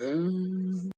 Um,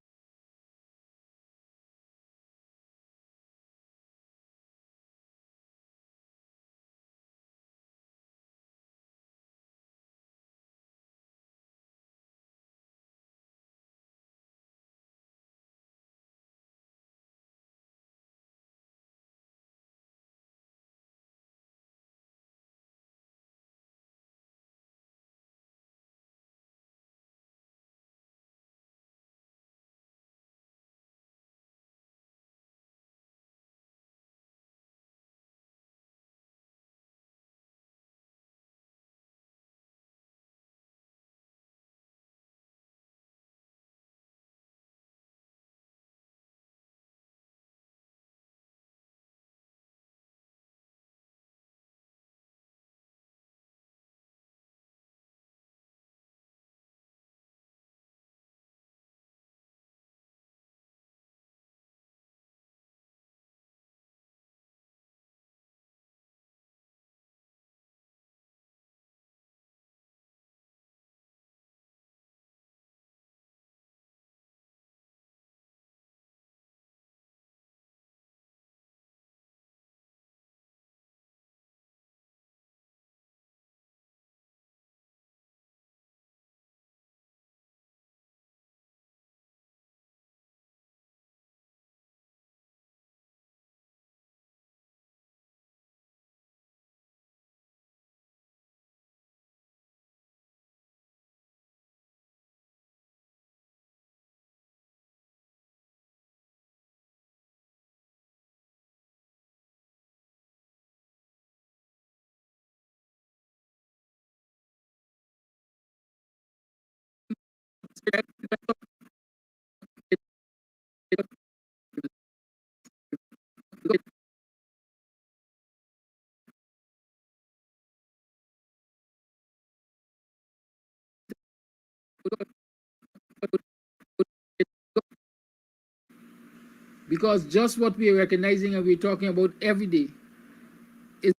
because just what we are recognizing and we're talking about every day is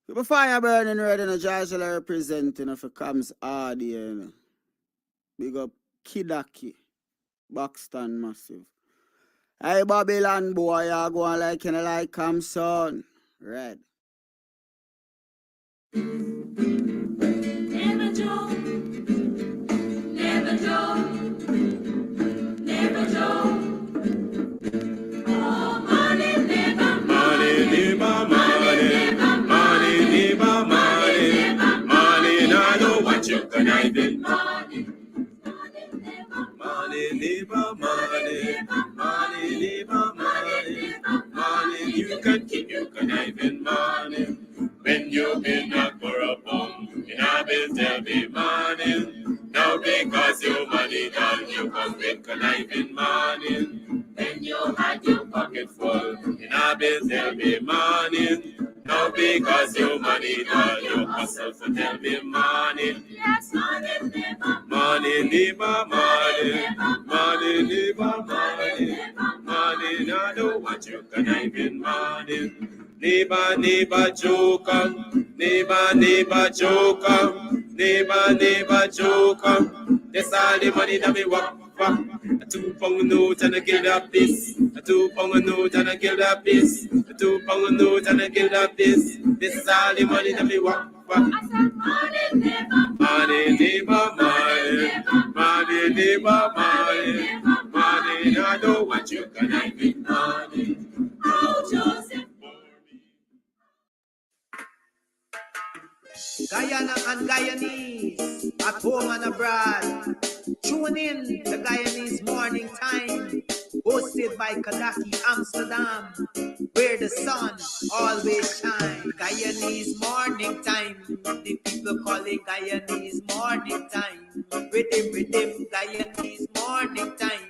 The fire burning red in a Joshua representing if it comes hard here. You know. Big up Kidaki, Buxton Massive. Hey Babylon boy, you going like in a like come son. Red. Never Joe, never Joe, never Joe. Oh, money, never money, never money, money, never money, money, I know what you can I do. Money, never money, money, never money, money, you can keep your conniving money. When you've been up for a bum, you have been tell me money. Now because your money done, you come with conniving money. When you had your pocket full, you have been tell me money. Now because your money done, you hustle for tell me money. Yes, money, never money, never money, money, never money, money, now know what you conniving money. Neighbor, neighbor, joker. Neighbor, neighbor, joker. Neighbor, neighbor, joker. That's all the money that me walk for. A 2 pound note and a kill that piece. A 2 pound note and a kill that piece. A 2 pound note and a kill that piece. This is all the money that me walk for. I said money, neighbor, money, neighbor, money, money, neighbor, money, money. I know what you can have with money. Oh, Joseph. Guyana and Guyanese, at home and abroad. Tune in the Guyanese Morning Time, hosted by Kadaki Amsterdam, where the sun always shines. Guyanese Morning Time, the people call it Guyanese Morning Time. Rhythm, Guyanese Morning Time.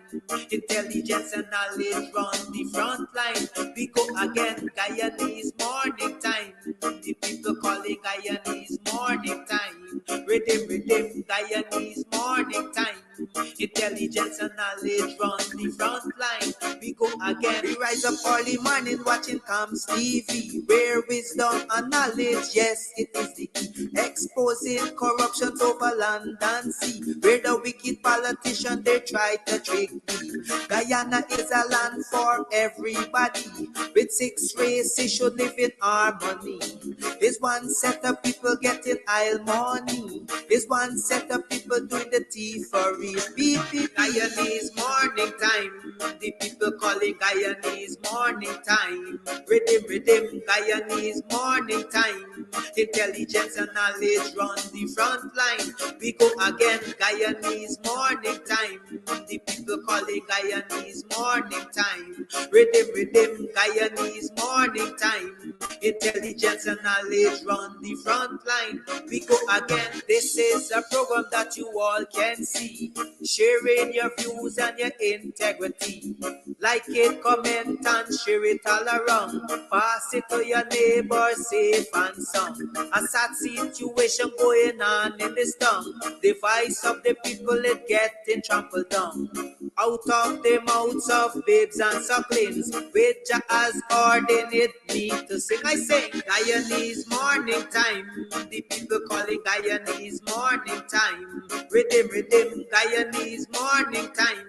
Intelligence and knowledge run the front line. We go again, Guyanese Morning Time. The people call it Guyanese Morning Time. Rhythm, Guyanese Morning Time. Intelligence and knowledge run the front line. We go again. We rise up early morning watching Comes TV, where wisdom and knowledge, yes, it is the key. Exposing corruption over land and sea, where the wicked politicians they try to trick me. Guyana is a land for everybody. With 6 races should live in harmony. There's one set of people getting oil money. There's one set of people doing the thievery. Guyanese Morning Time. The people calling Guyanese Morning Time. Rhythm, Guyanese Morning Time. Intelligence and knowledge run the front line. We go again, Guyanese Morning Time. The people calling Guyanese Morning Time. Rhythm, Guyanese Morning Time. Intelligence and knowledge run the front line. We go again. This is a program that you all can see. Sharing your views and your integrity. Like it, comment and share it all around. Pass it to your neighbor, safe and sound. A sad situation going on in this town. The voice of the people is getting trampled down. Out of the mouths of babes and sucklings, which has ordained me to sing. I sing Guyanese Morning Time. The people calling Guyanese Morning Time. Rhythm, Guyanese Morning Time.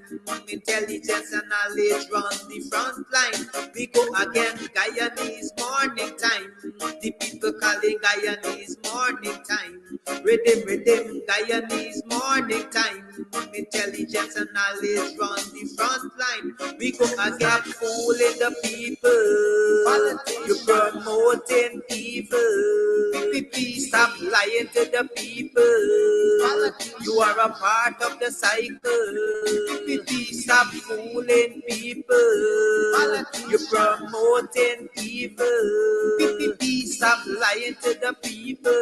Intelligence and knowledge run the front line. We go again, Guyanese Morning Time. The people calling Guyanese Morning Time. Rhythm, Guyanese Morning Time. Intelligence and knowledge run the front line. We go again, fooling the people. You're promoting evil. Stop lying to the people. You are a part of the cycle. Stop fooling people. You're promoting evil. Stop lying to the people.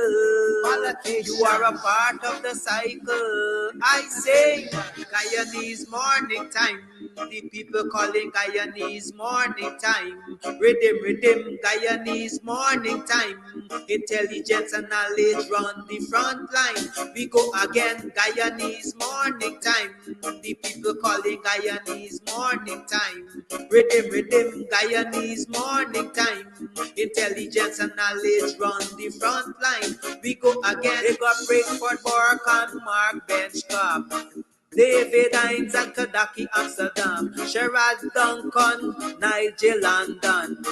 You are a part of the cycle. I say, Guyanese Morning Time. The people calling Guyanese morning time. Rhythm, Guyanese morning time. Intelligence and knowledge run the front line. We go again, Guyanese morning time. The people calling Guyanese morning time. Rhythm, Guyanese morning time. Intelligence and knowledge run the front line. We go again. They got Breakford, Bork and Mark Benchcop. David Hines and Kadaki Amsterdam. Sherrod Duncan, Nigel London.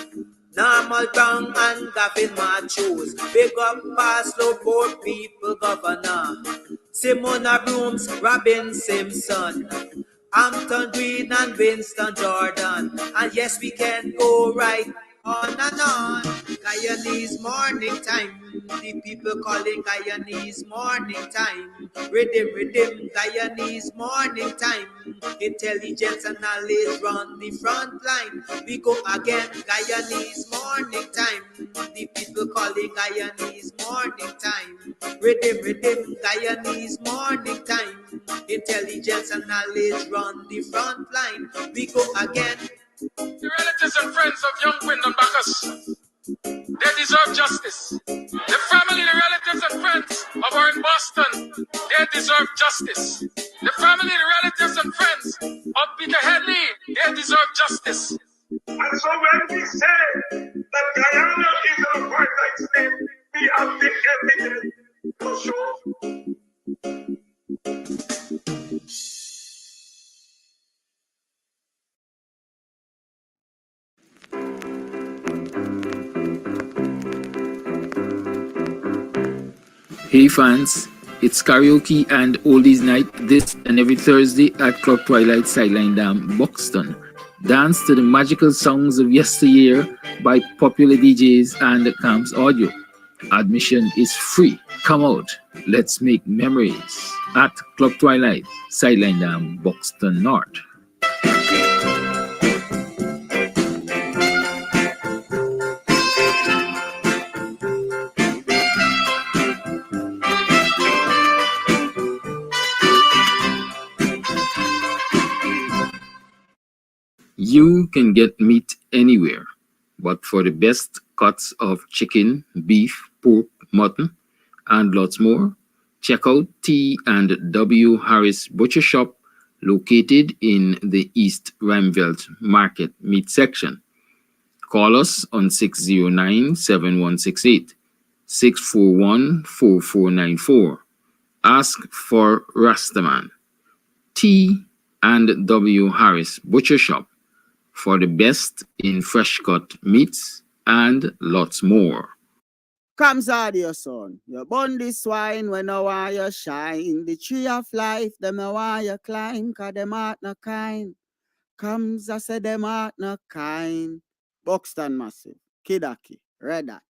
Normal Brown and Gavin Matthews. Big up Paslow, Port People Governor. Simona Brooms, Robin Simpson. Hampton Green and Winston Jordan. And yes, we can go right on and on. Guyanese morning time. The people calling Guyanese morning time. Rhythm, Guyanese morning time. Intelligence and knowledge run the front line. We go again, Guyanese morning time. The people calling Guyanese morning time. Rhythm, Guyanese morning time. Intelligence and knowledge run the front line. We go again. The relatives and friends of young Wyndham Bacchus, they deserve justice. The family, the relatives and friends of our in Boston, they deserve justice. The family, the relatives and friends of Peter Headley, they deserve justice. And so when we say that Guyana is an apartheid state, we have the evidence to show. Hey fans, it's karaoke and oldies night this and every Thursday at Club Twilight Sideline Dam, Buxton. Dance to the magical songs of yesteryear by popular DJs and Camps Audio. Admission is free. Come out, let's make memories at Club Twilight Sideline Dam, Buxton North. You can get meat anywhere, but for the best cuts of chicken, beef, pork, mutton, and lots more, check out T&W Harris Butcher Shop located in the East Ramvelt Market Meat Section. Call us on 609-7168, 641-4494. Ask for Rastaman. T&W Harris Butcher Shop for the best in fresh cut meats and lots more. Comes out your son. You burn the swine when I want you shine. The tree of life, them I want you climb, cause them art no kind. Comes I say them art no kind. Buxton Massive, Kidaki, Red Hat.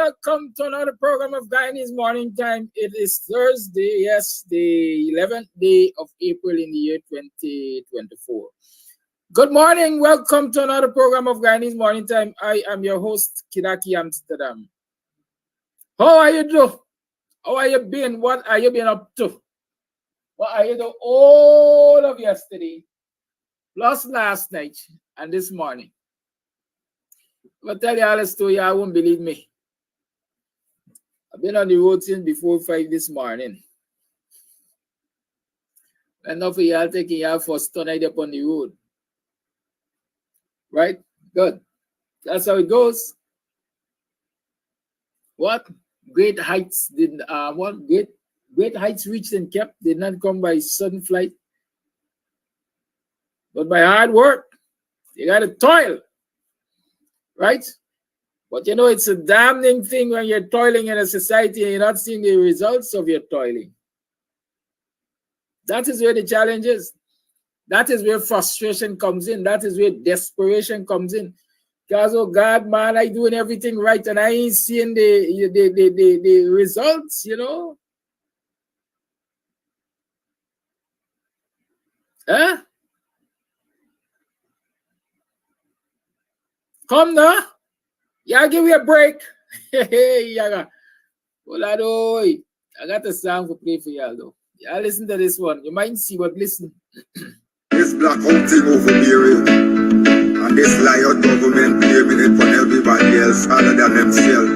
welcome to another program of Guyanese Morning Time. It is Thursday, yes, the 11th day of April in the year 2024. Good morning, welcome to another program of Guyanese Morning Time. I am your host, Kidaki Amsterdam. How are you doing? How are you been? What are you been up to? What are you doing all of yesterday, plus last night and this morning? I'll tell you all the story, I won't believe me. I've been on the road since before 5 this morning. Enough of y'all taking y'all for tonight up on the road. Right? Good. That's how it goes. What? Great heights did great heights reached and kept did not come by sudden flight, but by hard work. You gotta toil. Right? But you know, it's a damning thing when you're toiling in a society and you're not seeing the results of your toiling. That is where the challenge is. That is where frustration comes in. That is where desperation comes in. Because, oh God, man, I'm doing everything right and I ain't seeing the results, you know. Huh? Come now. Yeah, give me a break. Hey, yaga. I got a song to play for y'all though. Y'all listen to this one. You might see, but listen. This blackout thing over here, and this liar government blaming it on everybody else other than themselves.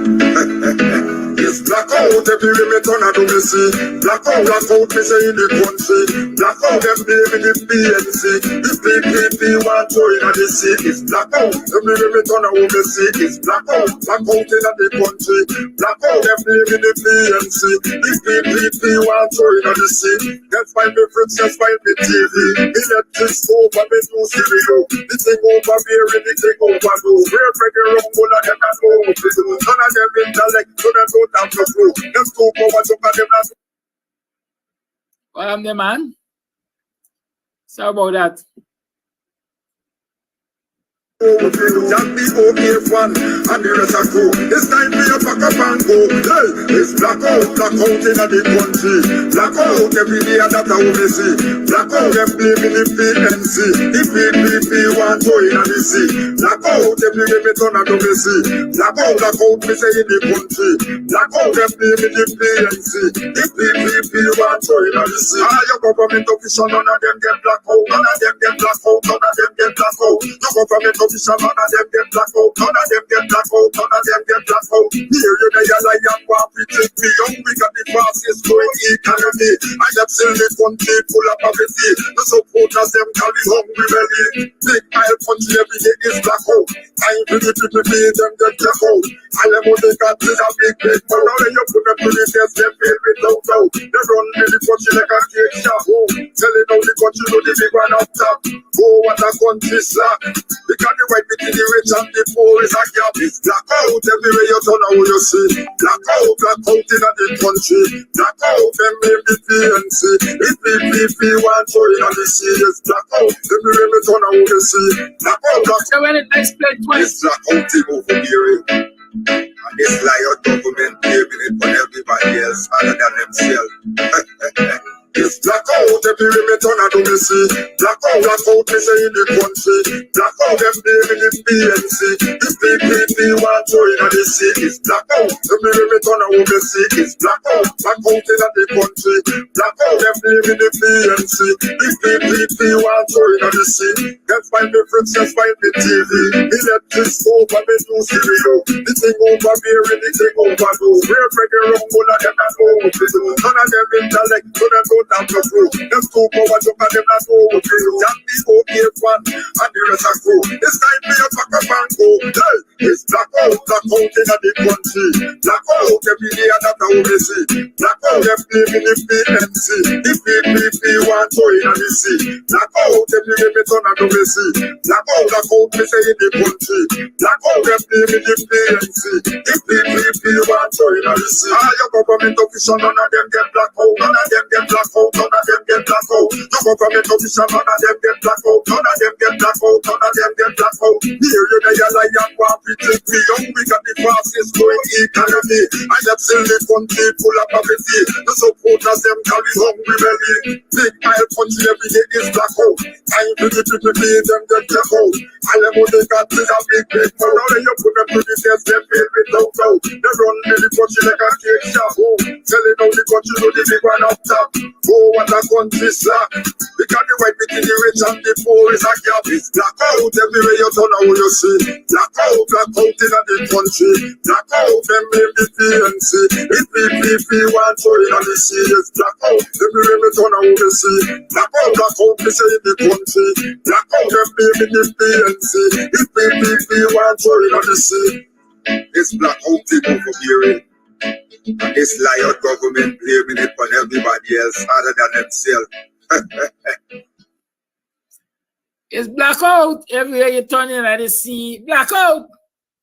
This blackout every way me turn a do me see. Blackout me say in the country. Blackout them blaming the PNC. The PPP want to in the sea. It's blackout every way me turn a do me see. It's blackout in the country. Blackout them blaming the PNC. The PPP want to in the sea. That's why me friends, that's why me TV. Electric stove and me do stereo. The thing over here and the thing over there. We're breaking wrong, one of them that know what to do. None of them intellect, so them don't have to do. Them two powers up and them not. Well, I'm the man. So about that. Just be okay fun and the rest are cool. It's time for you pack up and go. Hey, it's blackout in the country. Blackout every day and that's how we see. Blackout them blaming the PNC. The PPP want to in the sea. Blackout every day me turn and do me see. Blackout me say in the country. Blackout them blaming the PNC. The PPP want to in the sea. All your government officials, none of them get blackout. None of them get blackout. None of them get blackout. Your government officials, none of them get blackout. None of them get blackout. None of them get blackout. Here you know you're like one we take me young. We got the fastest growing economy. I have seen the country full of poverty. The supporters them carry hungry belly. Big oil country every day is blackout. Time for the people feed them get blackout. All them money got is a big big. But now when you put them to the test, them fail without doubt. They run with the country like a cake shop. Telling how the country know the big one up top. Oh, what a country slack. Because the right between the rich and the poor is a gap. It's blackout everywhere you turn how you see. Blackout in the country. Blackout them make the PNC. If PPP want to in the sea, it's blackout everywhere you turn how you see. Blackout. So when it explained twice. It's blackout over here. And this liar government blaming it on everybody else other than themselves. It's blackout every way me turn and do me see. Blackout me say in the country. Blackout them blaming the PNC. The PPP want to in the sea. It's blackout every way me turn and do me see. It's blackout in the country. Blackout them blaming the PNC. The PPP want to in the sea. That's why me friends, that's why me TV. Electric stove and me do stereo. The thing over here and the thing over there. We're breaking wrong, one of them that know what to do. None of them intellect, so them don't have to do. Them two powers up and them not know what to do. Just be okay fun and the rest are cool. It's time for you pack up and go. Hey, it's blackout in the country. Blackout every day and that's how we see. Blackout them blaming the PNC. The PPP want to in the sea. Blackout every day me turn and do me see. Blackout me say in the country. Blackout them blaming the PNC. The PPP want to showing on the sea. All your government officials, none of them get black out. None of them get black out. None of them get black out. Your government officials, none of them get black out. None of them get black out. None of them get black out. Near you, they are lion, want to take me young. We got the fastest growing economy. I have seen the country full of poverty. The supporters, them carry hungry belly. Big oil country every day is black out. Time to the people pay them get black out. All them money got to the big mouth. Now you put them to the test, they pay without doubt. They run the country like a cake shop. Oh, selling out the country to the big one up top. Oh, what a country slack. Because the white between the rich and the poor is a gap. It's black out everywhere you turn out you see. Black out in the country. Black out them name the PNC. If PPP want to in the sea, it's black out everywhere you turn out you see. Black out we say in the country. Black out them name the PNC. If PPP want to in the sea, it's black out people from here. And this liar government blaming it on everybody else other than themselves. It's blackout everywhere you turn in at the sea. Blackout.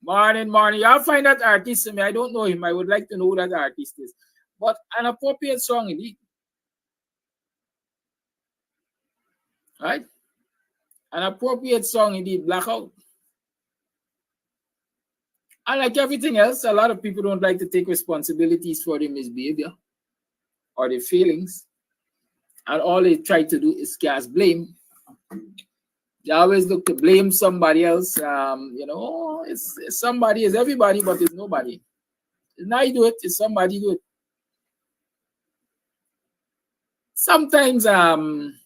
Morning. Y'all find that artist. I mean, I don't know him. I would like to know who that artist is. But an appropriate song indeed. Right? An appropriate song indeed. Blackout. And like everything else, a lot of people don't like to take responsibilities for their misbehavior or their feelings. And all they try to do is cast blame. They always look to blame somebody else. You know, it's somebody, is everybody, but it's nobody. It's not you do it, it's somebody do it. Sometimes, not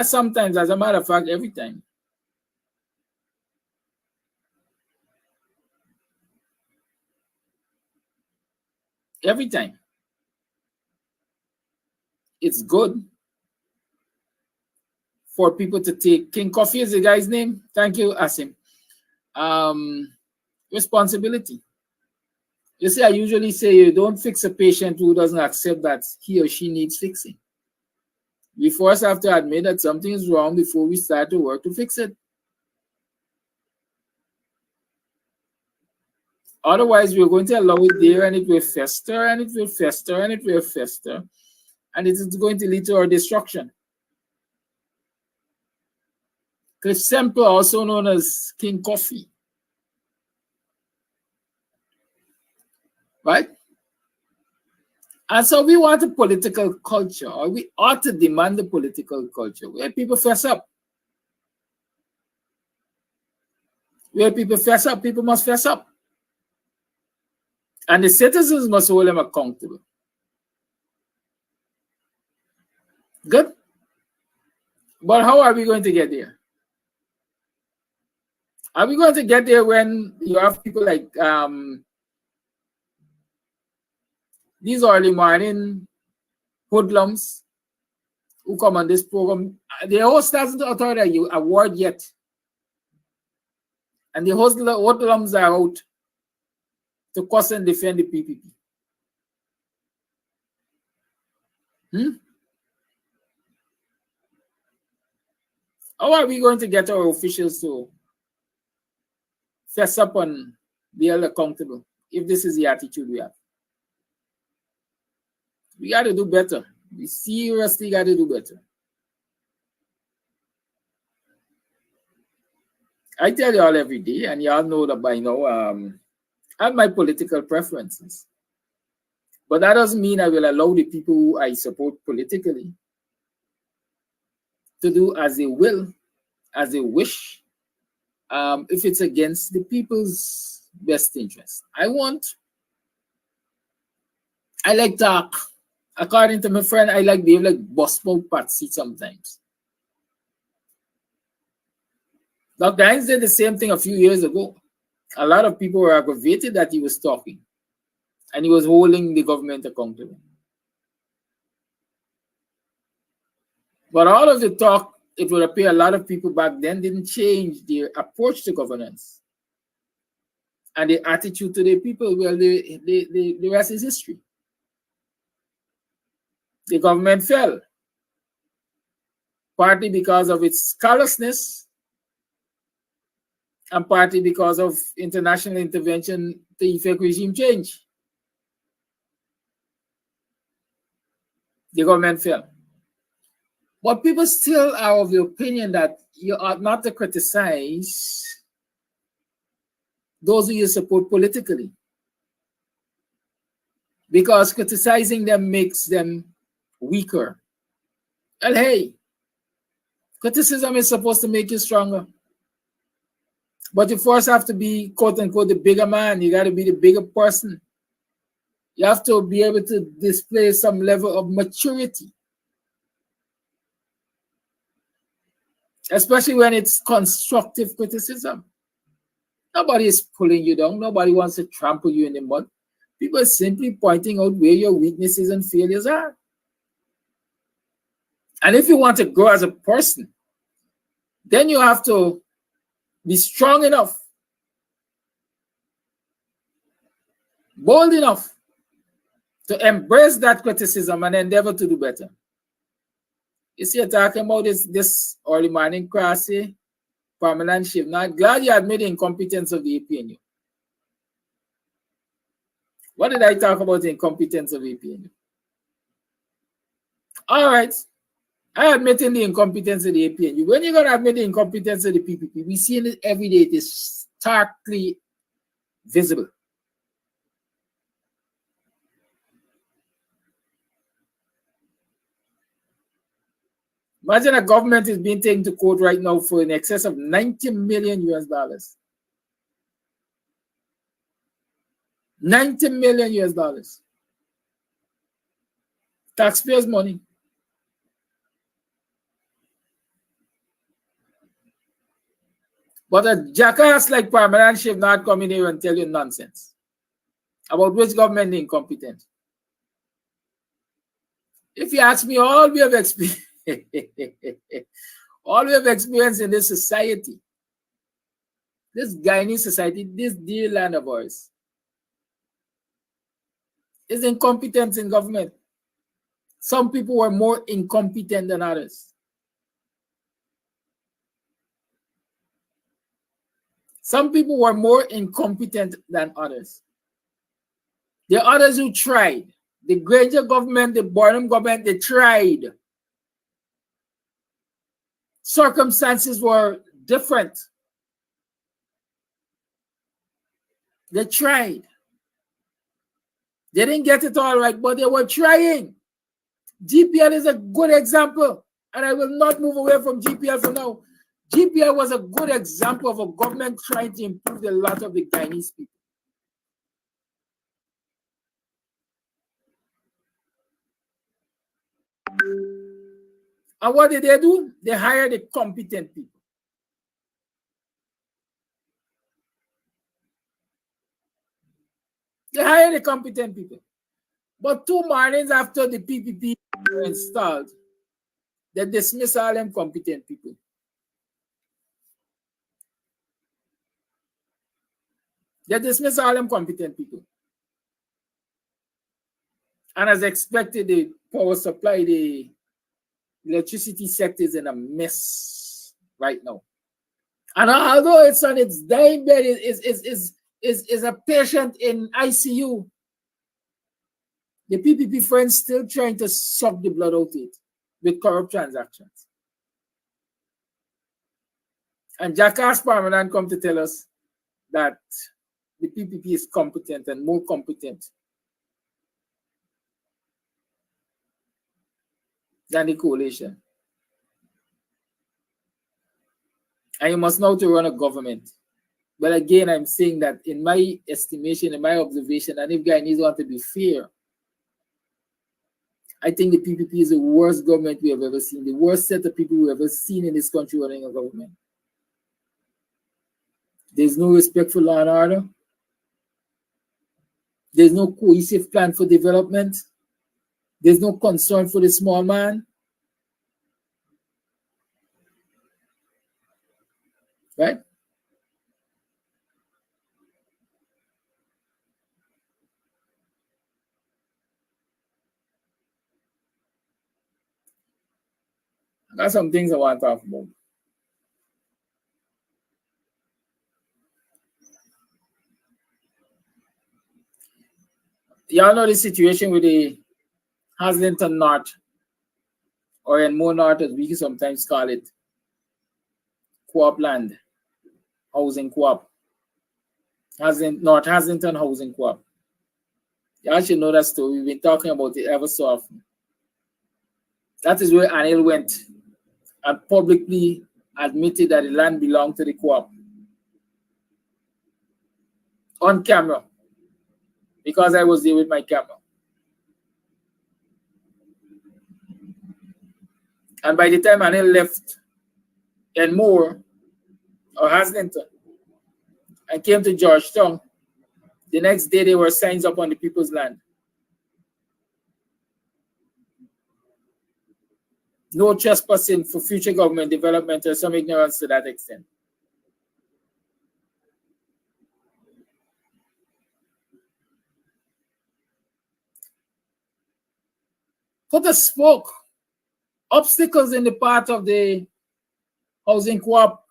sometimes, as a matter of fact, every time. Every time. It's good for people to take, King Coffee is the guy's name. Thank you, Asim. Responsibility. You see, I usually say you don't fix a patient who doesn't accept that he or she needs fixing. We first have to admit that something is wrong before we start to work to fix it. Otherwise, we're going to allow it there and it will fester and it will fester and it will fester. And it is going to lead to our destruction. Cliff Semple, also known as King Coffee. Right? And so we want a political culture, or we ought to demand a political culture where people fess up. Where people fess up, people must fess up. And the citizens must hold them accountable. Good? But how are we going to get there? Are we going to get there when you have people like these early morning hoodlums who come on this program? The host hasn't uttered a word yet. And the hoodlums are out to cuss and defend the PPP. How are we going to get our officials to fess up and be held accountable if this is the attitude we have? We got to do better. We seriously got to do better. I tell y'all every day, and y'all know that by now, I have my political preferences. But that doesn't mean I will allow the people who I support politically to do as they will, as they wish, if it's against the people's best interest. I like talk. According to my friend, I like behave like Bospo Patsy sometimes. Dr. Hines did the same thing a few years ago. A lot of people were aggravated that he was talking and he was holding the government accountable. But all of the talk, it would appear a lot of people back then didn't change their approach to governance and their attitude to the people. Well, the rest is history. The government fell, partly because of its callousness and partly because of international intervention to effect regime change. the government failed. But people still are of the opinion that you ought not to criticize those who you support politically, because criticizing them makes them weaker. Well, hey, criticism is supposed to make you stronger. But you first have to be, quote unquote, the bigger man. You got to be the bigger person. You have to be able to display some level of maturity, especially when it's constructive criticism. Nobody is pulling you down. Nobody wants to trample you in the mud. People are simply pointing out where your weaknesses and failures are. And if you want to grow as a person, then you have to be strong enough, bold enough to embrace that criticism and endeavor to do better. You see, you're talking about this early morning crassy, permanent shift. Now, I'm glad you admit the incompetence of the APNU. What did I talk about the incompetence of APNU? All right. I admit the incompetence of the APNU. When you're going to admit the incompetence of the PPP, we see it every day. It is starkly visible. Imagine a government is being taken to court right now for in excess of 90 million US dollars. 90 million US dollars. Taxpayers' money. But a jackass like Permanent Shift not coming here and tell you nonsense about which government is incompetent. If you ask me, all we have experience, all we have experience in this society, this Guyanese society, this dear land of ours, is incompetence in government. Some people were more incompetent than others. Some people were more incompetent than others. The others who tried, the Granger government, the Burnham government, they tried. Circumstances were different. They tried. They didn't get it all right, but they were trying. GPL is a good example, and I will not move away from GPL for now. GPL was a good example of a government trying to improve the lot of the Guyanese people. And what did they do? They hired the competent people. They hired the competent people. But 2 mornings after the PPP were installed, they dismissed all them competent people. They dismissed all them competent people. And as expected, the power supply, the electricity sector is in a mess right now. And although it's on its dying bed, is a patient in ICU, the PPP friends still trying to suck the blood out of it with corrupt transactions. And Jackass Permanent come to tell us that the PPP is competent and more competent than the coalition. And you must know to run a government. But again, I'm saying that in my estimation, in my observation, and if Guyanese want to be fair, I think the PPP is the worst government we have ever seen, the worst set of people we have ever seen in this country running a government. There's no respect for law and order. There's no cohesive plan for development. There's no concern for the small man. Right? I got some things I want to talk about. Y'all know the situation with the Haslington North or in more north, as we sometimes call it, co-op land, housing co-op, North Haslington housing co-op. You should know that story. We've been talking about it ever so often. That is where Anil went and publicly admitted that the land belonged to the co-op. On camera, because I was there with my camera. And by the time Anil left Enmore or Haslington and came to Georgetown, the next day there were signs up on the people's land. No trespassing for future government development, or some ignorance to that extent. Put a spoke, obstacles in the path of the housing co-op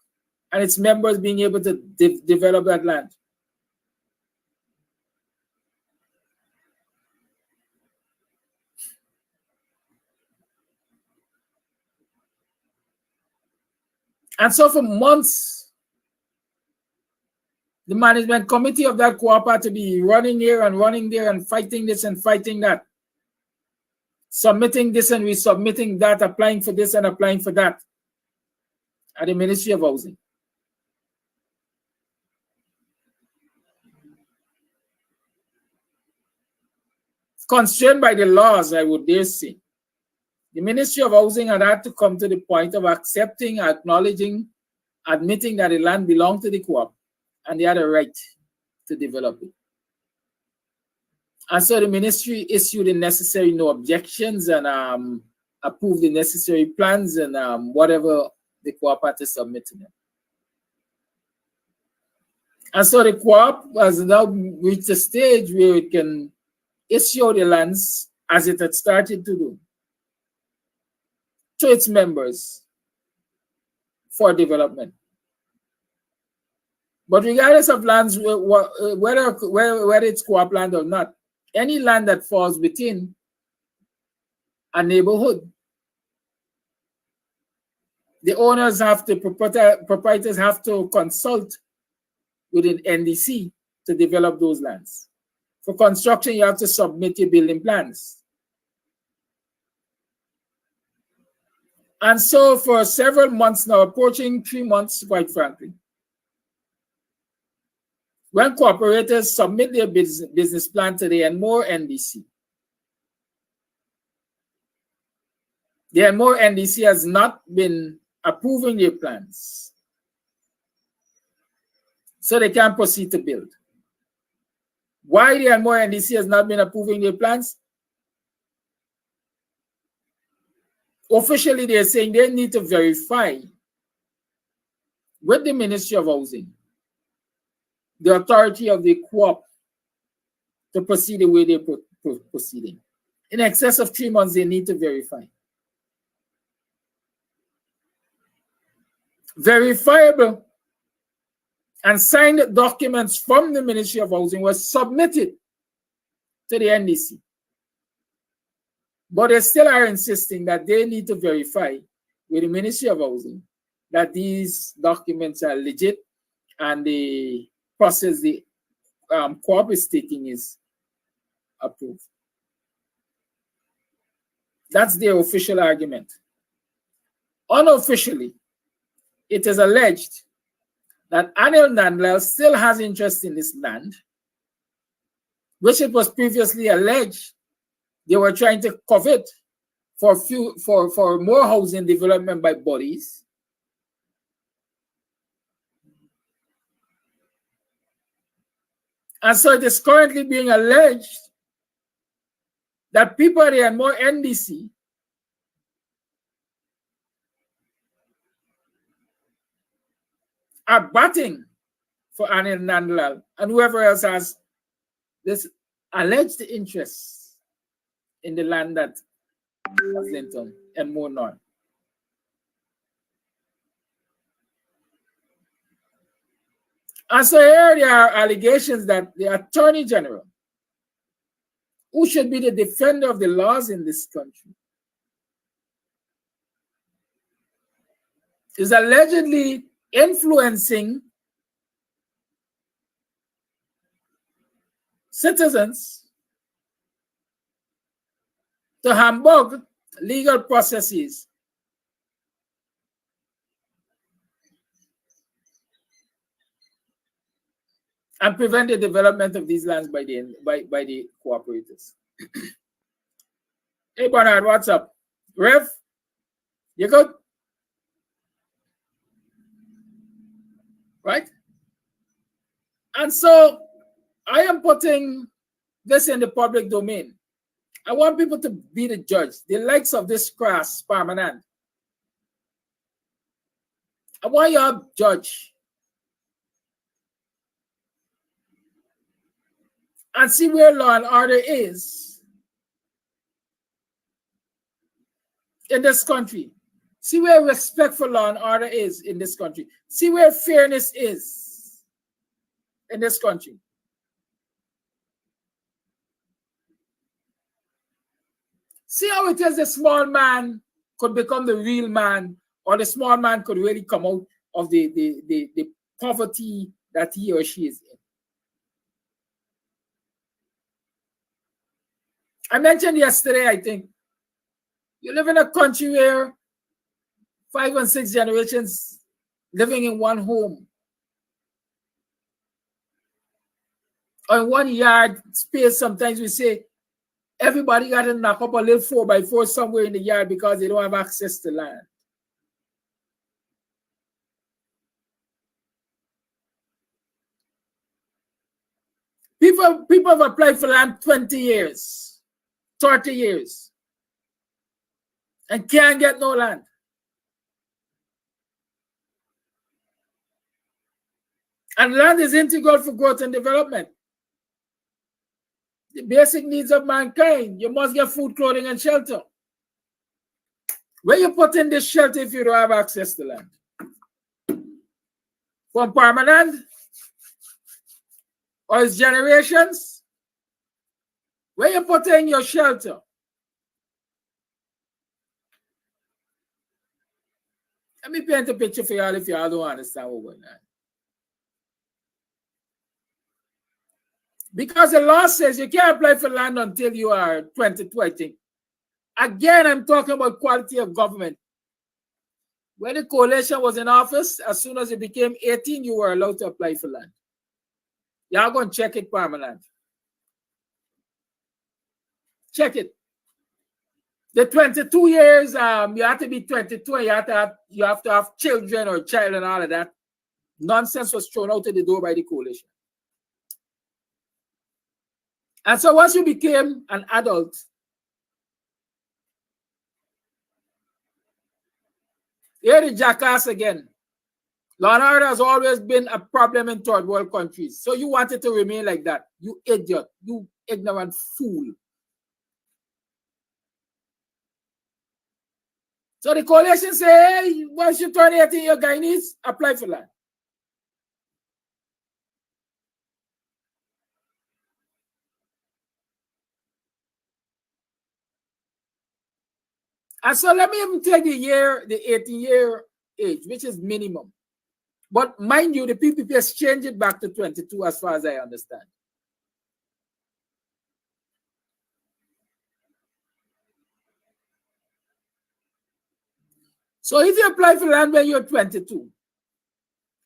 and its members being able to develop that land. And so for months, the management committee of that co-op had to be running here and running there and fighting this and fighting that. Submitting this and resubmitting that, applying for this and applying for that at the Ministry of Housing. Constrained by the laws, I would dare say, the Ministry of Housing had to come to the point of accepting, acknowledging, admitting that the land belonged to the co-op and they had a right to develop it. And so the ministry issued the necessary no objections and approved the necessary plans and whatever the co-op had to submit to them. And so the co-op has now reached a stage where it can issue the lands as it had started to do to its members for development. But regardless of lands, whether it's co-op land or not, any land that falls within a neighborhood, the owners have to, proprietors have to consult with an NDC to develop those lands. For construction, you have to submit your building plans. And so for several months now, approaching 3 months, quite frankly, when cooperators submit their business plan to the Enmore NDC, the Enmore NDC has not been approving their plans, so they can proceed to build. Why the Enmore NDC has not been approving their plans? Officially, they're saying they need to verify with the Ministry of Housing the authority of the co-op to proceed the way they're proceeding. In excess of 3 months, they need to verify. Verifiable and signed documents from the Ministry of Housing were submitted to the NDC. But they still are insisting that they need to verify with the Ministry of Housing that these documents are legit and the process the co-op is taking is approved. That's their official argument. Unofficially, it is alleged that Anil Nandlal still has interest in this land, which it was previously alleged they were trying to covet for more housing development by bodies. And so it is currently being alleged that people at the Enmore NDC are batting for Anil Nandlal and whoever else has this alleged interest in the land that Haslington and more North. And so here there are allegations that the Attorney General, who should be the defender of the laws in this country, is allegedly influencing citizens to humbug legal processes and prevent the development of these lands by the cooperators. Hey Bernard, what's up? Rev, you good? Right? And so I am putting this in the public domain. I want people to be the judge. The likes of this crass permanent. I want you to judge and see where law and order is in this country. See where respect for law and order is in this country. See where fairness is in this country. See how it is the small man could become the real man, or the small man could really come out of the poverty that he or she is in. I mentioned yesterday, I think, you live in a country where 5 and 6 generations living in one home or in one yard space. Sometimes we say everybody got to knock up a little 4x4 somewhere in the yard because they don't have access to land. People have applied for land 20 years, 30 years, and can't get no land. And land is integral for growth and development. The basic needs of mankind. You must get food, clothing, and shelter. Where you put in this shelter if you don't have access to land? From permanent? Or it's generations? Where you put in your shelter? Let me paint a picture for y'all if y'all don't understand what's going on. Because the law says you can't apply for land until you are 22, I think. Again, I'm talking about quality of government. When the coalition was in office, as soon as you became 18, you were allowed to apply for land. Y'all go and check it permanent. Check it. The 22 years, you have to be 22 and you have to have children or child and all of that. Nonsense was thrown out of the door by the coalition. And so once you became an adult, here the jackass again. Law and order has always been a problem in third world countries. So you want it to remain like that. You idiot. You ignorant fool. So the coalition say, hey, once you turn 18, you're Guyanese, apply for land. And so let me even take the 18-year age, which is minimum. But mind you, the PPP has changed it back to 22 as far as I understand. So if you apply for land when you're 22,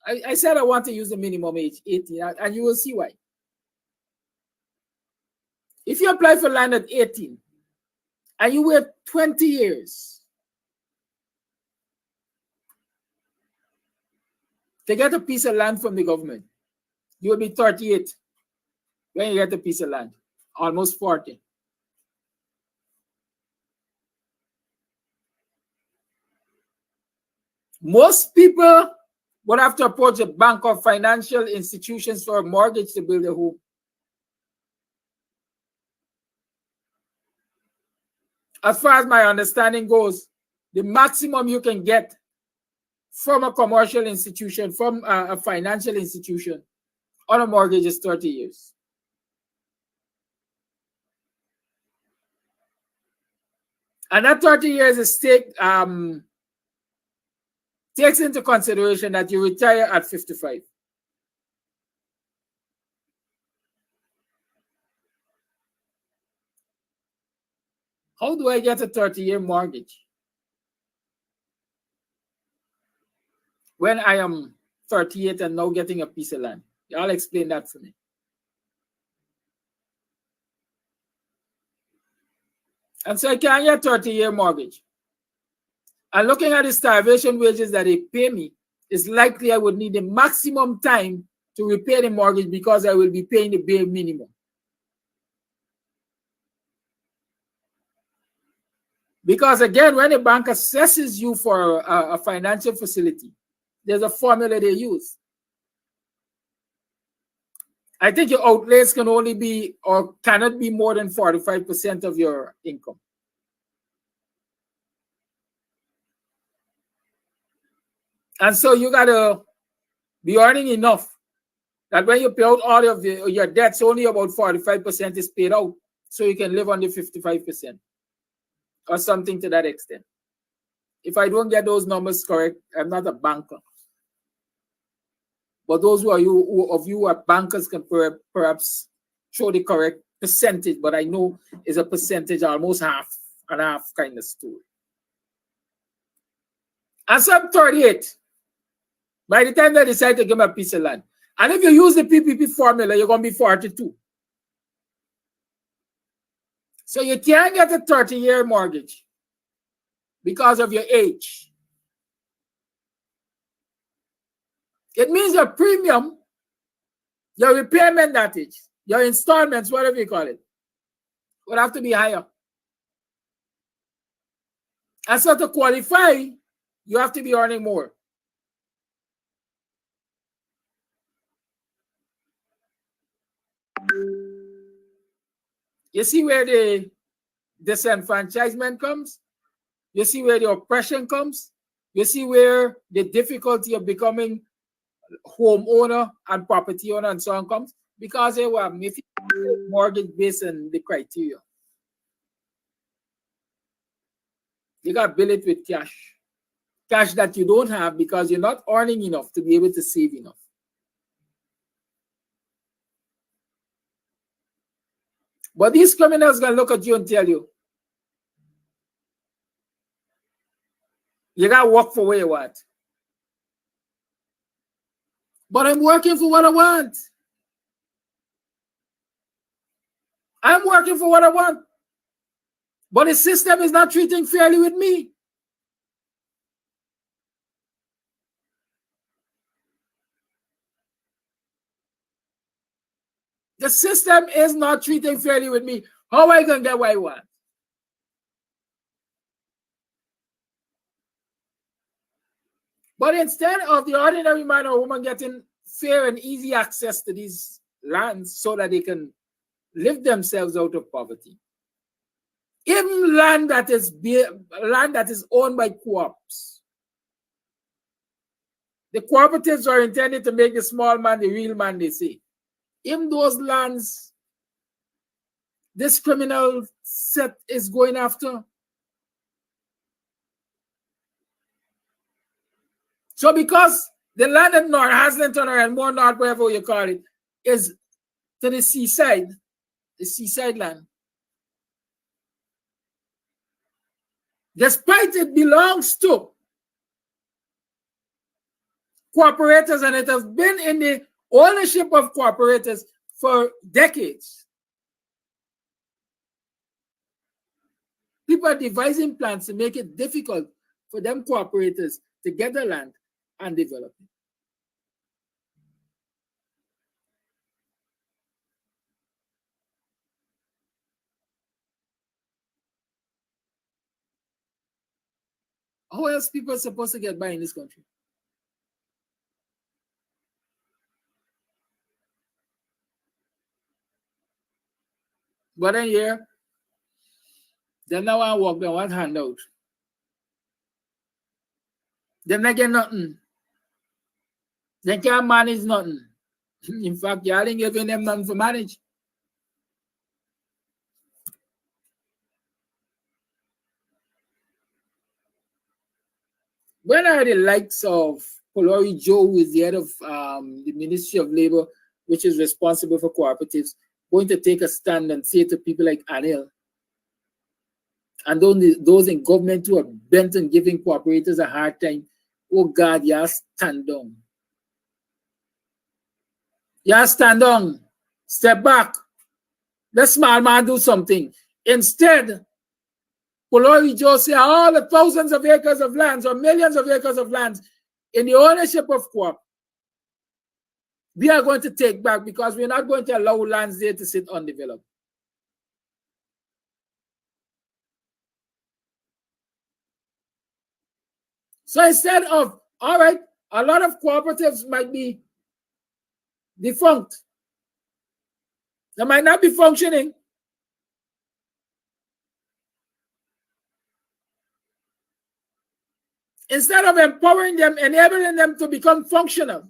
I said I want to use the minimum age, 18, and you will see why. If you apply for land at 18 and you wait 20 years to get a piece of land from the government, you will be 38 when you get a piece of land, almost 40. Most people would have to approach a bank or financial institutions for a mortgage to build a home. As far as my understanding goes, the maximum you can get from a commercial institution, from a financial institution on a mortgage is 30 years. And that 30 years is takes into consideration that you retire at 55. How do I get a 30-year mortgage when I am 38 and now getting a piece of land? Y'all explain that for me. And so I can't get a 30-year mortgage. And looking at the starvation wages that they pay me, it's likely I would need the maximum time to repay the mortgage because I will be paying the bare minimum. Because again, when a bank assesses you for a financial facility, there's a formula they use. I think your outlays can only be or cannot be more than 45% of your income. And so you gotta be earning enough that when you pay out all of your debts, only about 45% is paid out, so you can live on the 55% or something to that extent. If I don't get those numbers correct, I'm not a banker. But those who are bankers can perhaps show the correct percentage, but I know it's a percentage, almost half and half kind of story. And so I'm 38. By the time they decide to give me a piece of land, and if you use the PPP formula, you're going to be 42. So you can't get a 30-year mortgage because of your age. It means your premium, your repayment, that is, your installments, whatever you call it, would have to be higher. And so to qualify, you have to be earning more. You see where the disenfranchisement comes? You see where the oppression comes? You see where the difficulty of becoming homeowner and property owner and so on comes? Because they were mortgage based on the criteria. You got to bill it with cash. Cash that you don't have because you're not earning enough to be able to save enough. But these criminals gonna look at you and tell you, you gotta work for what you want. But I'm working for what I want. I'm working for what I want. But the system is not treating fairly with me. The system is not treating fairly with me. How am I going to get what I want? But instead of the ordinary man or woman getting fair and easy access to these lands so that they can live themselves out of poverty, even land that is owned by co-ops, the cooperatives are intended to make the small man the real man, they say. In those lands, this criminal set is going after. So because the land at North Hasland and more north, wherever you call it, is to the seaside land. Despite it belongs to cooperators and it has been in the ownership of cooperators for decades. People are devising plans to make it difficult for them cooperators to get the land and develop it. How else people are supposed to get by in this country? But then here, they now want to walk down one hand out. They not get nothing. They can't manage nothing. In fact, you ain't giving them nothing to manage. when are the likes of Polori Joe, who is the head of the Ministry of Labor, which is responsible for cooperatives, going to take a stand and say to people like Anil and those in government who are bent on giving cooperators a hard time, oh God, you stand down. You stand down. Step back. Let small man do something. Instead, Polori Joe say all the thousands of acres of lands or millions of acres of lands in the ownership of co-op, we are going to take back because we're not going to allow lands there to sit undeveloped. So instead of, all right, a lot of cooperatives might be defunct. They might not be functioning. Instead of empowering them, enabling them to become functional,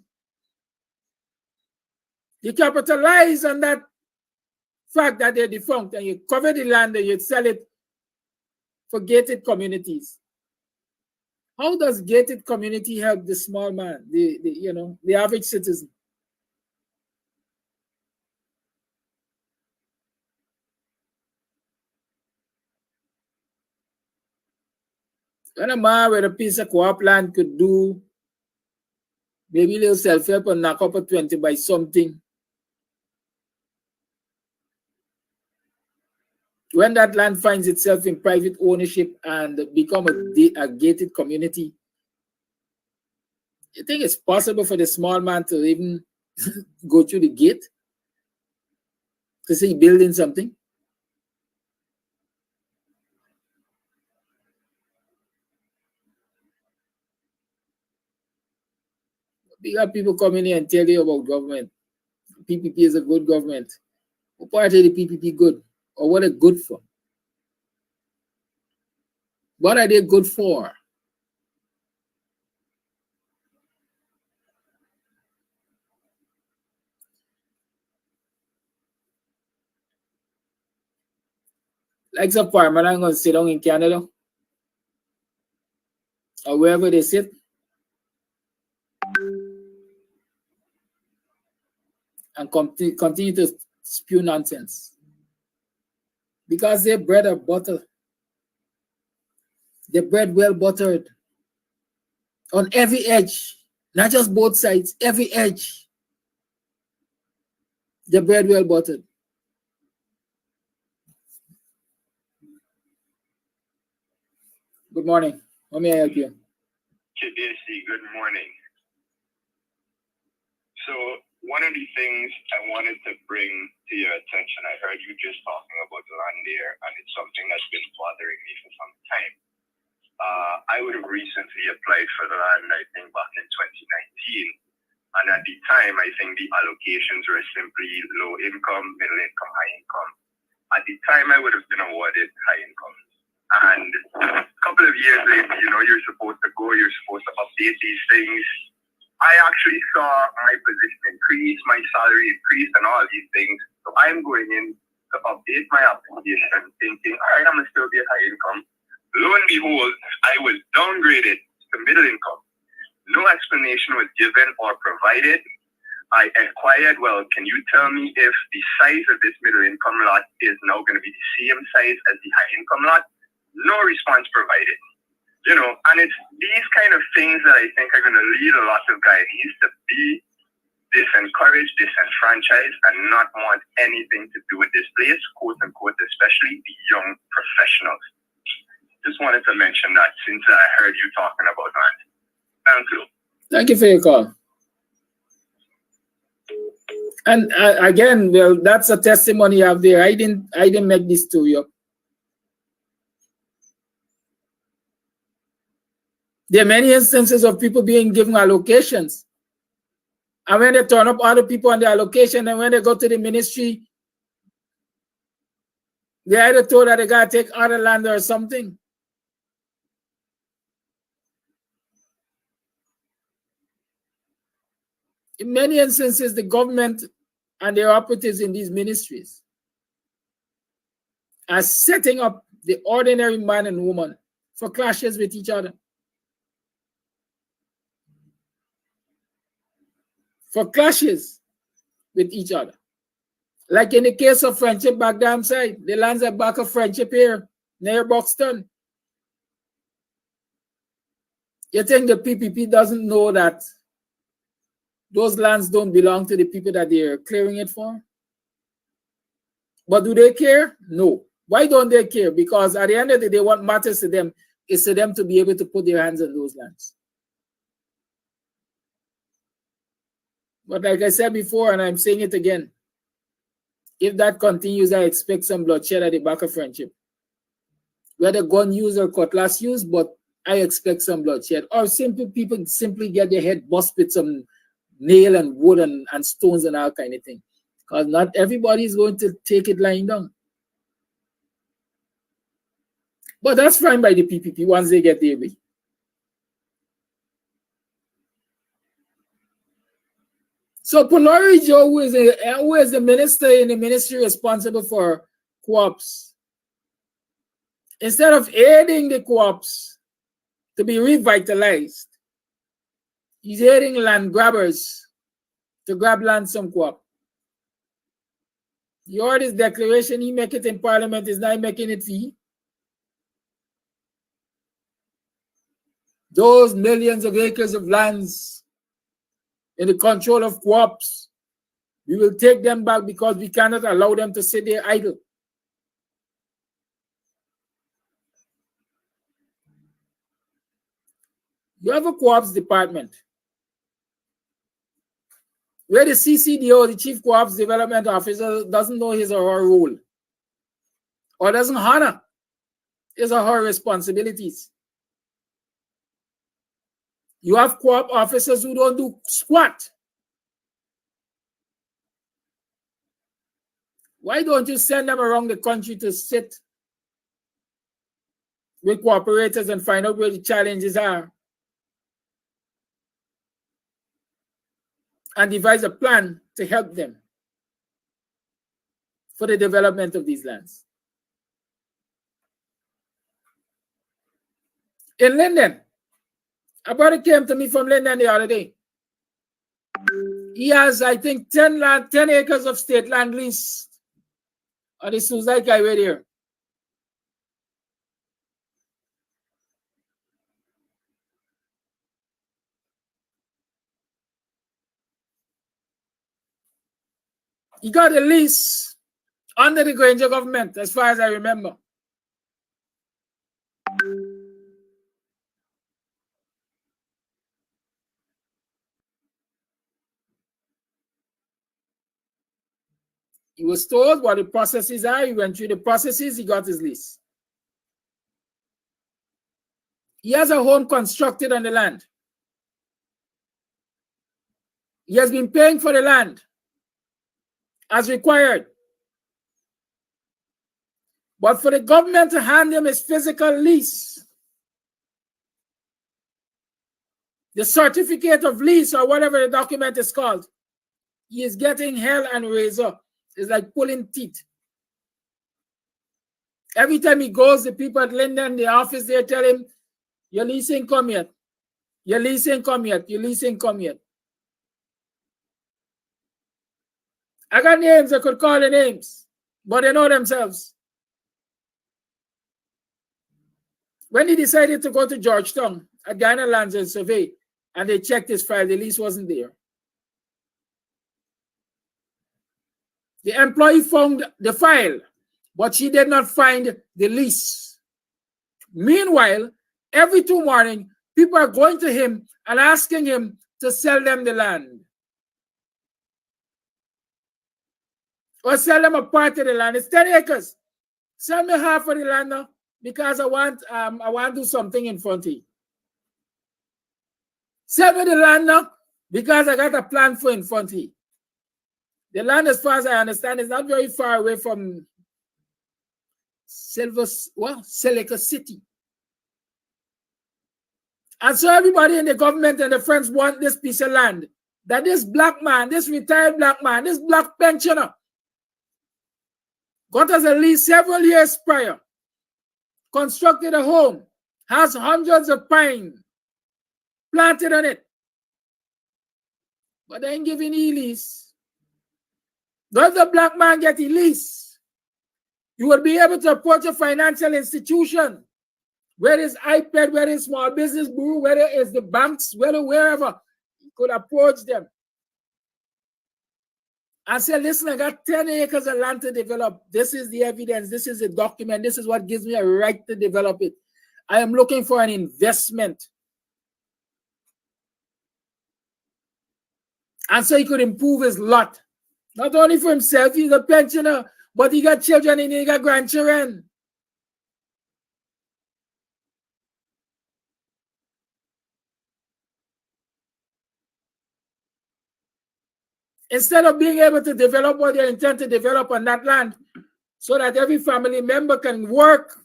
you capitalize on that fact that they're defunct and you cover the land and you sell it for gated communities. How does gated community help the small man, the average citizen? When a man with a piece of co-op land could do maybe a little self-help and knock up a 20 by something, when that land finds itself in private ownership and become a gated community, you think it's possible for the small man to even go through the gate to see building something? We got people coming here and tell you about government. PPP is a good government. What part of the PPP good? Or what are good for? What are they good for? Like some farmer, I'm going to sit down in Canada or wherever they sit and continue to spew nonsense. Because their bread are buttered. The bread well buttered on every edge, not just both sides, every edge. The bread well buttered. Good morning. How may I help you? KBC, good morning. So one of the things I wanted to bring to your attention, I heard you just talking about land there, and it's something that's been bothering me for some time. I would have recently applied for the land, I think, back in 2019. And at the time, I think the allocations were simply low income, middle income, high income. At the time, I would have been awarded high income. And a couple of years later, you're supposed to go, you're supposed to update these things. I actually saw my position increase, my salary increase, and all these things. So I'm going in to update my application, thinking, all right, I'm going to still be at high income. Lo and behold, I was downgraded to middle income. No explanation was given or provided. I inquired, well, can you tell me if the size of this middle income lot is now going to be the same size as the high income lot? No response provided. And it's these kind of things that I think are going to lead a lot of Guyanese to be disencouraged, disenfranchised, and not want anything to do with this place, quote unquote, especially the young professionals. Just wanted to mention that since I heard you talking about that. Thank you. Thank you for your call. And again, well, that's a testimony out there. I didn't make this story up. There are many instances of people being given allocations. And when they turn up other people on the allocation, and when they go to the ministry, they're either told that they got to take other land or something. In many instances, the government and their operatives in these ministries are setting up the ordinary man and woman for clashes with each other. for clashes with each other. Like in the case of Friendship back down side, the lands at back of Friendship here, near Buxton. You think the PPP doesn't know that those lands don't belong to the people that they're clearing it for? But do they care? No. Why don't they care? Because at the end of the day, what matters to them is for them to be able to put their hands on those lands. But like I said before, and I'm saying it again, if that continues, I expect some bloodshed at the back of Friendship. Whether gun use or cutlass use, but I expect some bloodshed. Or people simply get their head bust with some nail and wood and stones and all kind of thing. Because not everybody is going to take it lying down. But that's fine by the PPP once they get their way. So Polari Joe, who is the minister in the ministry responsible for co-ops, instead of aiding the co-ops to be revitalized, he's aiding land grabbers to grab land some co-op. You heard his declaration, he make it in Parliament, is not making it fee. Those millions of acres of lands in the control of co-ops, we will take them back because we cannot allow them to sit there idle. You have a co-ops department where the CCDO, the Chief Co-ops Development Officer, doesn't know his or her role or doesn't honor his or her responsibilities. You have co-op officers who don't do squat. Why don't you send them around the country to sit with cooperators and find out where the challenges are and devise a plan to help them for the development of these lands? In Linden, a brother came to me from Linden the other day. He has, I think, 10 acres of state land lease on the Suicide Highway there. He got a lease under the Granger government, as far as I remember. He was told what the processes are. He went through the processes. He got his lease. He has a home constructed on the land. He has been paying for the land as required. But for the government to hand him his physical lease, the certificate of lease or whatever the document is called, he is getting hell and razor. It's like pulling teeth. Every time he goes, the people at Linden, the office, they tell him, your lease ain't come yet. Your lease ain't come yet. Your lease ain't come yet. I got names, I could call the names, but they know themselves. When he decided to go to Georgetown, a Guyana Lands and Survey, and they checked his file, the lease wasn't there. The employee found the file, but she did not find the lease. Meanwhile, every 2 mornings, people are going to him and asking him to sell them the land. Or sell them a part of the land. It's 10 acres. Sell me half of the land now because I want to do something in front of you. Sell me the land now because I got a plan for in front of you. The land, as far as I understand, is not very far away from Seneca City. And so everybody in the government and the friends want this piece of land. That this black man, this retired black man, this black pensioner, got us at least several years prior, constructed a home, has hundreds of pine planted on it. But they ain't giving e-lease. Does the black man get e-lease? You will be able to approach a financial institution, whether it's iPad, whether it's small business bureau, whether it's the banks, whether wherever, you could approach them and say, listen, I got 10 acres of land to develop. This is the evidence. This is the document. This is what gives me a right to develop it. I am looking for an investment. And so he could improve his lot. Not only for himself, he's a pensioner, but he got children and he got grandchildren. Instead of being able to develop what they intend to develop on that land, so that every family member can work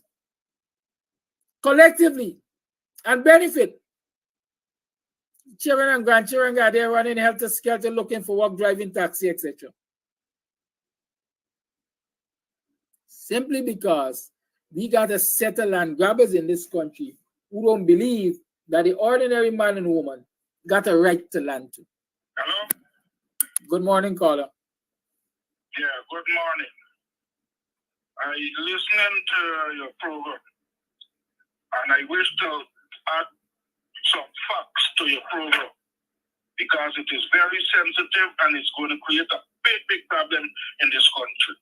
collectively and benefit. Children and grandchildren are there running helter-skelter looking for work, driving taxi, etc. Simply because we got a set of land grabbers in this country who don't believe that the ordinary man and woman got a right to land too. Hello? Good morning, caller. Yeah, good morning. I listening to your program, and I wish to add some facts to your program because it is very sensitive and it's going to create a big problem in this country.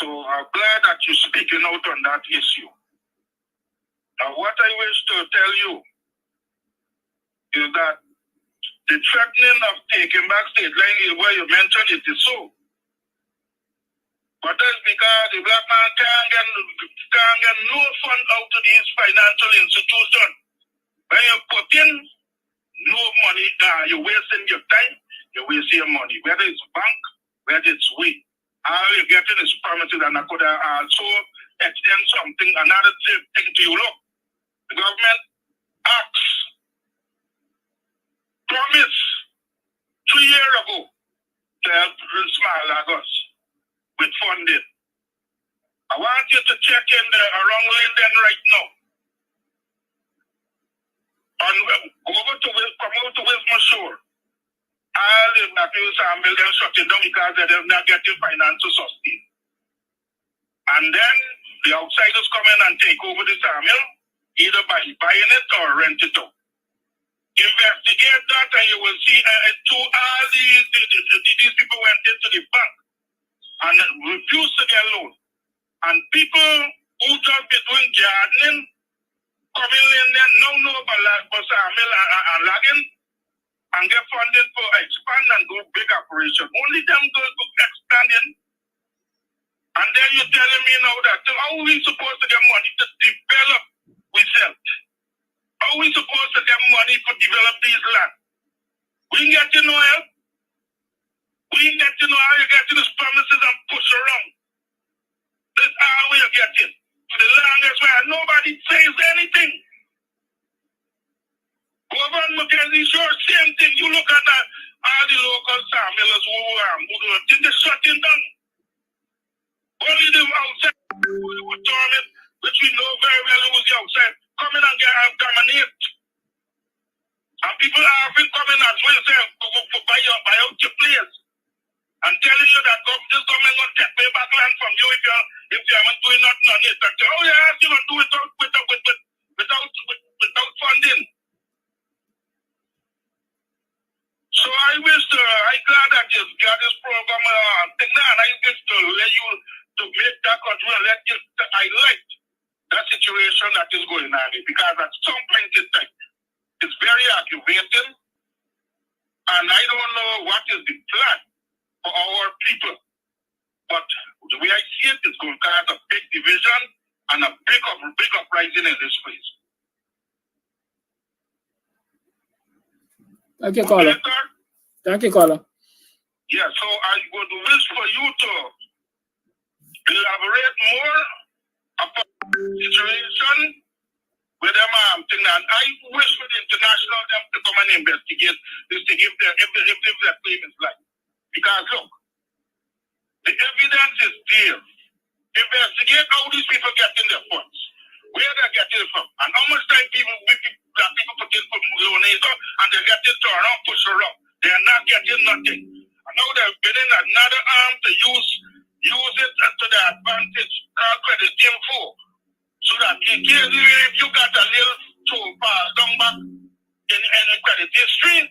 So I'm glad that you're speaking out on that issue. Now, what I wish to tell you is that the threatening of taking back state line is where you mentioned it is so. But that's because the black man can't get no fund out to these financial institutions. When you put in no money, you're wasting your time, you're wasting your money. Whether it's bank, whether it's we. All you're getting is promises, and I could also extend something, another thing to you. Look, the government acts, promise 3 years ago to help small Lagos with funding. I want you to check in around Linden right now. And come over to Wisma Shore. All the Matthews and Milton shutting down because they're not getting finance to sustain. And then the outsiders come in and take over the sawmill, either by buying it or rent it out. Investigate that and you will see all these people went into the bank and refused to get loan. And people who just be doing gardening, coming in there, know about sawmill and logging, and get funding for expand and do big operation. Only them go expanding. And then you're telling me now that how are we supposed to get money to develop ourselves? How are we supposed to get money to develop these land? We ain't get to know help. We ain't get to know how you get to these promises and push around. That's all we are getting. For the longest while, nobody says anything. Government McKenzie, sure, same thing. You look at all the local sawmillers who do it, they're shutting down. Only the outside government, which we know very well who was the outside, coming and dominate. And people are often coming as well, say, buy out your place. And telling you that this government will take pay back land from you if you haven't doing nothing on it. But, oh yeah, you will do it without funding. So I'm glad that you got this program thing now, and I wish to let you to make that country and let you highlight that situation that is going on because at some point in time it's very aggravating, and I don't know what is the plan for our people. But the way I see it, it's going to cause a big division and a big uprising in this place. Thank you, caller. Thank you, caller. Yeah, so I would wish for you to elaborate more about the situation with them thing. And I wish for the international them to come and investigate this thing if their claim is like. Because look, the evidence is there. Investigate how these people get in their funds, where they get it from, and how much time people put in for loan and they get it to around, push around. They to the advantage credit him for. So that in case if you got a little to pass down back in any credit history,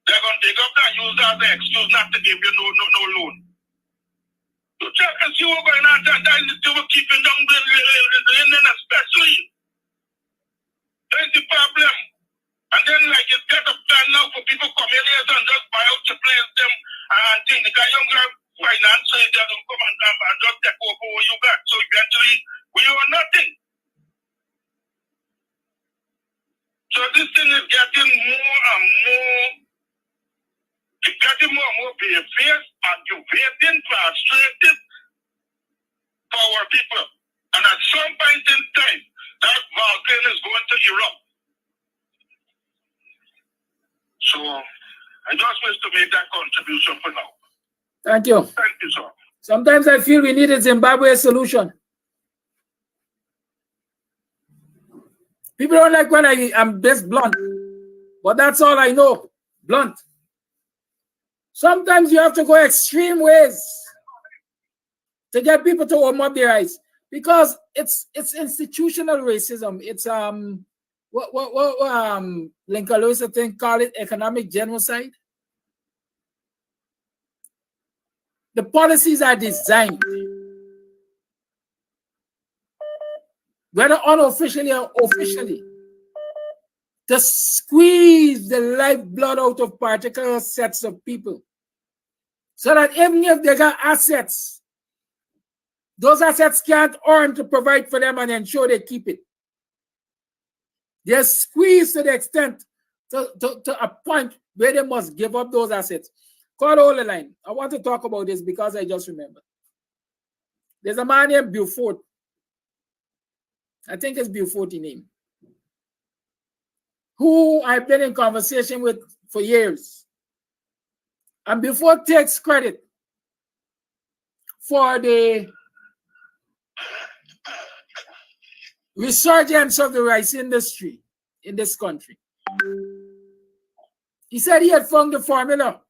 they're going to take up that use as an excuse not to give you no loan. To check and see what's going on, that is still keeping down the lending especially. That's the problem. And then like it's got a plan now for people come in here and just buy out to place them and think the guy young guy finance so they don't come and just take over what you got. So eventually we owe nothing. So this thing is getting more and more, it's getting more and more behaviors, aggravating, frustrated for our people. And at some point in time, that volcano is going to erupt. So I just wish to make that contribution for now. Thank you. Thank you, sir. Sometimes I feel we need a Zimbabwe solution. People don't like when I'm this blunt, but that's all I know, blunt. Sometimes you have to go extreme ways to get people to open up their eyes because it's institutional racism. It's Lincoln Lewis, I think, call it economic genocide. The policies are designed, whether unofficially or officially, to squeeze the lifeblood out of particular sets of people. So that even if they got assets, those assets can't earn to provide for them and ensure they keep it. They're squeezed to the extent to a point where they must give up those assets. Call hold the line. I want to talk about this because I just remember. There's a man named Beaufort. I think it's Beaufort in name, who I've been in conversation with for years. And Beaufort takes credit for the resurgence of the rice industry in this country. He said he had found the formula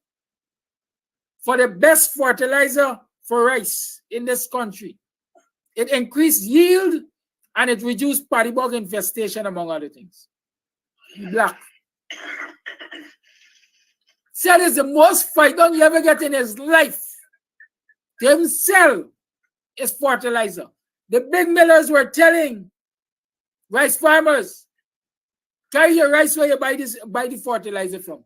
for the best fertilizer for rice in this country. It increased yield and it reduced paddy bug infestation, among other things. Black. Said it's the most fight done you ever get in his life. To even sell his fertilizer. The big millers were telling rice farmers, carry your rice where you buy the fertilizer from.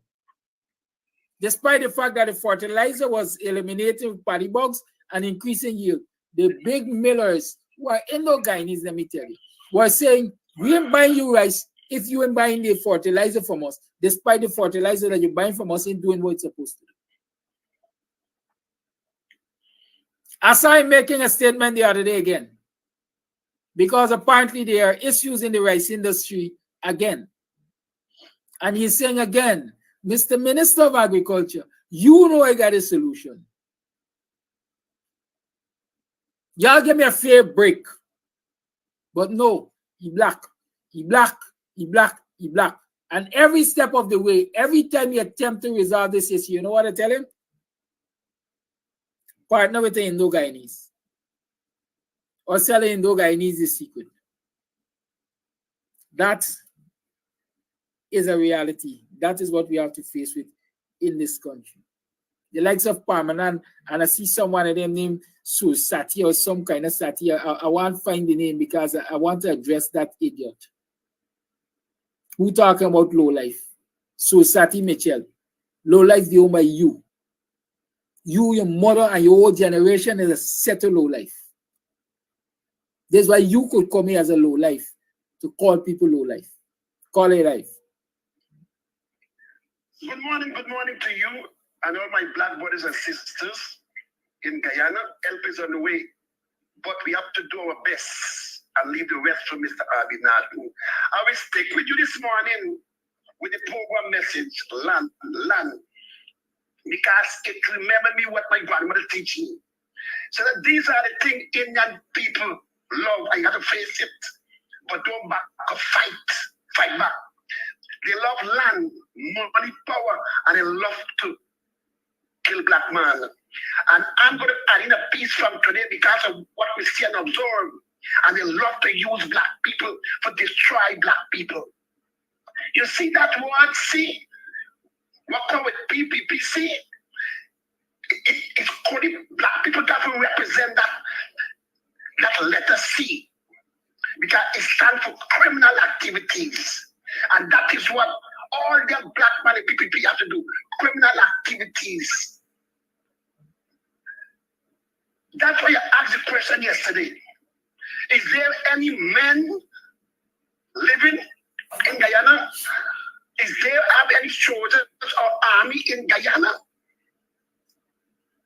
Despite the fact that the fertilizer was eliminating paddy bugs and increasing yield, the big millers who are Indo-Guyanese, let me tell you, were saying, we ain't buying you rice if you ain't buying the fertilizer from us, despite the fertilizer that you're buying from us ain't doing what it's supposed to do. I saw him making a statement the other day again, because apparently there are issues in the rice industry again. And he's saying again, Mr. Minister of Agriculture, you know I got a solution. Y'all give me a fair break. But no, he black, he black, he black, he black. And every step of the way, every time you attempt to resolve this issue, you know what I tell him? Partner with the Indo-Guyanese. Or sell the Indo-Guyanese is secret. That is a reality. That is what we have to face with in this country. The likes of Parmanan, and I see someone of them named Sati or some kind of Sati. I want to find the name because I want to address that idiot. Who talking about low life? Sati Mitchell. Low life the owned by you. You, your mother, and your whole generation is a set of low life. That's why you could come here as a low life to call people low life. Call it life. Good morning to you and all my black brothers and sisters in Guyana. Help is on the way, but we have to do our best and leave the rest for Mr. Abinadu. I will stick with you this morning with the program message, land, because it remember me what my grandmother teach me. So that these are the things Indian people love. I got to face it, but don't back up, fight back. They love land, money, power, and they love to kill black man. And I'm going to add in a piece from today because of what we see and observe. And they love to use black people for destroy black people. You see that word C? What come with PPPC? It's calling black people that will represent that letter C. Because it stands for criminal activities. And that is what all the black money PPP have to do. Criminal activities. That's why I asked the question yesterday. Is there any men living in Guyana? Is there any soldiers or army in Guyana?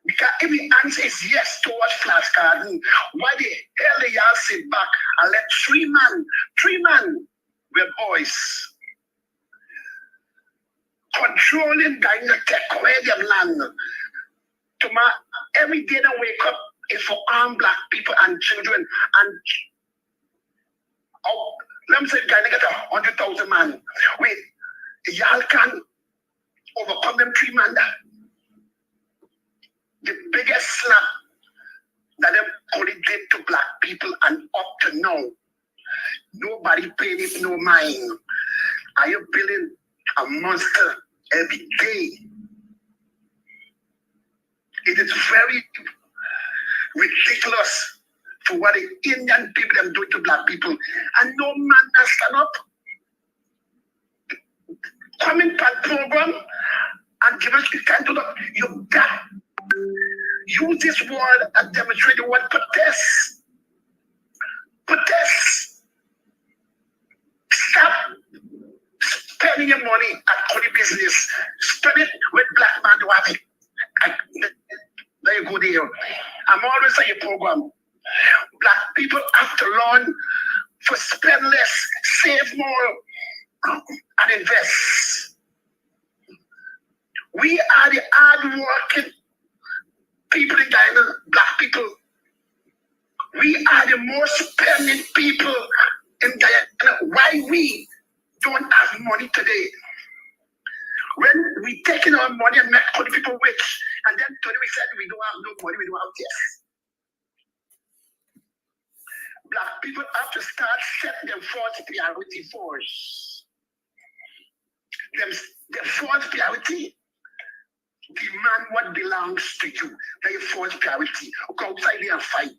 Because if the answer is yes towards flashcards, why the hell they all sit back and let three men with boys controlling Guyana, take away their land? Every day they wake up is for armed black people and children. And let me say Guyana get 100,000 man. Wait, y'all can overcome them 3 man that. The biggest slap that them only did to black people, and up to now, nobody paid it no mind. Are you building a monster every day? It is very ridiculous for what the Indian people them doing to black people, and no man has stand up. Coming back program and give us the kind of you got. Use this word and demonstrate the word protest. Protest. Stop spending your money at only business. Spend it with black man to have it. There you go there. I'm always saying a program. Black people have to learn to spend less, save more, and invest. We are the hard-working people in Guyana, black people. We are the most spending people in Guyana. Why we don't have money today? When we taking our money and make other people rich, and then today we said we don't have no money, we don't have this. Black people have to start setting them first priority first. The first priority, demand what belongs to you. That's your first priority. Go outside there and fight.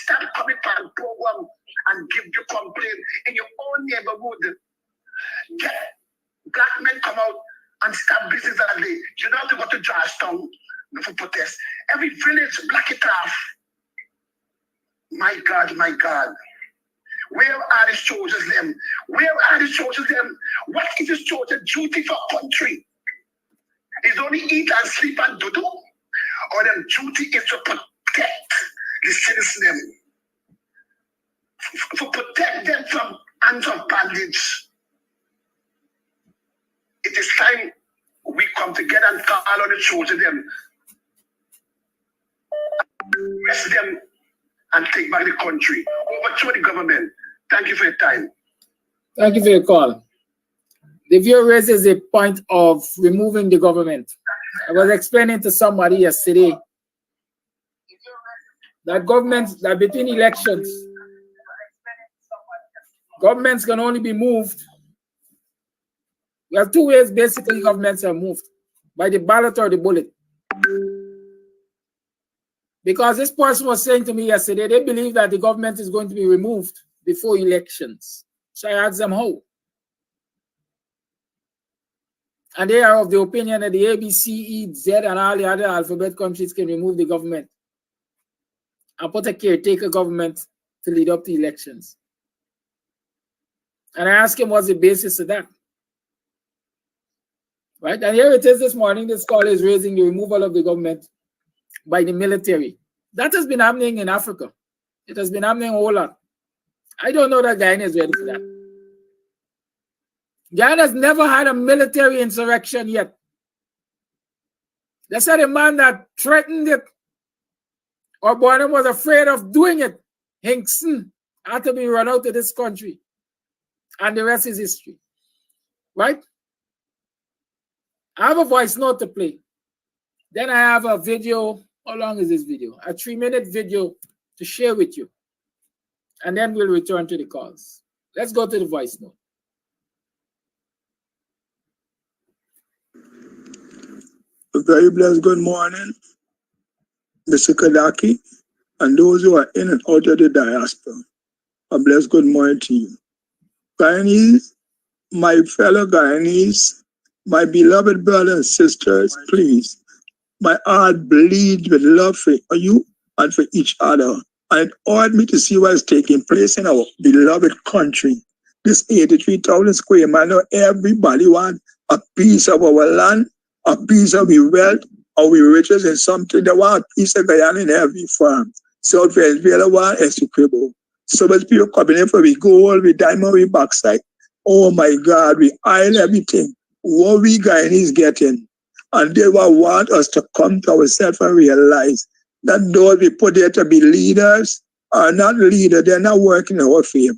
Start coming to a program and give your complaint in your own neighborhood. Get black men come out and start business that day. You don't have to go to Georgetown for protest. Every village, block it off. My God, my God. Where are the soldiers them? Where are the soldiers them? What is the soldier duty for country? Is only eat and sleep and do? Or their duty is to protect the citizens them? To protect them from hands of bandage. It is time we come together and call on the soldiers them. Arrest them and take back the country. Overthrow the government. Thank you for your time. Thank you for your call. The viewer raises a point of removing the government. I was explaining to somebody yesterday that that between elections, governments can only be moved. There are 2 ways basically governments are moved: by the ballot or the bullet. Because this person was saying to me yesterday, they believe that the government is going to be removed before elections. So I asked them how. And they are of the opinion that the A, B, C, E, Z, and all the other alphabet countries can remove the government and put a caretaker government to lead up to elections. And I asked him what's the basis of that. Right? And here it is this morning. This call is raising the removal of the government by the military. That has been happening in Africa. It has been happening a whole lot. I don't know that Guyana is ready for that. Guyana has never had a military insurrection yet. They said a man that threatened it or Bonham was afraid of doing it, Hinkson, had to be run out of this country. And the rest is history. Right? I have a voice note to play. Then I have a video How long is this video? A 3-minute video to share with you. And then we'll return to the calls. Let's go to the voice note. A very blessed good morning, Mr. Kadaki, and those who are in and out of the diaspora. A blessed good morning to you. Guyanese, my fellow Guyanese, my beloved brothers and sisters, please, my heart bleeds with love for you and for each other. And it awed me to see what is taking place in our beloved country. This 83,000 square mile, now everybody wants a piece of our land, a piece of our wealth, our riches, and something. They want a piece of Guyana in every farm. South Venezuela want Essequibo. So much people coming in for we gold, we diamond, we bauxite. Oh my God, we iron everything. What we Guyanese getting? And they will want us to come to ourselves and realize that those we put there to be leaders are not leaders. They're not working in our favor.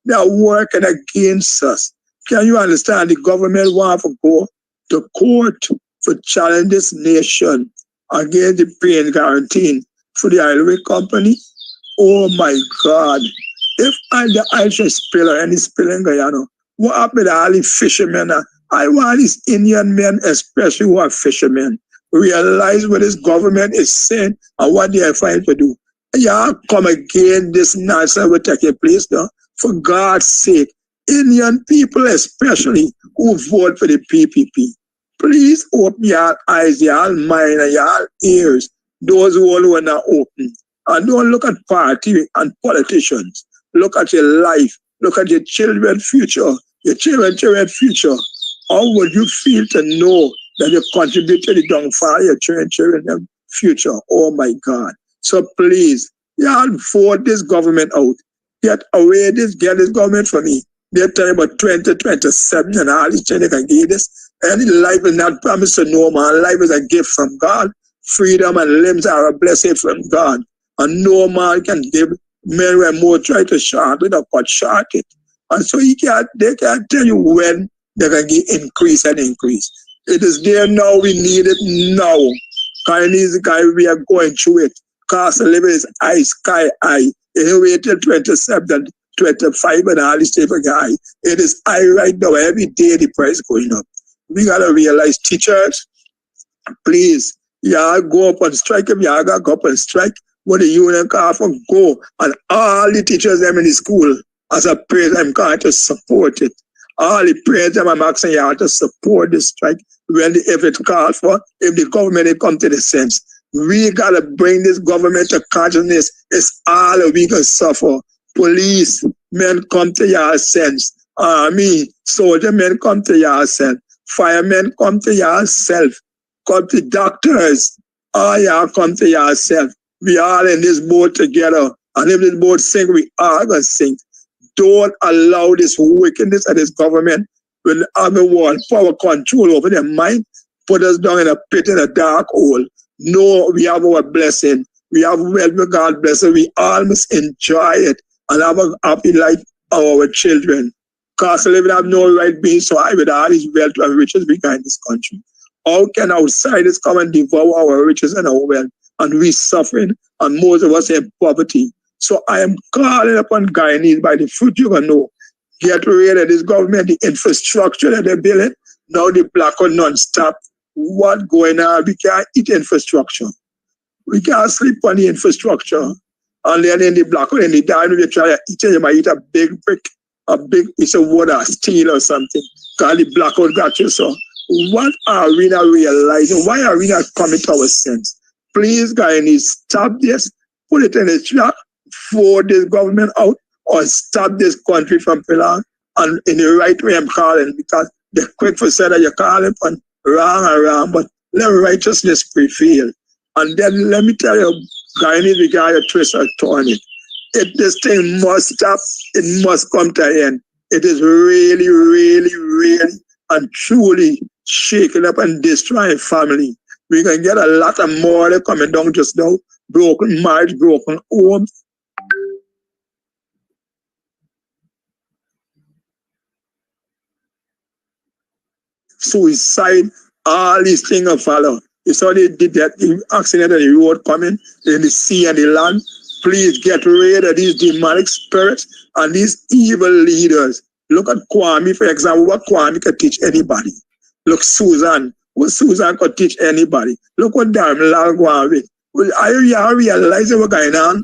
They are working against us. Can you understand? The government want to go to court for challenge this nation against the paying guarantee for the railway company. Oh my God. If the ice should spill or any spill in Guyana, what happened to all the fishermen? I want these Indian men, especially who are fishermen, realize what this government is saying and what they are trying to do. Y'all come again, this nonsense will take place now. For God's sake, Indian people especially who vote for the PPP, please open your eyes, your mind, and your ears, those who are not open. And don't look at party and politicians. Look at your life. Look at your children's future, your children's future. How would you feel to know that you contribute to the downfall of your children's future? Oh my God. So please, y'all vote this government out. Get this government from me. They're talking about 2027 and all this thing they can give this. Any life is not promised to no man. Life is a gift from God. Freedom and limbs are a blessing from God. And no man can give men who more try to short it or cut short it. And so they can't tell you when they can get increase and increase. It is there now, we need it now. Guyanese guy, we are going through it. Cost of living is high, sky high. If you wait till 27, 25 and all this type of guy, it is high right now. Every day the price going up. We gotta realize, teachers, please, y'all go up on strike. If y'all gotta go up on strike, when the union call for go, and all the teachers them in the school, as a praise, I'm going to support it. All the prayers them I'm asking y'all to support this strike if it called for, if the government come to the sense. We gotta bring this government to consciousness. It's all we can suffer. Police men come to your sense. Army, soldier men come to yourself. Firemen come to yourself. Come to doctors. All y'all come to yourself. We all in this boat together. And if this boat sink, we all gonna sink. Don't allow this wickedness of this government with everyone power control over their mind, put us down in a pit in a dark hole. No, we have our blessing. We have wealth with God blessing. We all must enjoy it and have a happy life of our children. Cost of living have no right being so high with all these wealth and riches behind this country. How can outsiders come and devour our riches and our wealth? And we suffering, and most of us in poverty. So I am calling upon Guyanese by the fruit you're going to know. Get rid of this government, the infrastructure that they're building. Now the blackout non-stop. What going on? We can't eat infrastructure. We can't sleep on the infrastructure. And then in the blackout, in the dime, if you try to eat it, you might eat a big brick, a big piece of wood or steel or something. Because the blackout got you. So what are we not realizing? Why are we not coming to our sense? Please, Guyanese, stop this. Put it in the trap. For this government out or stop this country from belong and in the right way I'm calling because the quick for said that you're calling on wrong and wrong, but let righteousness prevail. And then let me tell you, Guyanese, we got a twist or turn it. This thing must stop, it must come to an end. It is really, really, really and truly shaking up and destroying family. We can get a lot of more coming down just now, broken marriage, broken homes. Suicide, all these things are follow. You saw they did that accident and the road coming in the sea and the land. Please get rid of these demonic spirits and these evil leaders. Look at Kwame, for example, what Kwame could teach anybody. Look, Susan, what Susan could teach anybody. Look what Darmilal going with. Are you realizing what's going on?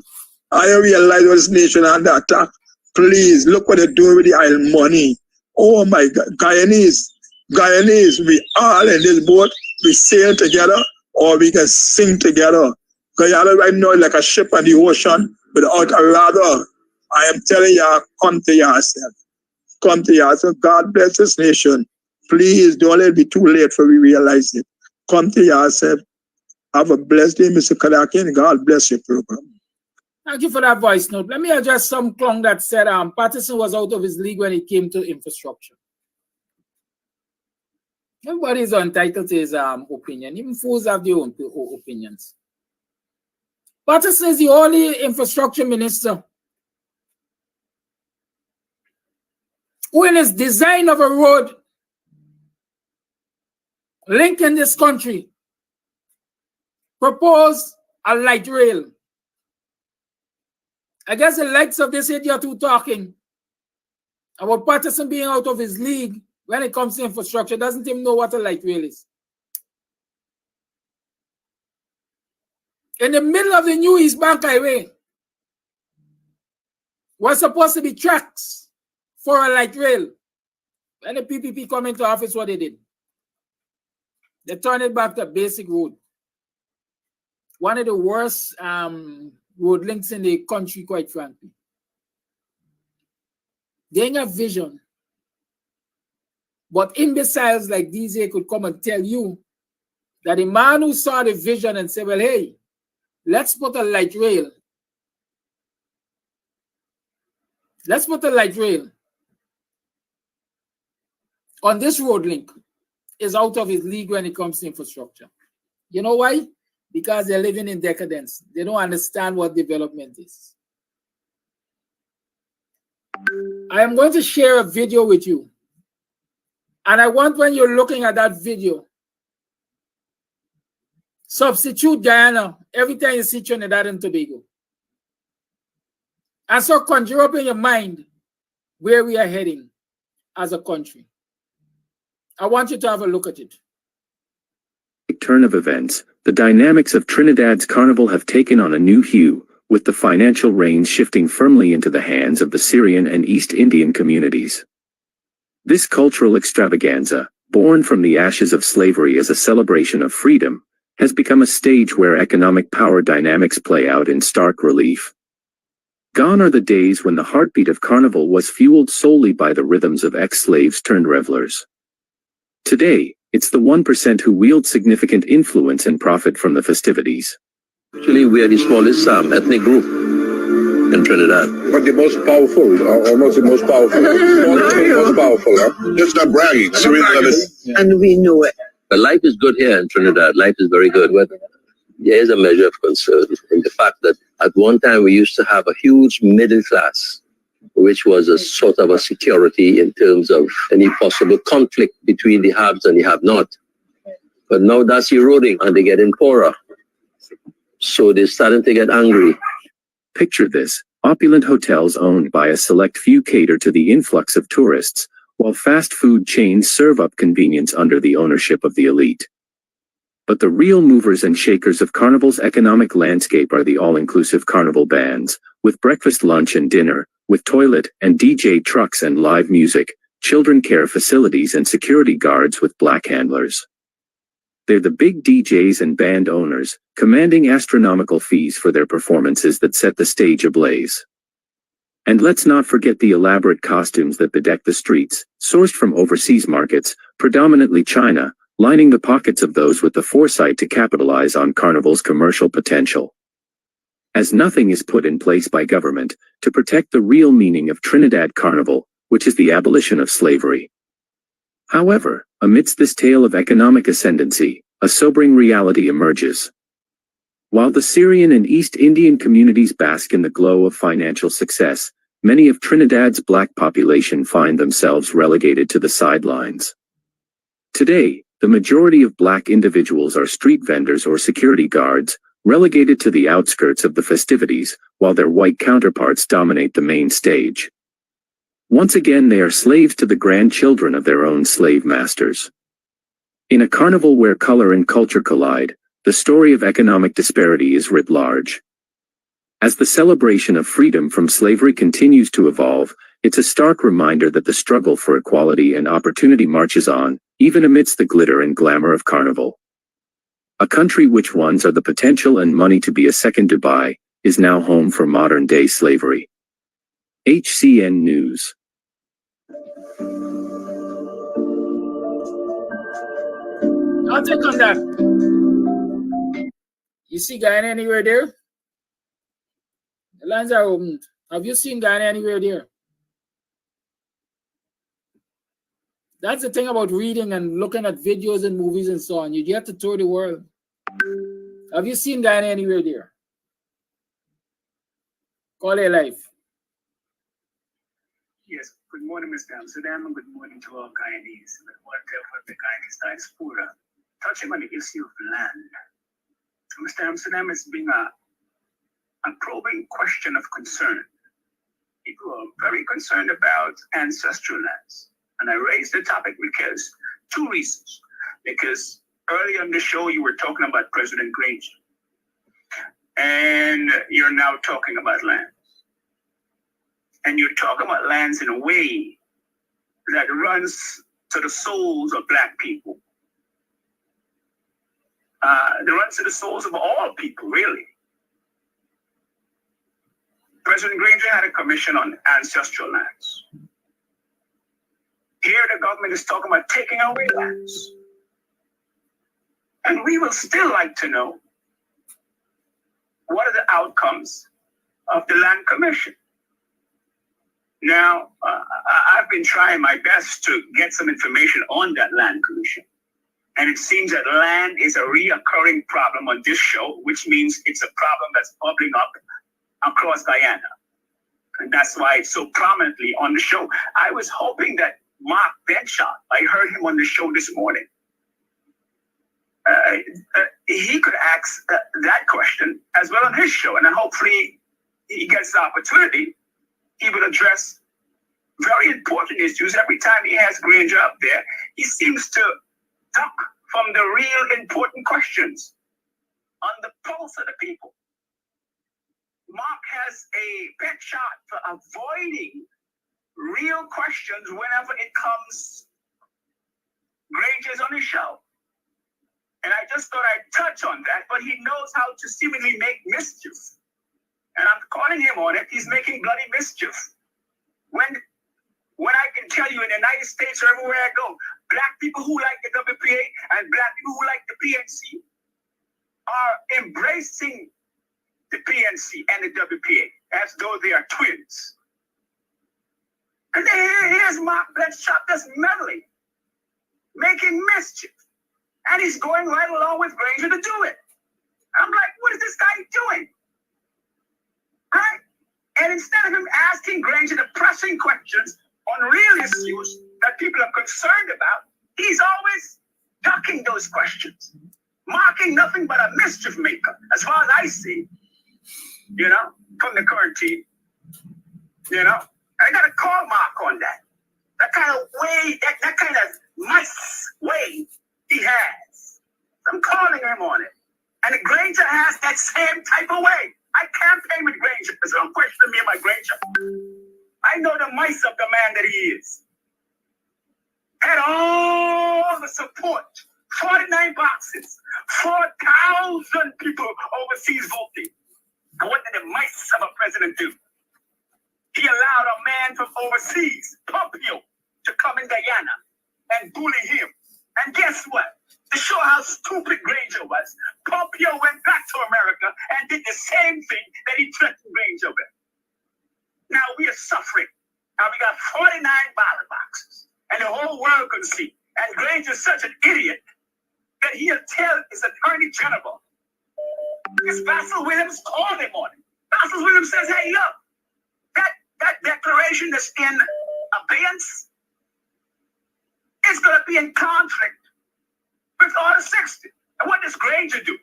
Are you realizing what this nation under attack? Please, look what they're doing with the oil money. Oh my God, Guyanese, we all in this boat, we sail together or we can sing together. Guyana right now is like a ship on the ocean without a rudder. I am telling you, come to yourself. Come to yourself. God bless this nation. Please don't let it be too late for we realize it. Come to yourself. Have a blessed day, Mr. Kadaki, and God bless your program. Thank you for that voice note. Let me address some clown that said Patterson was out of his league when it came to infrastructure. Everybody is entitled to his opinion. Even fools have their own opinions. Patterson is the only infrastructure minister who, in his design of a road linking this country, proposed a light rail. I guess the likes of this idiot who talking about Patterson being out of his league when it comes to infrastructure doesn't even know what a light rail is. In the middle of the new East Bank Highway was supposed to be tracks for a light rail. When the PPP come into office, what they did? They turned it back to a basic road. One of the worst road links in the country, quite frankly. They ain't have vision. But imbeciles like these here could come and tell you that the man who saw the vision and said, well, hey, let's put a light rail. Let's put a light rail on this road link is out of his league when it comes to infrastructure. You know why? Because they're living in decadence. They don't understand what development is. I am going to share a video with you. And I want, when you're looking at that video, substitute Guyana every time you see Trinidad and Tobago. And so conjure up in your mind where we are heading as a country. I want you to have a look at it. Turn of events, the dynamics of Trinidad's carnival have taken on a new hue, with the financial reins shifting firmly into the hands of the Syrian and East Indian communities. This cultural extravaganza, born from the ashes of slavery as a celebration of freedom, has become a stage where economic power dynamics play out in stark relief. Gone are the days when the heartbeat of carnival was fueled solely by the rhythms of ex-slaves turned revelers. Today, it's the 1% who wield significant influence and profit from the festivities. Actually, we are the smallest ethnic group in Trinidad. But the most powerful, or not the most powerful. Most powerful, huh? Just not bragging. And we know it. But life is good here in Trinidad. Life is very good. But there is a measure of concern in the fact that at one time we used to have a huge middle class, which was a sort of a security in terms of any possible conflict between the haves and the have-not. But now that's eroding and they're getting poorer. So they're starting to get angry. Picture this: opulent hotels owned by a select few cater to the influx of tourists, while fast food chains serve up convenience under the ownership of the elite. But the real movers and shakers of Carnival's economic landscape are the all-inclusive Carnival bands, with breakfast, lunch, and dinner, with toilet and DJ trucks and live music, children care facilities and security guards with black handlers. They're the big DJs and band owners, commanding astronomical fees for their performances that set the stage ablaze. And let's not forget the elaborate costumes that bedeck the streets, sourced from overseas markets, predominantly China, lining the pockets of those with the foresight to capitalize on Carnival's commercial potential. As nothing is put in place by government to protect the real meaning of Trinidad Carnival, which is the abolition of slavery. However, amidst this tale of economic ascendancy, a sobering reality emerges. While the Syrian and East Indian communities bask in the glow of financial success, many of Trinidad's black population find themselves relegated to the sidelines. Today, The majority of black individuals are street vendors or security guards, relegated to the outskirts of the festivities, while their white counterparts dominate the main stage. Once again, they are slaves to the grandchildren of their own slave masters. In a carnival where color and culture collide, the story of economic disparity is writ large. As the celebration of freedom from slavery continues to evolve, it's a stark reminder that the struggle for equality and opportunity marches on, even amidst the glitter and glamour of carnival. A country which once had the potential and money to be a second Dubai, is now home for modern-day slavery. HCN News. I'll take on that. You see Guyana anywhere there? The lines are open. Have you seen Guyana anywhere there? That's the thing about reading and looking at videos and movies and so on. You get to tour the world. Have you seen Guyana anywhere there? Call it life. Yes, good morning, Mr. Amsterdam, and good morning to all Guyanese, and whatever the Guyanese diaspora. Touching on the issue of land, Mr. Amsterdam, it's been a probing question of concern. People are very concerned about ancestral lands. And I raised the topic because two reasons. Because earlier in the show, you were talking about President Granger. And you're now talking about lands. And you're talking about lands in a way that runs to the souls of Black people. That runs to the souls of all people, really. President Granger had a commission on ancestral lands. Here the government is talking about taking away lands. And we will still like to know what are the outcomes of the Land Commission. Now, I've been trying my best to get some information on that Land Commission. And it seems that land is a reoccurring problem on this show, which means it's a problem that's bubbling up across Guyana. And that's why it's so prominently on the show. I was hoping that Mark Benshot, I heard him on the show this morning, he could ask that question as well on his show. And then hopefully he gets the opportunity. He will address very important issues. Every time he has Granger up there, he seems to duck from the real important questions on the pulse of the people. Mark has a pet shot for avoiding real questions whenever it comes. Granger's on his show. And I just thought I'd touch on that, but he knows how to seemingly make mischief. And I'm calling him on it. He's making bloody mischief. When I can tell you in the United States or everywhere I go, Black people who like the WPA and Black people who like the PNC are embracing the PNC and the WPA as though they are twins. And then here's Mark Benshot just meddling, making mischief. And he's going right along with Granger to do it. I'm like, what is this guy doing? Right? And instead of him asking Granger the pressing questions on real issues that people are concerned about, he's always ducking those questions, marking nothing but a mischief maker, as far as I see, you know, from the current team. You know, I got to call Mark on that. That kind of way, that kind of nice way he has. I'm calling him on it. And Granger has that same type of way. I campaign with Granger, so don't question me about Granger. I know the mice of the man that he is. Had all the support, 49 boxes, 4,000 people overseas voting. And what did the mice of a president do? He allowed a man from overseas, Pompeo, to come in Guyana and bully him. And guess what? To show how stupid Granger was, Pompeo went back to America and did the same thing that he threatened Granger with. Now we are suffering. Now we got 49 ballot boxes, and the whole world can see. And Granger's such an idiot that he'll tell his attorney general. Because Basil Williams called him on it. Basil Williams says, hey, look, that declaration that's in abeyance is going to be in conflict with Order 60. And what does Granger do?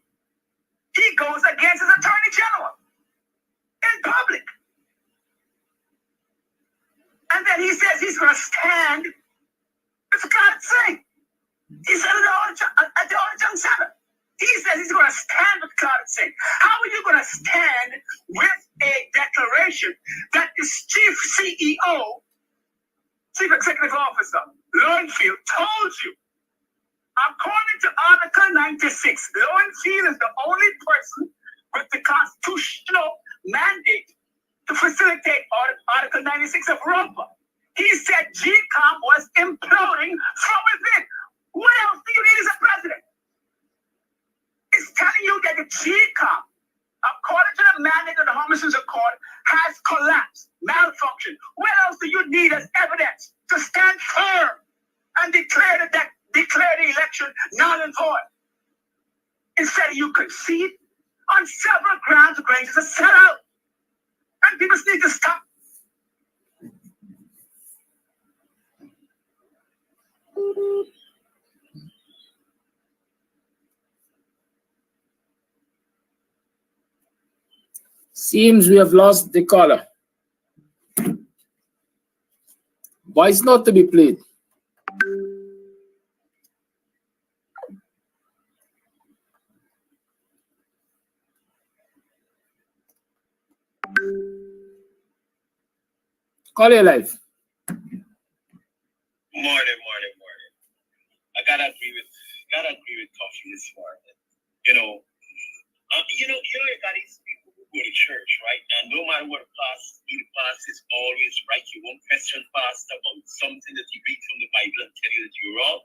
He goes against his Attorney General in public. And then he says he's going to stand with Clark Singh. He said it at the Orange Center. He says he's going to stand with Clark Singh. How are you going to stand with a declaration that the chief CEO, chief executive officer, Lowenfield, told you? According to Article 96, Lowenfield is the only person with the constitutional mandate to facilitate Article 96 of ROPA. He said GCOM was imploding from within. What else do you need as a president? It's telling you that the GCOM, according to the mandate of the Homicides Accord, has collapsed, malfunctioned. What else do you need as evidence to stand firm and declare the election null and void? Instead, you concede on several grounds. Granger is a sellout, and people need to stop. Seems we have lost the caller. Voice not to be played. Call your life. Morning. I gotta agree with Coffee this morning. You got these people who go to church, right? And no matter what the pastor is always right. You won't question pastor about something that he reads from the Bible and tell you that you're wrong.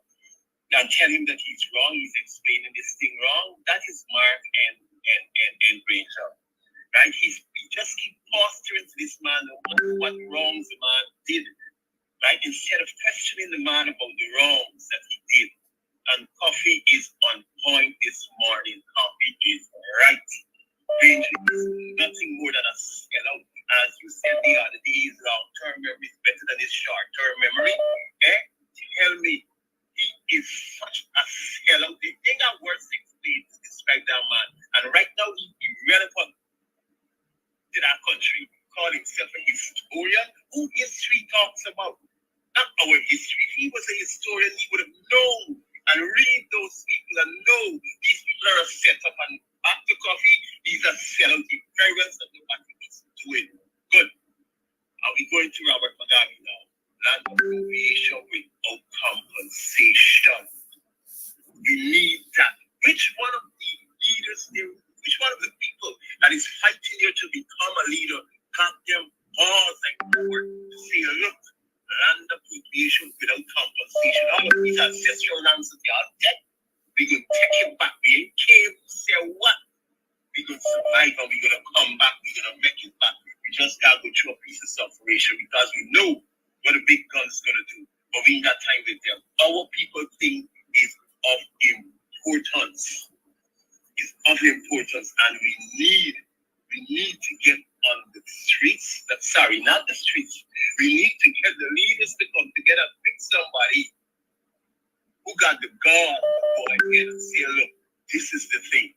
And tell him that he's wrong. He's explaining this thing wrong. That is Mark and Granger, right? He just keep posturing to this man what wrongs the man did, right? Instead of questioning the man about the wrongs that he did. And Coffee is on point this morning. Coffee is right. Granger is nothing more than a sellout. As you said the other day, his long-term memory is better than his short-term memory. Tell me, he is such a sellout. The thing that words explain to describe that man. And right now, he relevant to that country, call himself a historian. Who history talks about? Not our history. If he was a historian, he would have known and read those people and know these people are a setup. And back to Coffee, he's a sellout. He very well said what he was doing. Good. Are we going to Robert Mugabe now? Land appropriation without compensation. We need that. Which one of the leaders there? Which one of the people that is fighting here to become a leader got them balls and forward to say, look, land appropriation without compensation. All of these ancestral lands that are dead, we're going to take it back. We ain't came to say what? We're going to survive and we're going to come back. We're going to make it back. We just got to go through a piece of separation because we know what the big guns going to do. But we ain't got time with them. Our people think is of importance. Is of importance, and we need to get on the streets. Not the streets. We need to get the leaders to come together and pick somebody who got the gall to go ahead and say, look, this is the thing.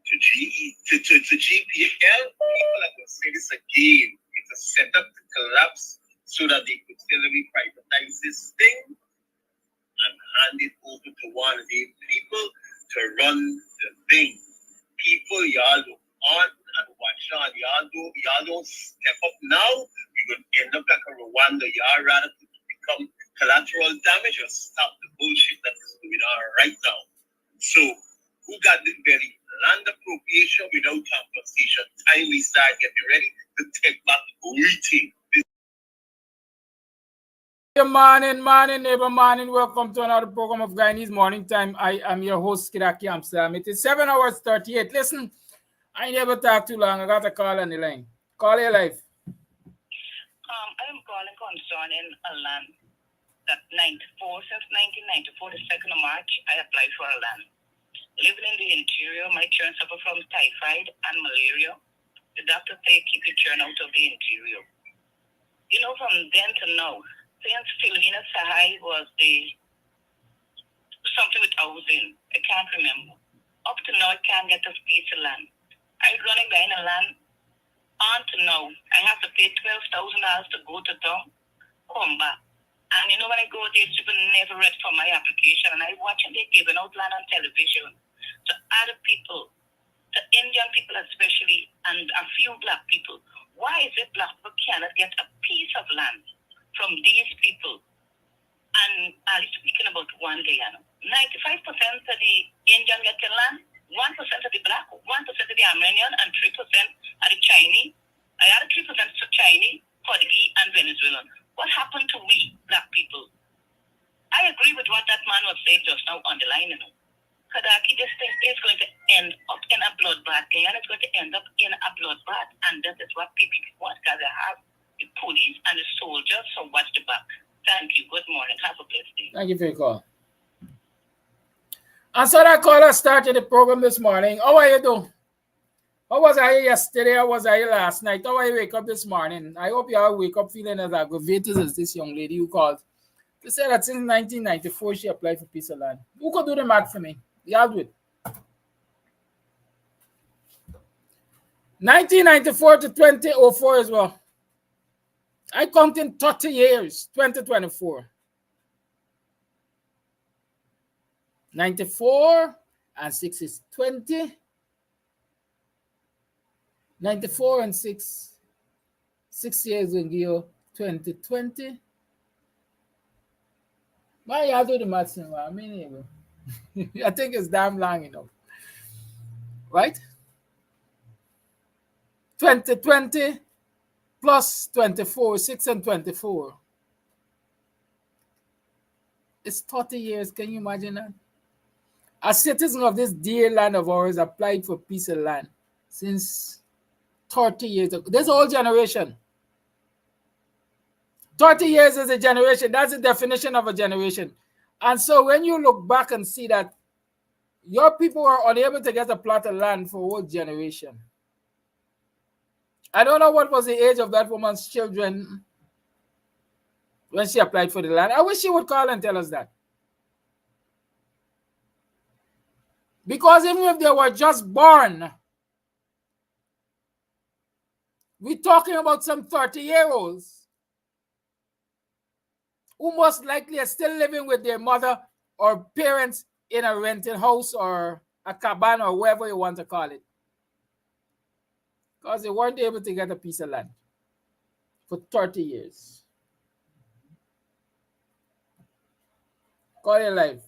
To GPL, people are going to say this again. It's a setup to collapse so that they could still privatize this thing and hand it over to one of the people to run the thing. People, y'all look on and watch on. Y'all don't step up now. We're going to end up like a Rwanda. Y'all rather to become collateral damage or stop the bullshit that is going on right now. So, who got the belly? Land appropriation without compensation. Time we start getting ready to take back waiting. Good morning, neighbor morning. Welcome to another program of Guyanese Morning Time. I am your host, Kidaki Amsterdam. It is 7 hours 38. Listen, I never talk too long. I got a call on the line. Call your life. I am calling concerning a land that since 1994, the 2nd of March, I applied for a land. Living in the interior, my children suffer from typhoid and malaria. The doctor say keep your children out of the interior. You know, from then to now, since Philomena Sahai was the something with housing. I can't remember. Up to now, I can't get a piece of land. I'm running behind a land. On to now, I have to pay $12,000 to go to town, come back. And you know, when I go there, people never read for my application, and I watch and they're giving out land on television to other people, to Indian people especially, and a few black people. Why is it black people cannot get a piece of land from these people? And I'm speaking about one day, 95% of the Indian get the land, 1% of the black, 1% of the Armenian, and 3% of the Chinese. I had 3% for Chinese, Portuguese, and Venezuelan. What happened to we, black people? I agree with what that man was saying just now on the line, Kadaki, this thing is going to end up in a bloodbath, and it's going to end up in a bloodbath, and that is what people want, because they have the police and the soldiers, so watch the back. Thank you. Good morning. Have a blessed day. Thank you for your call. And so that caller started the program this morning. How are you doing? How was I yesterday? How was I last night? How are you wake up this morning? I hope you all wake up feeling as aggravated as this young lady who called to say that since 1994 she applied for piece of land. Who could do the math for me? Y'all do it. 1994 to 2004 as well. I count in 30 years, 2024. 94 and 6 is 20. 94 and 6 years will give you 2020. Why y'all do the maths? I mean, I think it's damn long enough. Right? 2020 plus 24, 6 and 24. It's 30 years. Can you imagine that? A citizen of this dear land of ours applied for a piece of land since 30 years ago. This whole generation. 30 years is a generation. That's the definition of a generation. And so when you look back and see that your people were unable to get a plot of land for a whole generation. I don't know what was the age of that woman's children when she applied for the land. I wish she would call and tell us that. Because even if they were just born, we're talking about some 30-year-olds who most likely are still living with their mother or parents in a rented house or a cabin or whatever you want to call it. Because they weren't able to get a piece of land for 30 years. Call it live.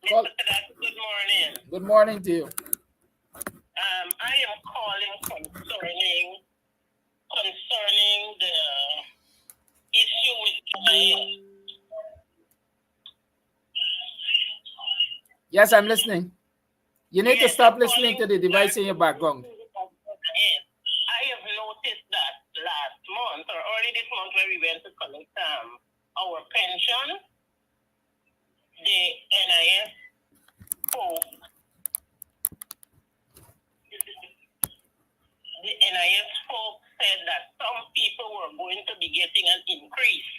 Call. Good morning. Good morning to you. I am calling concerning the issue with Yes, I'm listening. You need to stop listening to the device in your background. Yes, I have noticed that last month or early this month when we went to collect our pension, the NIS folk, said that some people were going to be getting an increase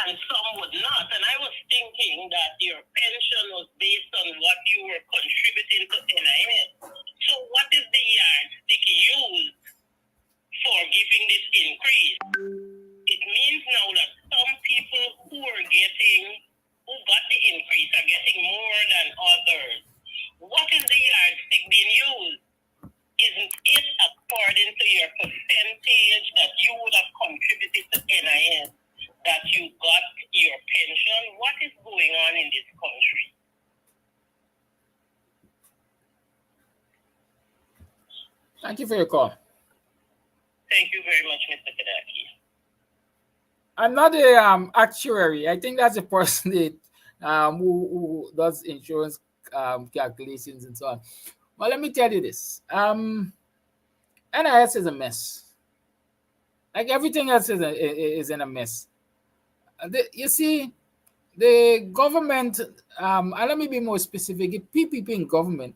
and some would not. And I was thinking that your pension was based on what you were contributing to NIS. So what is the yardstick used for giving this increase? It means now that some people who got the increase are getting more than others. What is the yardstick being used? Isn't it according to your percentage that you would have contributed to NIS that you got your pension? What is going on in this country? Thank you for your call. Thank you very much, Mr. Kadaki. I'm not a actuary. I think that's a person that, who does insurance calculations and so on. Well, let me tell you this. NIS is a mess. Like everything else is in a mess. You see, the government, and let me be more specific, the PPP in government,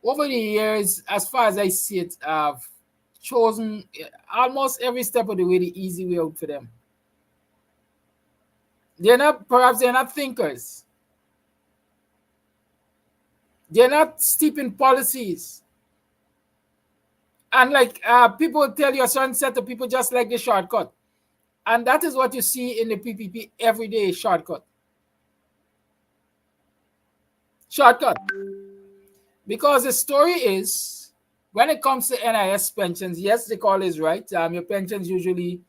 over the years, as far as I see it, have chosen almost every step of the way the easy way out for them. perhaps they're not thinkers. They're not steep in policies. And like people tell you a certain set of people just like the shortcut. And that is what you see in the PPP every day, shortcut. Shortcut. Because the story is, when it comes to NIS pensions, yes, the call is right. Your pensions usually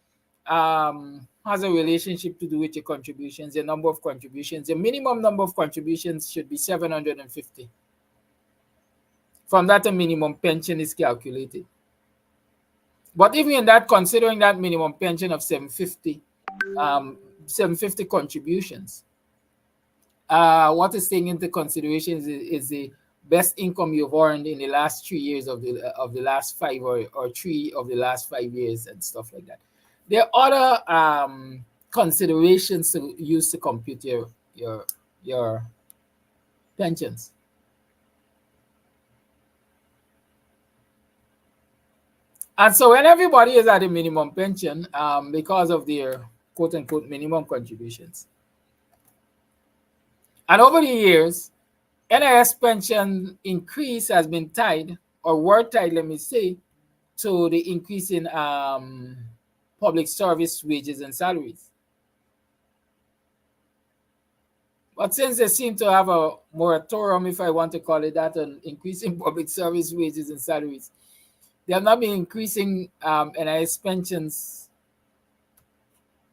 has a relationship to do with your contributions, your number of contributions. The minimum number of contributions should be 750. From that, a minimum pension is calculated. But even in that, considering that minimum pension of 750 contributions, what is taken into consideration is the best income you've earned in the last 3 years of the last 5 or 3 of the last 5 years and stuff like that. There are other considerations to use to compute your pensions. And so when everybody is at a minimum pension because of their quote-unquote minimum contributions, and over the years, NIS pension increase has been tied, or were tied, let me say, to the increase in public service wages and salaries. But since they seem to have a moratorium, if I want to call it that, on increasing public service wages and salaries, they have not been increasing NIS pensions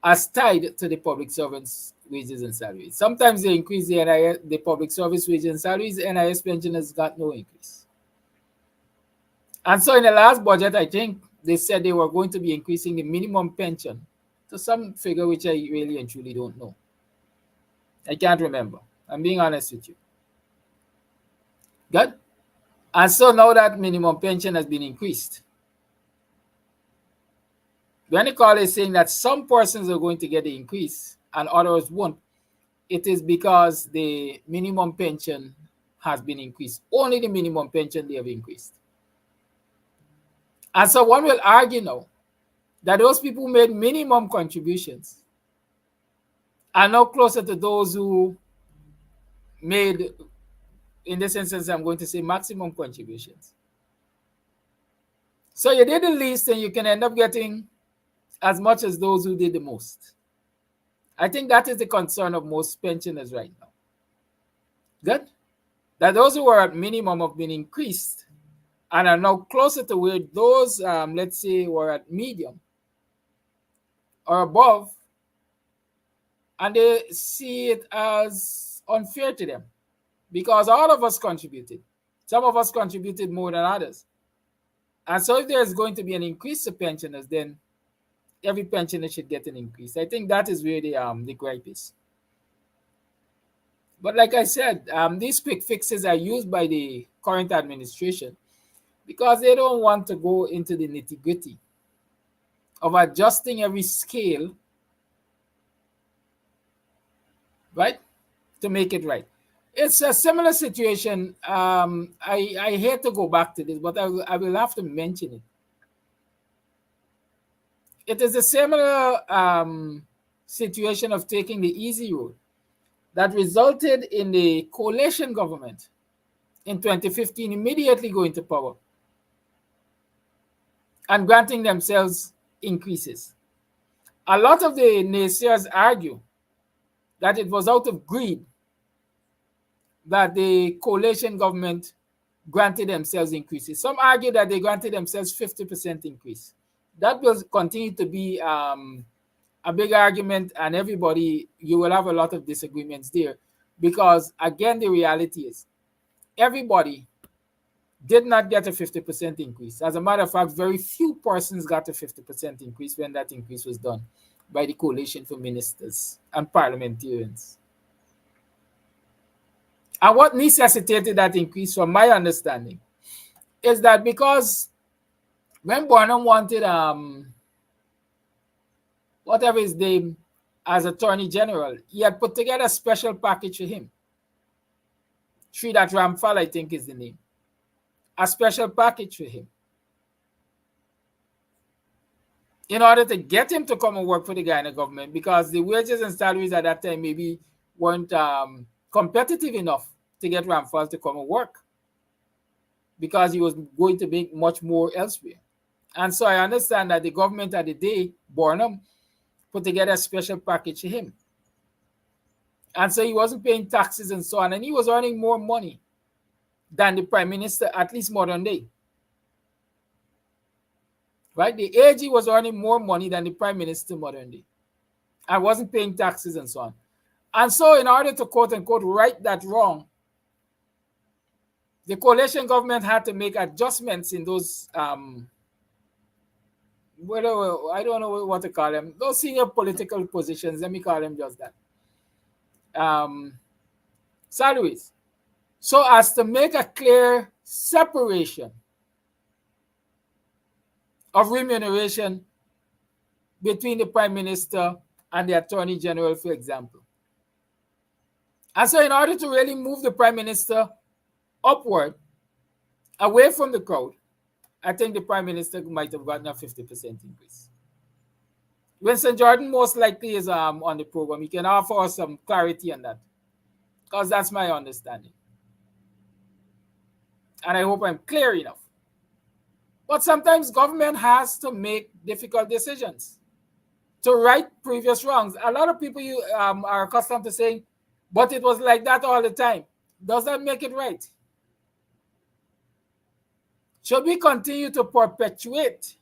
as tied to the public servants' wages and salaries. Sometimes they increase the public service wages and salaries, the NIS pension has got no increase. And so in the last budget, I think they said they were going to be increasing the minimum pension to some figure which I really and truly don't know. I can't remember. I'm being honest with you. Good? And so now that minimum pension has been increased, when the call is saying that some persons are going to get the increase and others won't, it is because the minimum pension has been increased. Only the minimum pension they have increased. And so one will argue now that those people who made minimum contributions are now closer to those who made, in this instance, I'm going to say maximum contributions. So you did the least and you can end up getting as much as those who did the most. I think that is the concern of most pensioners right now. Good? That those who are at minimum have been increased and are now closer to where those, let's say, were at medium or above, and they see it as unfair to them because all of us contributed. Some of us contributed more than others. And so if there's going to be an increase to pensioners, then every pensioner should get an increase. I think that is where the gripe is. But like I said, these quick fixes are used by the current administration because they don't want to go into the nitty-gritty of adjusting every scale, right, to make it right. It's a similar situation. I hate to go back to this, but I will have to mention it. It is a similar situation of taking the easy road that resulted in the coalition government in 2015 immediately going to power and granting themselves increases. A lot of the naysayers argue that it was out of greed that the coalition government granted themselves increases. Some argue that they granted themselves 50% increase. That will continue to be a big argument, and you will have a lot of disagreements there because, again, the reality is everybody did not get a 50% increase. As a matter of fact, very few persons got a 50% increase when that increase was done by the Coalition for Ministers and Parliamentarians. And what necessitated that increase, from my understanding, is that because when Burnham wanted whatever his name as Attorney General, he had put together a special package for him. Sridhar Ramphal, I think, is the name. A special package for him. in order to get him to come and work for the Guyana government, because the wages and salaries at that time maybe weren't competitive enough to get Ramphal to come and work, because he was going to make much more elsewhere. And so I understand that the government at the day, Burnham, put together a special package for him. And so he wasn't paying taxes and so on, and he was earning more money than the prime minister, at least modern day. Right? The AG was earning more money than the prime minister modern day, and wasn't paying taxes and so on. And so in order to quote unquote right that wrong, the coalition government had to make adjustments in those whatever, I don't know what to call them, those senior political positions, let me call them just that, salaries, so as to make a clear separation of remuneration between the prime minister and the attorney general, for example. And so in order to really move the prime minister upward, away from the crowd, I think the prime minister might have gotten a 50% increase. Winston Jordan most likely is on the program. He can offer us some clarity on that, because that's my understanding. And I hope I'm clear enough. But sometimes government has to make difficult decisions to right previous wrongs. A lot of people are accustomed to saying, but it was like that all the time. Does that make it right? Should we continue to perpetuate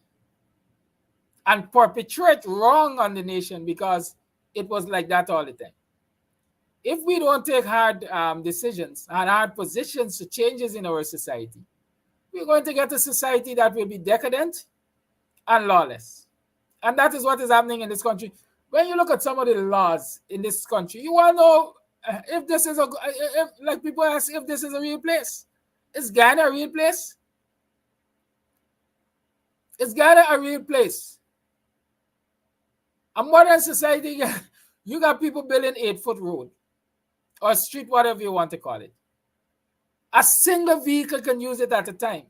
and perpetrate wrong on the nation because it was like that all the time? If we don't take hard decisions and hard positions to changes in our society, we're going to get a society that will be decadent and lawless. And that is what is happening in this country. When you look at some of the laws in this country, you want to know if this is like people ask if this is a real place. Is Ghana a real place? Is Ghana a real place? A modern society, you got people building 8-foot road or street, whatever you want to call it. A single vehicle can use it at a time.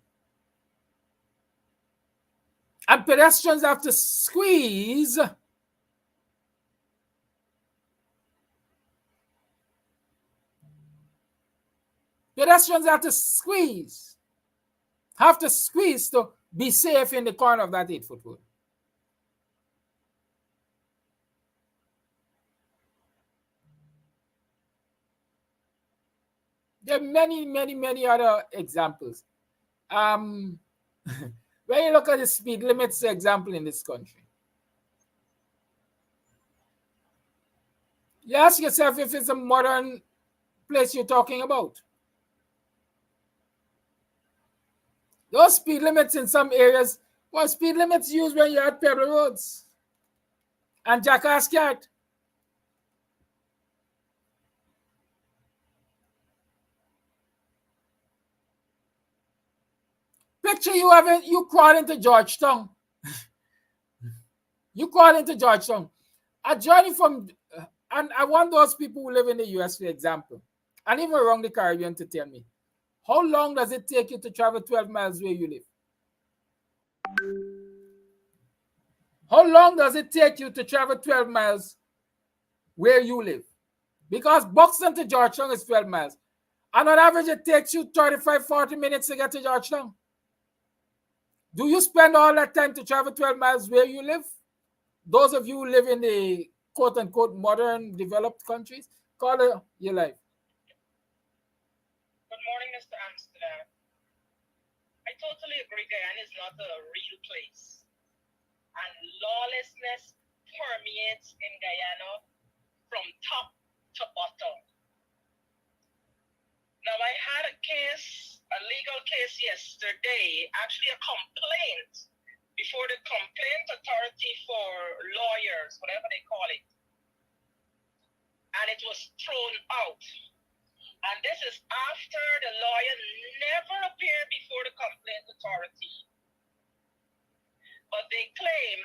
And pedestrians have to squeeze to be safe in the corner of that 8-foot road. There are many, many, many other examples. When you look at the speed limits, for example, in this country, you ask yourself if it's a modern place you're talking about. Those speed limits in some areas were speed limits used when you're at Pebble Roads and Jackass Cat. Picture you crawl into Georgetown. You crawl into Georgetown. A journey from, and I want those people who live in the US, for example, and even around the Caribbean, to tell me, how long does it take you to travel 12 miles where you live? How long does it take you to travel 12 miles where you live? Because Buxton to Georgetown is 12 miles. And on average, it takes you 35, 40 minutes to get to Georgetown. Do you spend all that time to travel 12 miles where you live? Those of you who live in the quote-unquote modern developed countries, call it your life. Good morning, Mr. Amsterdam. I totally agree Guyana is not a real place. And lawlessness permeates in Guyana from top to bottom. Now, I had a legal case yesterday, actually a complaint, before the Complaint Authority for Lawyers, whatever they call it. And it was thrown out. And this is after the lawyer never appeared before the Complaint Authority. But they claim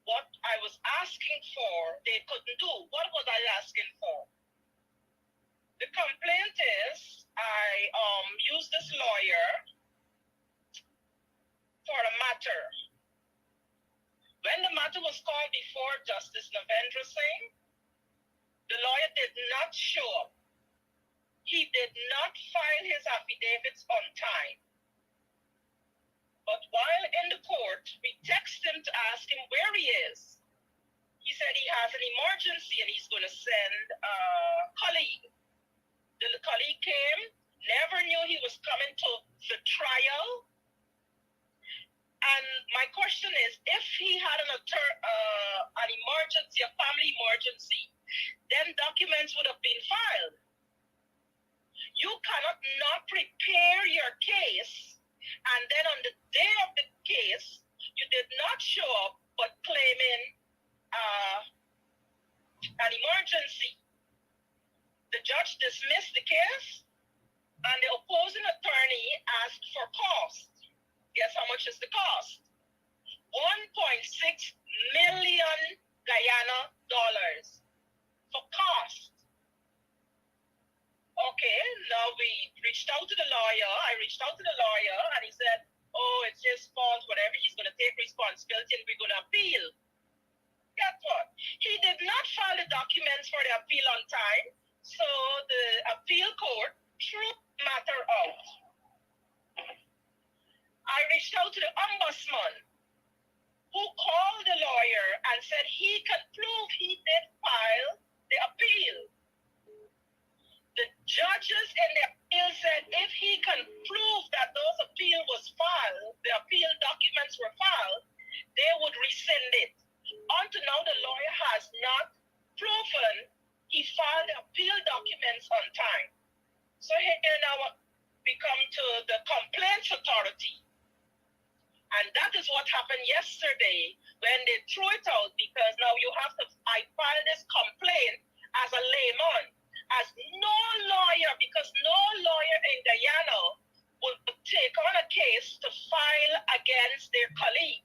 what I was asking for, they couldn't do. What was I asking for? The complaint is I used this lawyer for a matter. When the matter matter was called before Justice Navendra Singh, the lawyer did not show up. He did not file his affidavits on time. But while in the court, we text him to ask him where he is. He said he has an emergency and he's going to send a colleague. The colleague came, never knew he was coming to the trial. And my question is, if he had an emergency, a family emergency, then documents would have been filed. You cannot not prepare your case, and then on the day of the case, you did not show up, but claiming an emergency. The judge dismissed the case, and the opposing attorney asked for cost. Guess how much is the cost? 1.6 million Guyana dollars for cost. Okay, now we reached out to the lawyer. I reached out to the lawyer, and he said, oh, it's his fault, whatever, he's going to take responsibility, and we're going to appeal. Guess what? He did not file the documents for the appeal on time, so the appeal court threw the matter out. I reached out to the ombudsman, who called the lawyer and said he could prove he did file the appeal. The judges in the appeal said if he can prove that those appeal was filed, the appeal documents were filed, they would rescind it. Until now, the lawyer has not proven he filed the appeal documents on time. So here now we come to the complaints authority. And that is what happened yesterday when they threw it out, because now you have to, I filed this complaint as a layman, as no lawyer, because no lawyer in Guyana would take on a case to file against their colleague.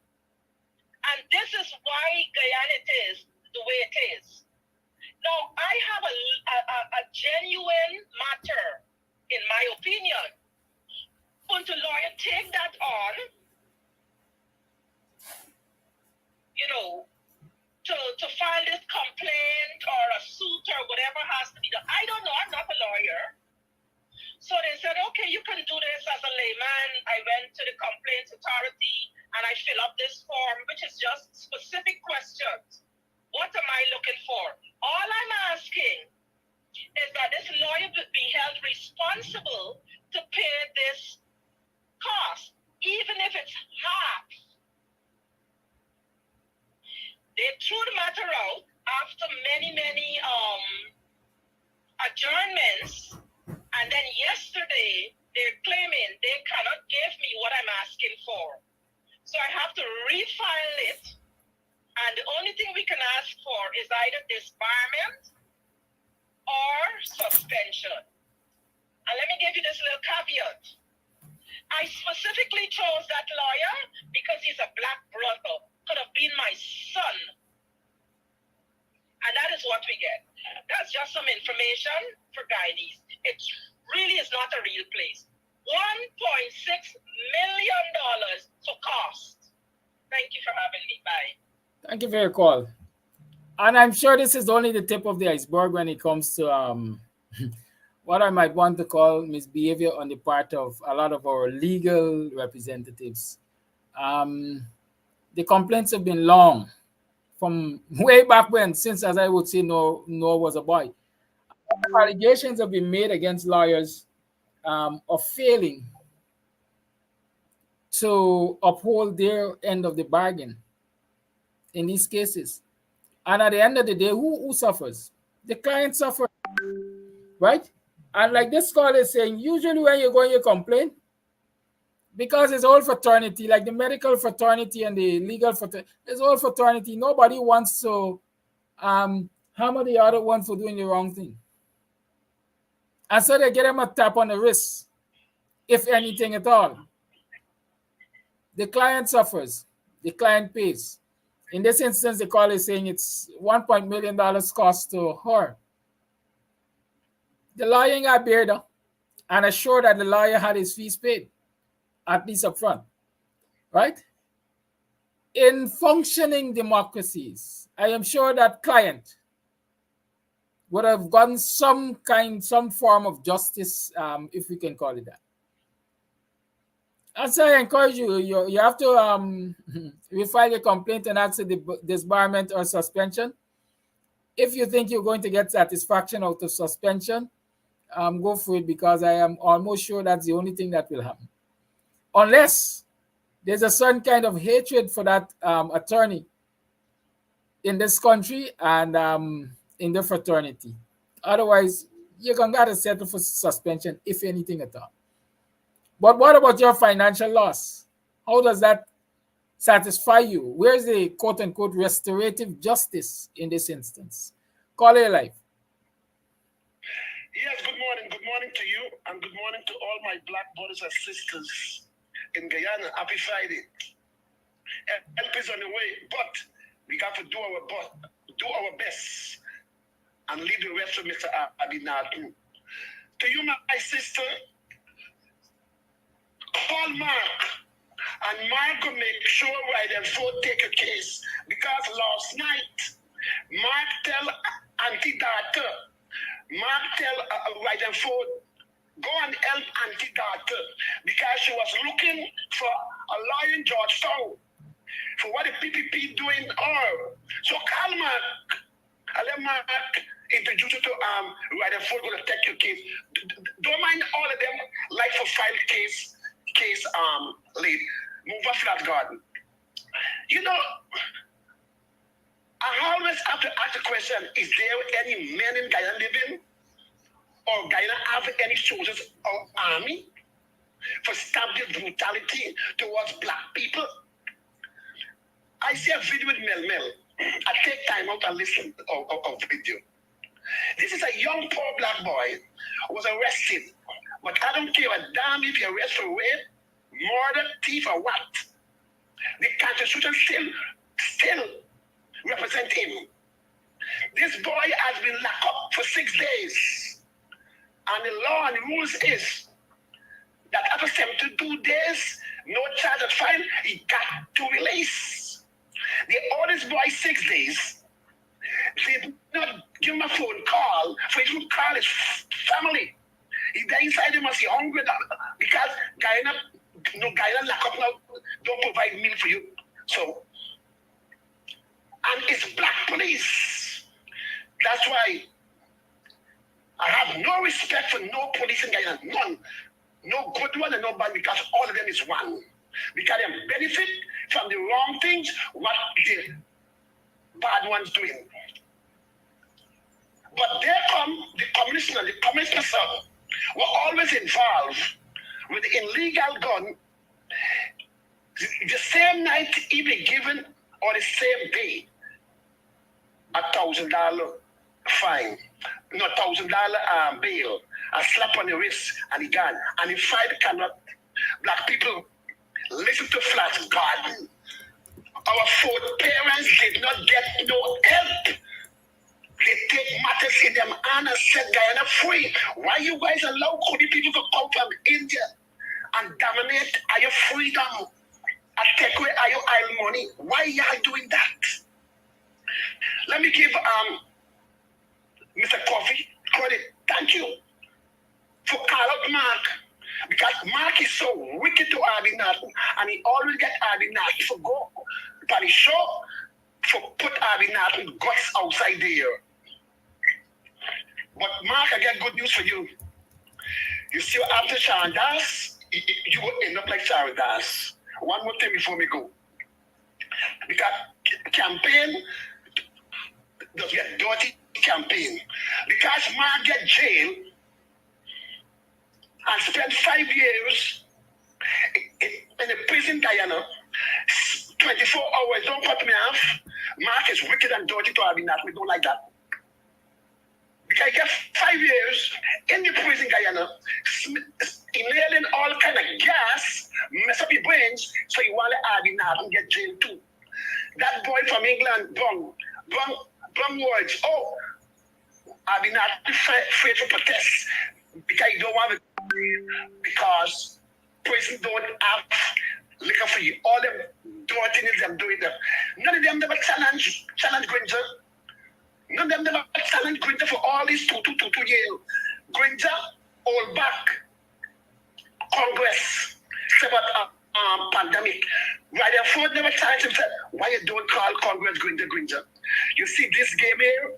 And this is why Guyana is the way it is. Now, I have a genuine matter, in my opinion. Won't a lawyer take that on, you know, to file this complaint or a suit or whatever has to be done? I don't know. I'm not a lawyer. So they said, okay, you can do this as a layman. I went to the complaints authority and I fill up this form, which is just specific questions. What am I looking for? All I'm asking is that this lawyer be held responsible to pay this cost, even if it's half. They threw the matter out after many adjournments, and then yesterday they're claiming they cannot give me what I'm asking for. So I have to refile it, and the only thing we can ask for is either disbarment or suspension. And let me give you this little caveat. I specifically chose that lawyer because he's a black brother. Could have been my son. And that is what we get. That's just some information for Guyanese. It really is not a real place. $1.6 million for cost. Thank you for having me. Bye. Thank you for your call. And I'm sure this is only the tip of the iceberg when it comes to what I might want to call misbehavior on the part of a lot of our legal representatives. The complaints have been long, from way back when, since, as I would say, Noah was a boy. Allegations have been made against lawyers of failing to uphold their end of the bargain in these cases. And at the end of the day, who suffers? The client suffers, right? And like this call is saying, usually when you go and you complain, because it's all fraternity, like the medical fraternity and the legal fraternity, it's all fraternity. Nobody wants to hammer the other one for doing the wrong thing. And so they get them a tap on the wrist, if anything at all. The client suffers. The client pays. In this instance, the call is saying it's $1 million cost to her. The lawyer got beard up and assured that the lawyer had his fees paid, at least up front, right? In functioning democracies, I am sure that client would have gotten some form of justice, if we can call it that. And so I encourage you, you have to refile your complaint and ask for disbarment or suspension. If you think you're going to get satisfaction out of suspension, go for it, because I am almost sure that's the only thing that will happen. Unless there's a certain kind of hatred for that attorney in this country and in the fraternity. Otherwise, you're going to have to settle for suspension, if anything at all. But what about your financial loss? How does that satisfy you? Where's the quote-unquote restorative justice in this instance? Call it life. Yes, good morning. Good morning to you, and good morning to all my black brothers and sisters in Guyana. Happy Friday. Help is on the way, but we got to do our best and leave the rest of Mr. Abinatu. To you, my sister, call Mark, and Mark will make sure right and forth take a case, because last night Mark tell Auntie Daughter, Mark tell right and forth, go and help Auntie Daughter, because she was looking for a lawyer in Georgetown for what the PPP doing her. So call Mark, and let Mark introduce you to right and forth going to take your case. Don't mind all of them like for file case lead. Move a flat garden. You know, I always have to ask the question, is there any men in Guyana living? Or Guyana have any soldiers or army for stabbing brutality towards black people? I see a video with Mel. I take time out and listen of video. This is a young poor black boy who was arrested. But I don't care a damn if you arrest for rape, murder, thief, or what. The Constitution still represent him. This boy has been locked up for 6 days. And the law and the rules is that after 72 days, no charge at file, he got to release. They owe this boy 6 days. They did not give him a phone call for him to call his family. He's there inside, he must be hungry because Guyana lock up now, don't provide meal for you. So, and it's black police. That's why I have no respect for no police in Guyana, none. No good one and no bad, because all of them is one. Because they benefit from the wrong things, what the bad ones doing. But there come the commissioner were always involved with the illegal gun. The same night he be given, or the same day, $1,000 fine, no $1,000 bail, a slap on the wrist, and he gone. And he fight cannot. Black people, listen to Flash Garden. Our foreparents did not get no help. They take matters in them hand and set Guyana free. Why you guys allow Kodi people to come from India and dominate our freedom and take away our oil money? Why y'all doing that? Let me give Mr. Coffee credit. Thank you for call out Mark. Because Mark is so wicked to Abinatu, and he always get Abinatu for go to the show for put Abinatu guts outside there. But Mark, I get good news for you. You see, after Sharon Das, you will end up like Sharon Das. One more thing before we go. Because campaign does get dirty campaign. Because Mark get jailed and spent 5 years in a prison Guyana, 24 hours, don't cut me off. Mark is wicked and dirty to Abinatu. We don't like that. Because he got 5 years in the prison Guyana, inhaling all kind of gas, mess up your brains, so you want to Abinatu and get jailed too. That boy from England, Brum words, oh, Abinatu afraid to protest because he don't want to, because prison don't have liquor free. All them dirty things them doing them. None of them never challenge Granger. None of them never challenge Granger for all these two years. Granger, all back. Congress, say about pandemic. Right Ford never challenged himself. Why you don't call Congress Granger? You see this game here?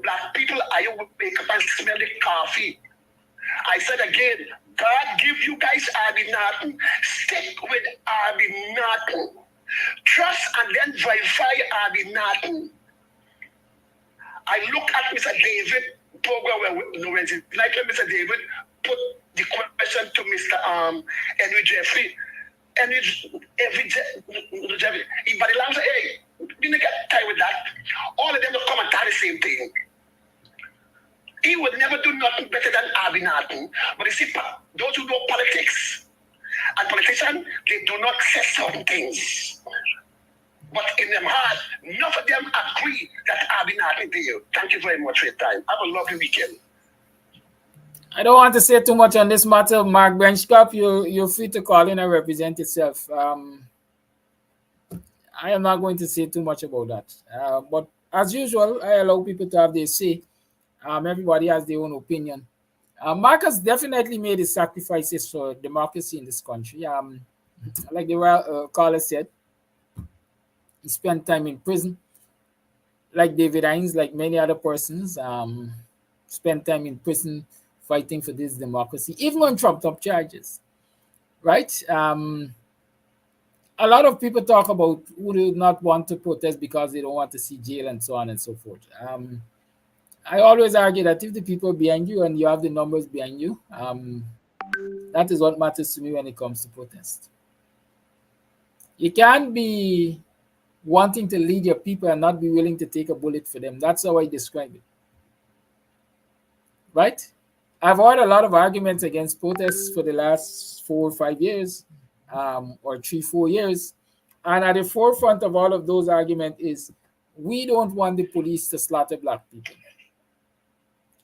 Black people, are you wake up and smell the coffee? I said again, God give you guys Arby Norton. Stick with Arby Norton. Trust and then verify Arby Norton. I look at Mr. David program where like Mr. David put the question to Mr. Henry Jeffrey. And every Jeffrey, but the lamb say, hey, didn't get tired with that. All of them will come and tell the same thing. He would never do nothing better than Arby Norton. But you see, those who know politics and politicians, they do not say certain things. But in their heart, none of them agree that Arby Norton is there. Thank you very much for your time. Have a lovely weekend. I don't want to say too much on this matter, Mark Benchcap. You're free to call in and represent yourself. I am not going to say too much about that. But as usual, I allow people to have their say. Everybody has their own opinion. Mark has definitely made his sacrifices for democracy in this country. Like the caller said, he spent time in prison. Like David Hines, like many other persons, spent time in prison fighting for this democracy, even on trumped up charges, right? A lot of people talk about who do not want to protest because they don't want to see jail and so on and so forth. I always argue that if the people behind you and you have the numbers behind you, that is what matters to me when it comes to protest. You can't be wanting to lead your people and not be willing to take a bullet for them. That's how I describe it, right? I've heard a lot of arguments against protests for the last 4 or 5 years, or 3-4 years. And at the forefront of all of those arguments is we don't want the police to slaughter black people.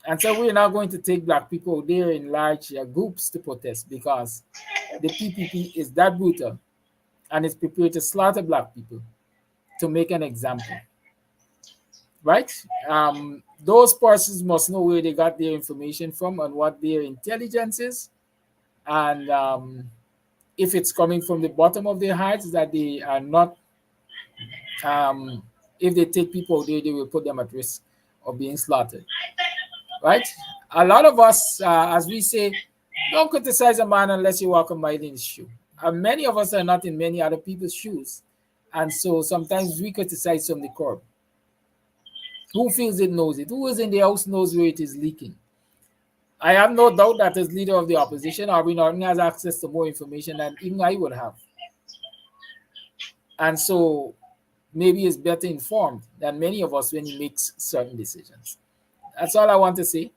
And so we're not going to take black people there in large groups to protest because the PPP is that brutal and is prepared to slaughter black people to make an example, right? Those persons must know where they got their information from and what their intelligence is. And if it's coming from the bottom of their hearts that they are not, if they take people there, they will put them at risk of being slaughtered, right? A lot of us, as we say, don't criticize a man unless you walk a mile in his shoe. Many of us are not in many other people's shoes. And so sometimes we criticize from the curb. Who feels it knows it. Who is in the house knows where it is leaking. I have no doubt that as leader of the opposition, Arby Norton has access to more information than even I would have. And so maybe he's better informed than many of us when he makes certain decisions. That's all I want to say.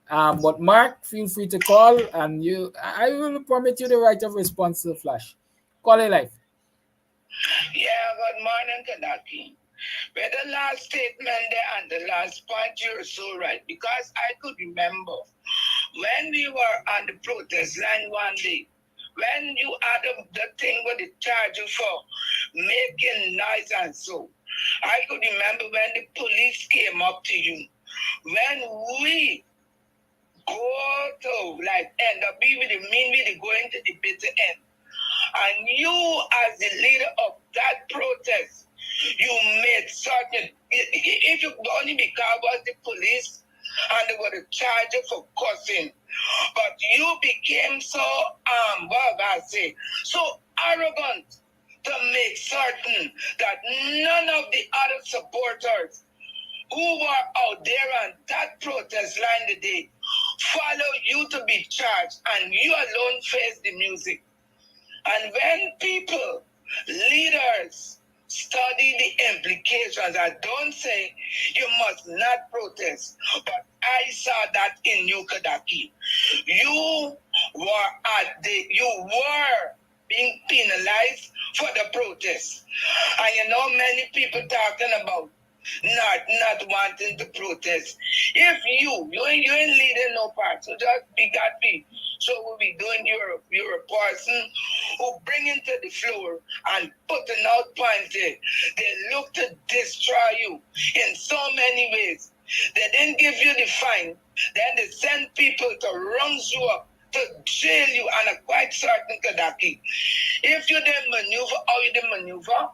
But Mark, feel free to call, and I will permit you the right of response to the flash. Call it live. Yeah, good morning, Kadaki. With the last statement there and the last point, you're so right. Because I could remember when we were on the protest line one day, when you had the thing with the charge for making noise and so, I could remember when the police came up to you. When we go to end up really going to the bitter end, and you as the leader of that protest, you made certain, if you only because was the police and they were the charger for cussing, but you became so so arrogant to make certain that none of the other supporters who were out there on that protest line today follow you to be charged, and you alone face the music. And when people, leaders, study the implications, I don't say you must not protest, but I saw that in New Kadaki. You were being penalized for the protest. And many people talking about not wanting to protest. If you ain't leading no part, so just be God be. So we'll be doing you're a person who bring into the floor and putting out points there. They look to destroy you in so many ways. They didn't give you the fine, then they send people to round you up, to jail you, and I'm quite certain Kadaki. If you didn't maneuver how you didn't maneuver,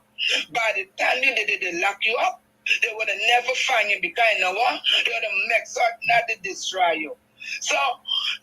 by the time they lock you up, they would have never find you because you know what? They would have make certain that they destroy you. So,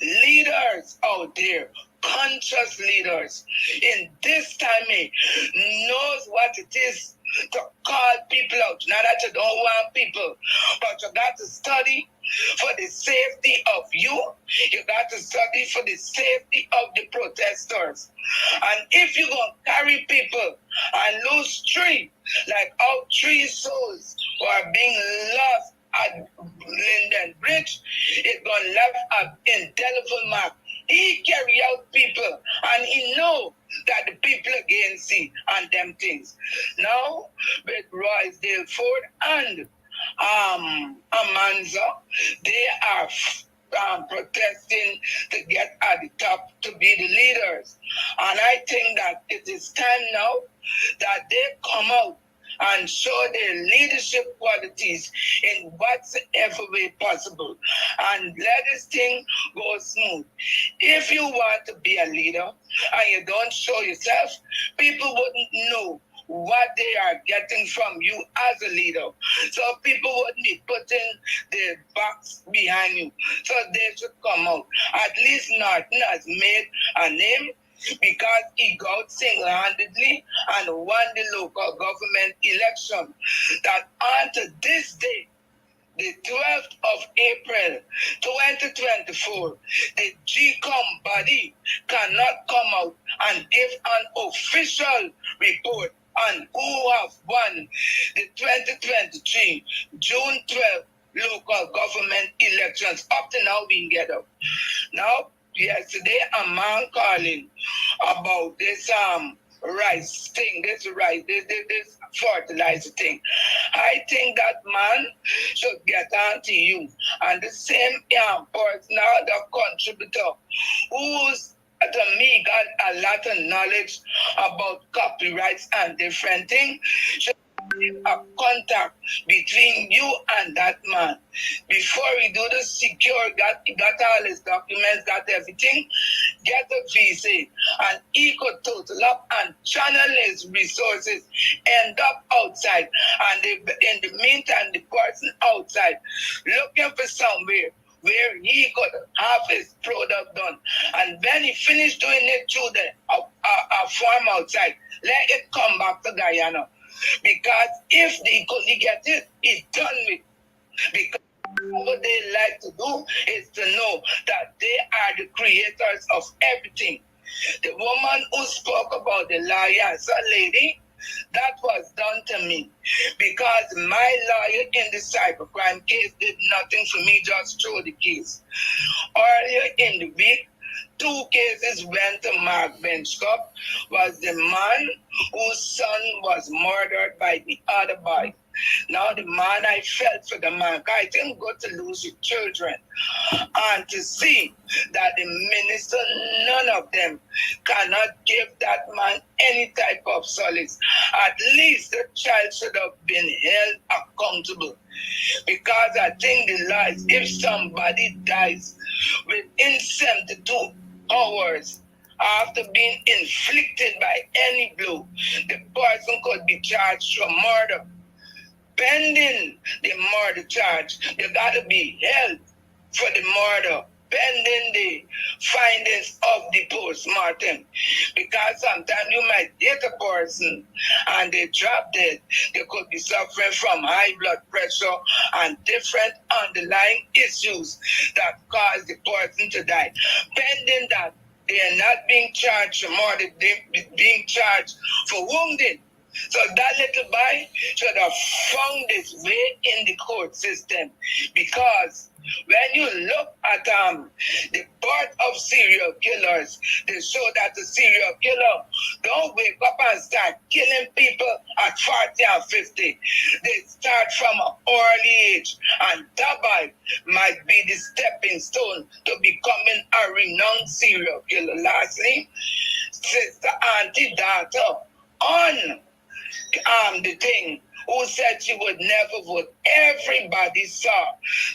leaders out there, conscious leaders, in this time, knows what it is to call people out. Not that you don't want people, but you got to study for the safety of you. You got to study for the safety of the protesters. And if you're going to carry people and lose three, like how 3 souls were being lost at Linden Bridge, it's going to leave an indelible mark. He carry out people and he know that the people against him and them things. Now, with Roysdale Ford and Amanza, they are protesting to get at the top to be the leaders. And I think that it is time now that they come out and show their leadership qualities in whatsoever way possible. And let this thing go smooth. If you want to be a leader and you don't show yourself, people wouldn't know what they are getting from you as a leader. So people wouldn't be putting their backs behind you. So they should come out. At least Norton has made a name because he got single-handedly and won the local government election. That unto this day, the 12th of April 2024, the GCOM body cannot come out and give an official report on who have won the 2023 June 12th local government elections. Up to now, we can get up. Now, yesterday, a man calling about this rice thing, this fertilizer thing. I think that man should get on to you. And the same person, now the contributor, who's to me got a lot of knowledge about copyrights and different things, should a contact between you and that man. Before we do the secure, got all his documents, got everything, get a visa, and he could total up and channel his resources, end up outside. And in the meantime, the person outside looking for somewhere where he could have his product done. And when he finished doing it through the farm outside, let it come back to Guyana. Because if they could get it, it's done with. Because what they like to do is to know that they are the creators of everything. The woman who spoke about the lawyer, so lady, that was done to me. Because my lawyer in the cybercrime case did nothing for me, just throw the case. Earlier in the week, 2 cases went to Mark Benchcup. Was the man whose son was murdered by the other boy. Now the man, I felt for the man. I didn't go to lose your children. And to see that the minister, none of them cannot give that man any type of solace. At least the child should have been held accountable. Because I think the law is, if somebody dies within 72 hours after being inflicted by any blow, the person could be charged for murder. Pending the murder charge, you gotta be held for the murder, pending the findings of the post-mortem. Because sometimes you might hit a person and they drop dead. They could be suffering from high blood pressure and different underlying issues that cause the person to die. Pending that, they are not being charged for murder, they're being charged for wounding. So that little boy should have found his way in the court system, because when you look at the birth of serial killers, they show that the serial killer don't wake up and start killing people at 40 and 50. They start from an early age, and that boy might be the stepping stone to becoming a renowned serial killer. Lastly, Sister Auntie Daughter on the thing, who said she would never vote. Everybody saw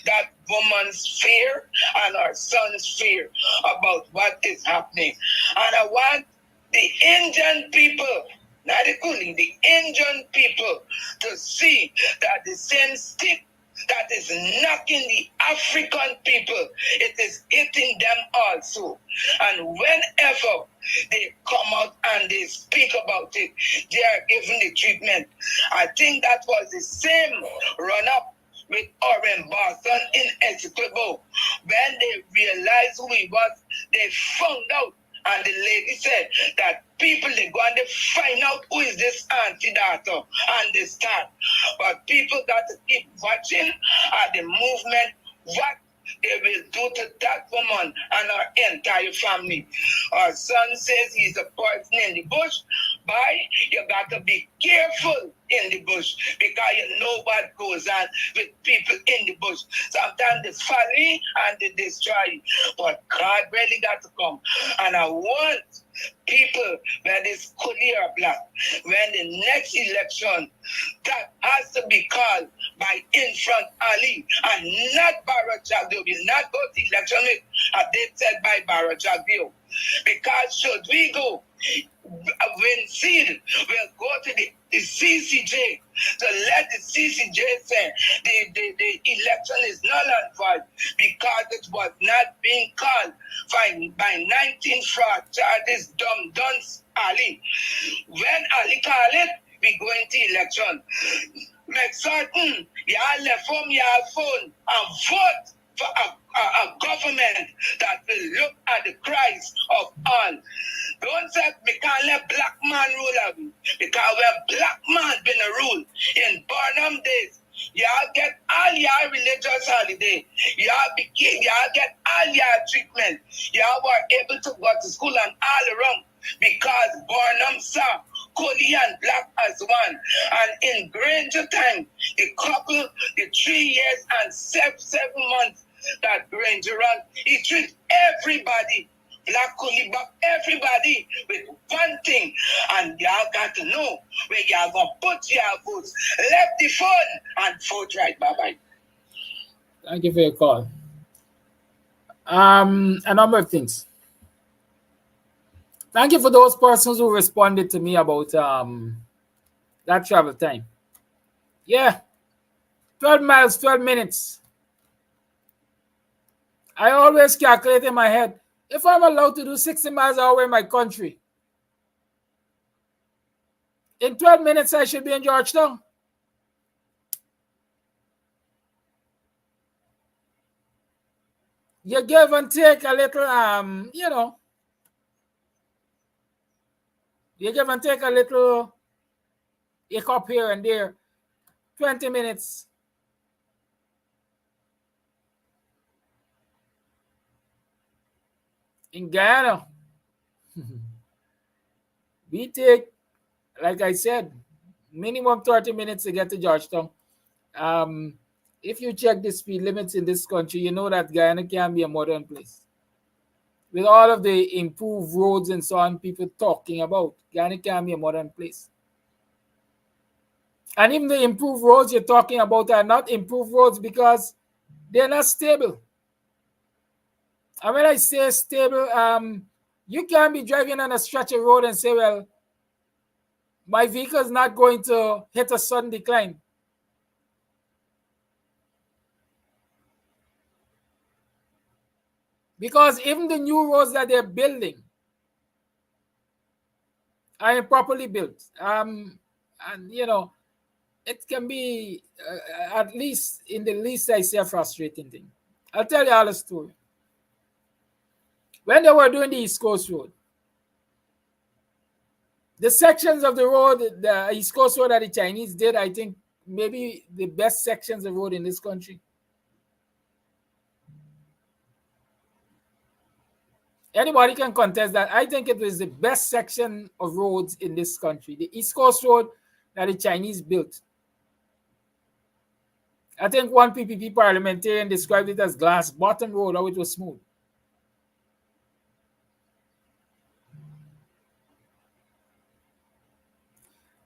that woman's fear and her son's fear about what is happening. And I want the Indian people, not the Kuli, the Indian people, to see that the same stick that is knocking the African people, it is hitting them also. And whenever they come out and they speak about it, they are given the treatment. I think that was the same run-up with Oren Boston in Essequibo. When they realized who he was, they found out. And the lady said that people, they go and they find out who is this Auntie Daughter, and they start. But people got to keep watching the movement, what they will do to that woman and her entire family. Our son says he's a person in the bush. Boy, you got to be careful in the bush, because you know what goes on with people in the bush. Sometimes they folly and they destroy. But God really got to come. And I want people, whether it's Kuli or Black, when the next election, that has to be called by Infront Ali and not Barra Jagdeo. Will not go to election with a date set by Barra Jagdeo. Because should we go, when seed will go to the CCJ to let the CCJ say the election is null and void, because it was not being called by 19 fraud charges dumb duns Ali. When Ali call it, we go into election. Make certain y'all left home your phone and vote for a government that will look at the cries of all. Don't say we can't let black man rule of it, because when black man been a rule in Barnum days, y'all get all your religious holiday, y'all get all your treatment, y'all were able to go to school and all around, because Barnum saw Kuli and Black as one. And in Granger time, the couple, the 3 years and 7 months that Granger ran, he treat everybody, Black Kuli, Black, everybody with one thing. And y'all got to know where y'all gonna put your votes. Left the phone and vote right. Bye-bye. Thank you for your call. A number of things. Thank you for those persons who responded to me about that travel time. Yeah, 12 miles, 12 minutes. I always calculate in my head, if I'm allowed to do 60 miles an hour in my country, in 12 minutes I should be in Georgetown. You give and take a little, you give and take a little hiccup here and there. 20 minutes. In Guyana, we take, like I said, minimum 30 minutes to get to Georgetown. If you check the speed limits in this country, you know that Guyana can be a modern place. With all of the improved roads and so on, people talking about, Guyana can be a modern place. And even the improved roads you're talking about are not improved roads because they're not stable. And when I say stable, you can't be driving on a stretch of road and say, well, my vehicle is not going to hit a sudden decline. Because even the new roads that they're building are improperly built. And, it can be, at least in the least, I say, a frustrating thing. I'll tell you all a story. When they were doing the East Coast Road, The sections of the road, the East Coast Road that the Chinese did, I think maybe the best sections of road in this country. Anybody can contest that. I think it was the best section of roads in this country. The East Coast Road that the Chinese built. I think one PPP parliamentarian described it as glass bottom road, how it was smooth.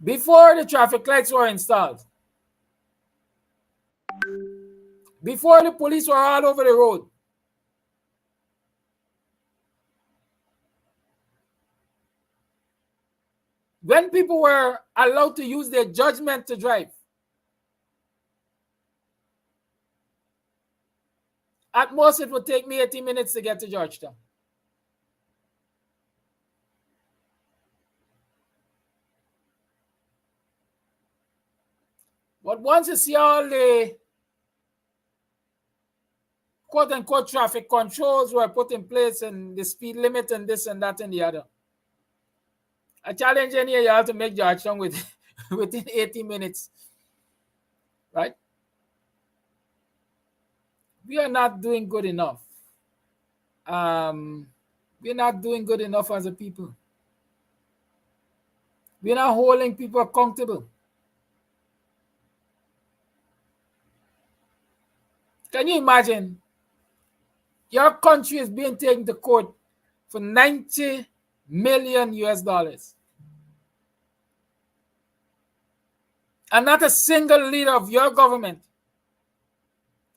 Before the traffic lights were installed, before the police were all over the road, when people were allowed to use their judgment to drive, at most it would take me 80 minutes to get to Georgetown. But once you see all the quote-unquote traffic controls were put in place and the speed limit and this and that and the other, I challenge any of y'all to make Georgetown within 80 minutes, right? We are not doing good enough. We're not doing good enough as a people. We're not holding people accountable. Can you imagine? Your country is being taken to court for $90 million US. And not a single leader of your government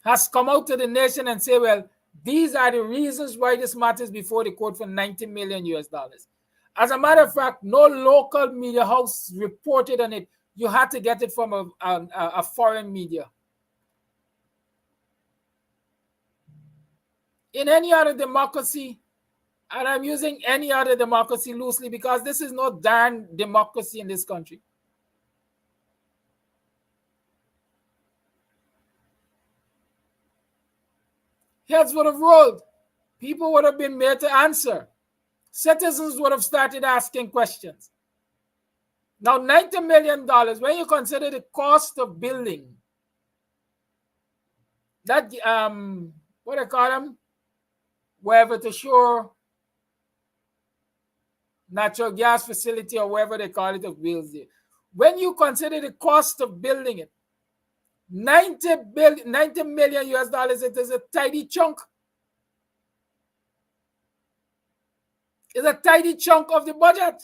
has come out to the nation and say, well, these are the reasons why this matter is before the court for $90 million US. As a matter of fact, no local media house reported on it. You had to get it from a foreign media. In any other democracy, and I'm using any other democracy loosely because this is no darn democracy in this country. Heads would have rolled. People would have been made to answer. Citizens would have started asking questions. Now, $90 million, when you consider the cost of building that, what do they call them? Wherever to shore natural gas facility or wherever they call it of wheels there. When you consider the cost of building it, $90 million US, it is a tidy chunk. It's a tidy chunk of the budget.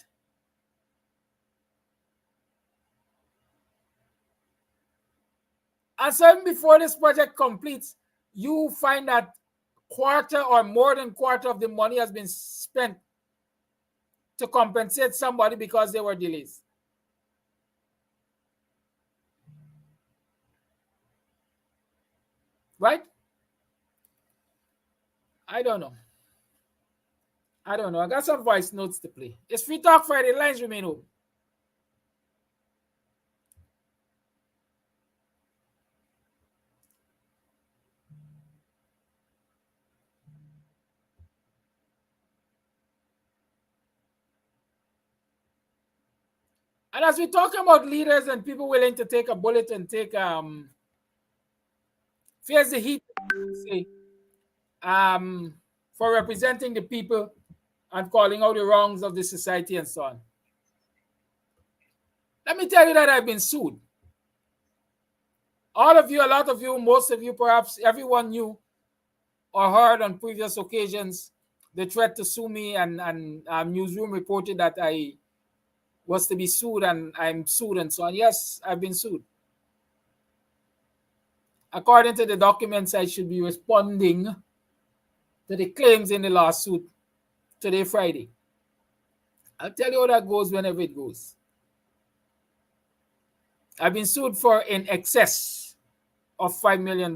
And so before this project completes, you find that quarter or more than quarter of the money has been spent to compensate somebody because there were delays. Right? I don't know. I got some voice notes to play. It's Free Talk Friday. Lines remain open. And as we talk about leaders and people willing to take a bullet and take face the heat, say, for representing the people and calling out the wrongs of the society and so on. Let me tell you that I've been sued. All of you, a lot of you, most of you, perhaps everyone knew or heard on previous occasions the threat to sue me, and newsroom reported that I was to be sued and I'm sued and so on. Yes, I've been sued. According to the documents, I should be responding to the claims in the lawsuit today, Friday. I'll tell you how that goes whenever it goes. I've been sued for in excess of $5 million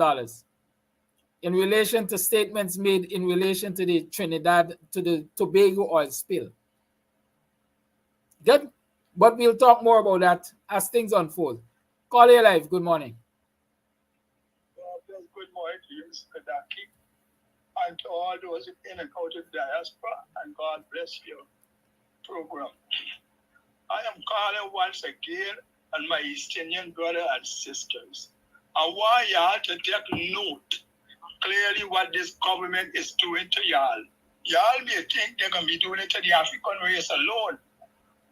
in relation to statements made in relation to the Trinidad, to the Tobago oil spill. Good? But we'll talk more about that as things unfold. Call here live. Good morning. Good morning to you, Mr. Kadaki, and to all those in and out of diaspora, and God bless your program. I am calling once again on my East Indian brothers and sisters. I want y'all to take note clearly what this government is doing to y'all. Y'all may think they're going to be doing it to the African race alone,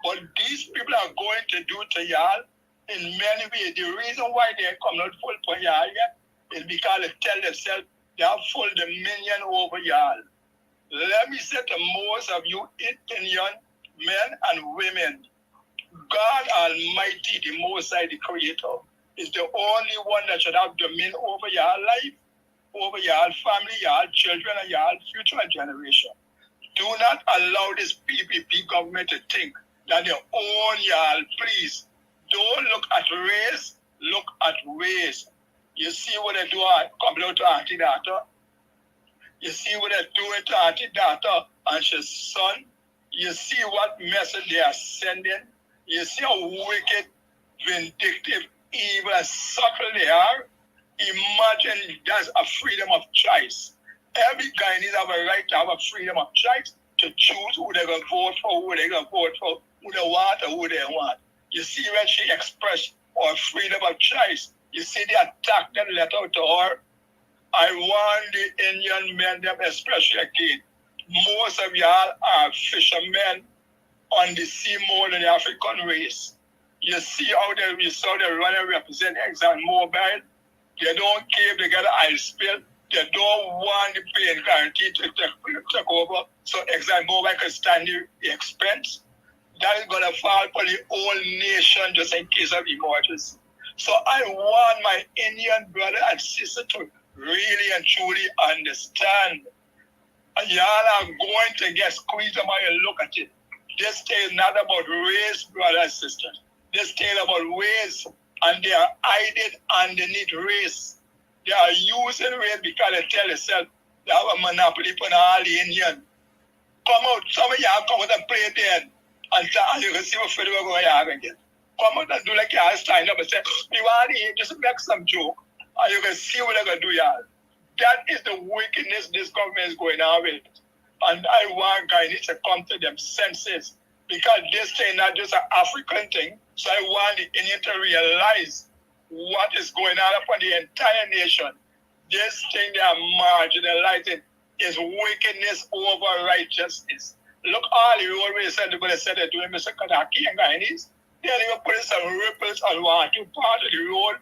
but these people are going to do to y'all in many ways. The reason why they come not full for y'all yet is because they tell themselves they have full dominion over y'all. Let me say to most of you Indian men and women, God Almighty, the Most High, the Creator, is the only one that should have dominion over your life, over your family, your children, and your future generation. Do not allow this PPP government to think that they own y'all. Please, don't look at race, look at ways. You see what they do coming out to Auntie Data? You see what they're doing to Auntie Data and his son? You see what message they are sending? You see how wicked, vindictive, evil, and subtle they are? Imagine that's a freedom of choice. Every guy needs to have a right to have a freedom of choice to choose who they're going to vote for, who they're going to vote for, who they want or who they want. You see when she expressed her freedom of choice, you see the attack that let out to her. I want the Indian men, them especially again. Most of y'all are fishermen on the sea more than the African race. You see how they run and represent ExxonMobil. They don't care if they get an oil spill. They don't want the paying guarantee to take over so ExxonMobil can stand the expense. That is going to fall for the whole nation just in case of emergency. So I want my Indian brother and sister to really and truly understand. Y'all are going to get squeezed when you look at it. This tale is not about race, brothers and sisters. This tale about race, and they are hiding underneath race. They are using race because they tell themselves they have a monopoly for all the Indian. Come out, some of y'all come out and play then, and you can see what we're going to have again. Come out and do like y'all stand up and say, we want to just make some joke, and you can see what they're going to do, y'all. That is the wickedness this government is going on with. And I want Guyanese to come to them senses, because this thing is not just an African thing. So I want the Indian to realize what is going on upon the entire nation. This thing they are marginalizing is wickedness over righteousness. Look, all the roadways said they're going to say they're doing Mr. Kadaki and Guyanese. They're even putting some ripples on one, two part of the road.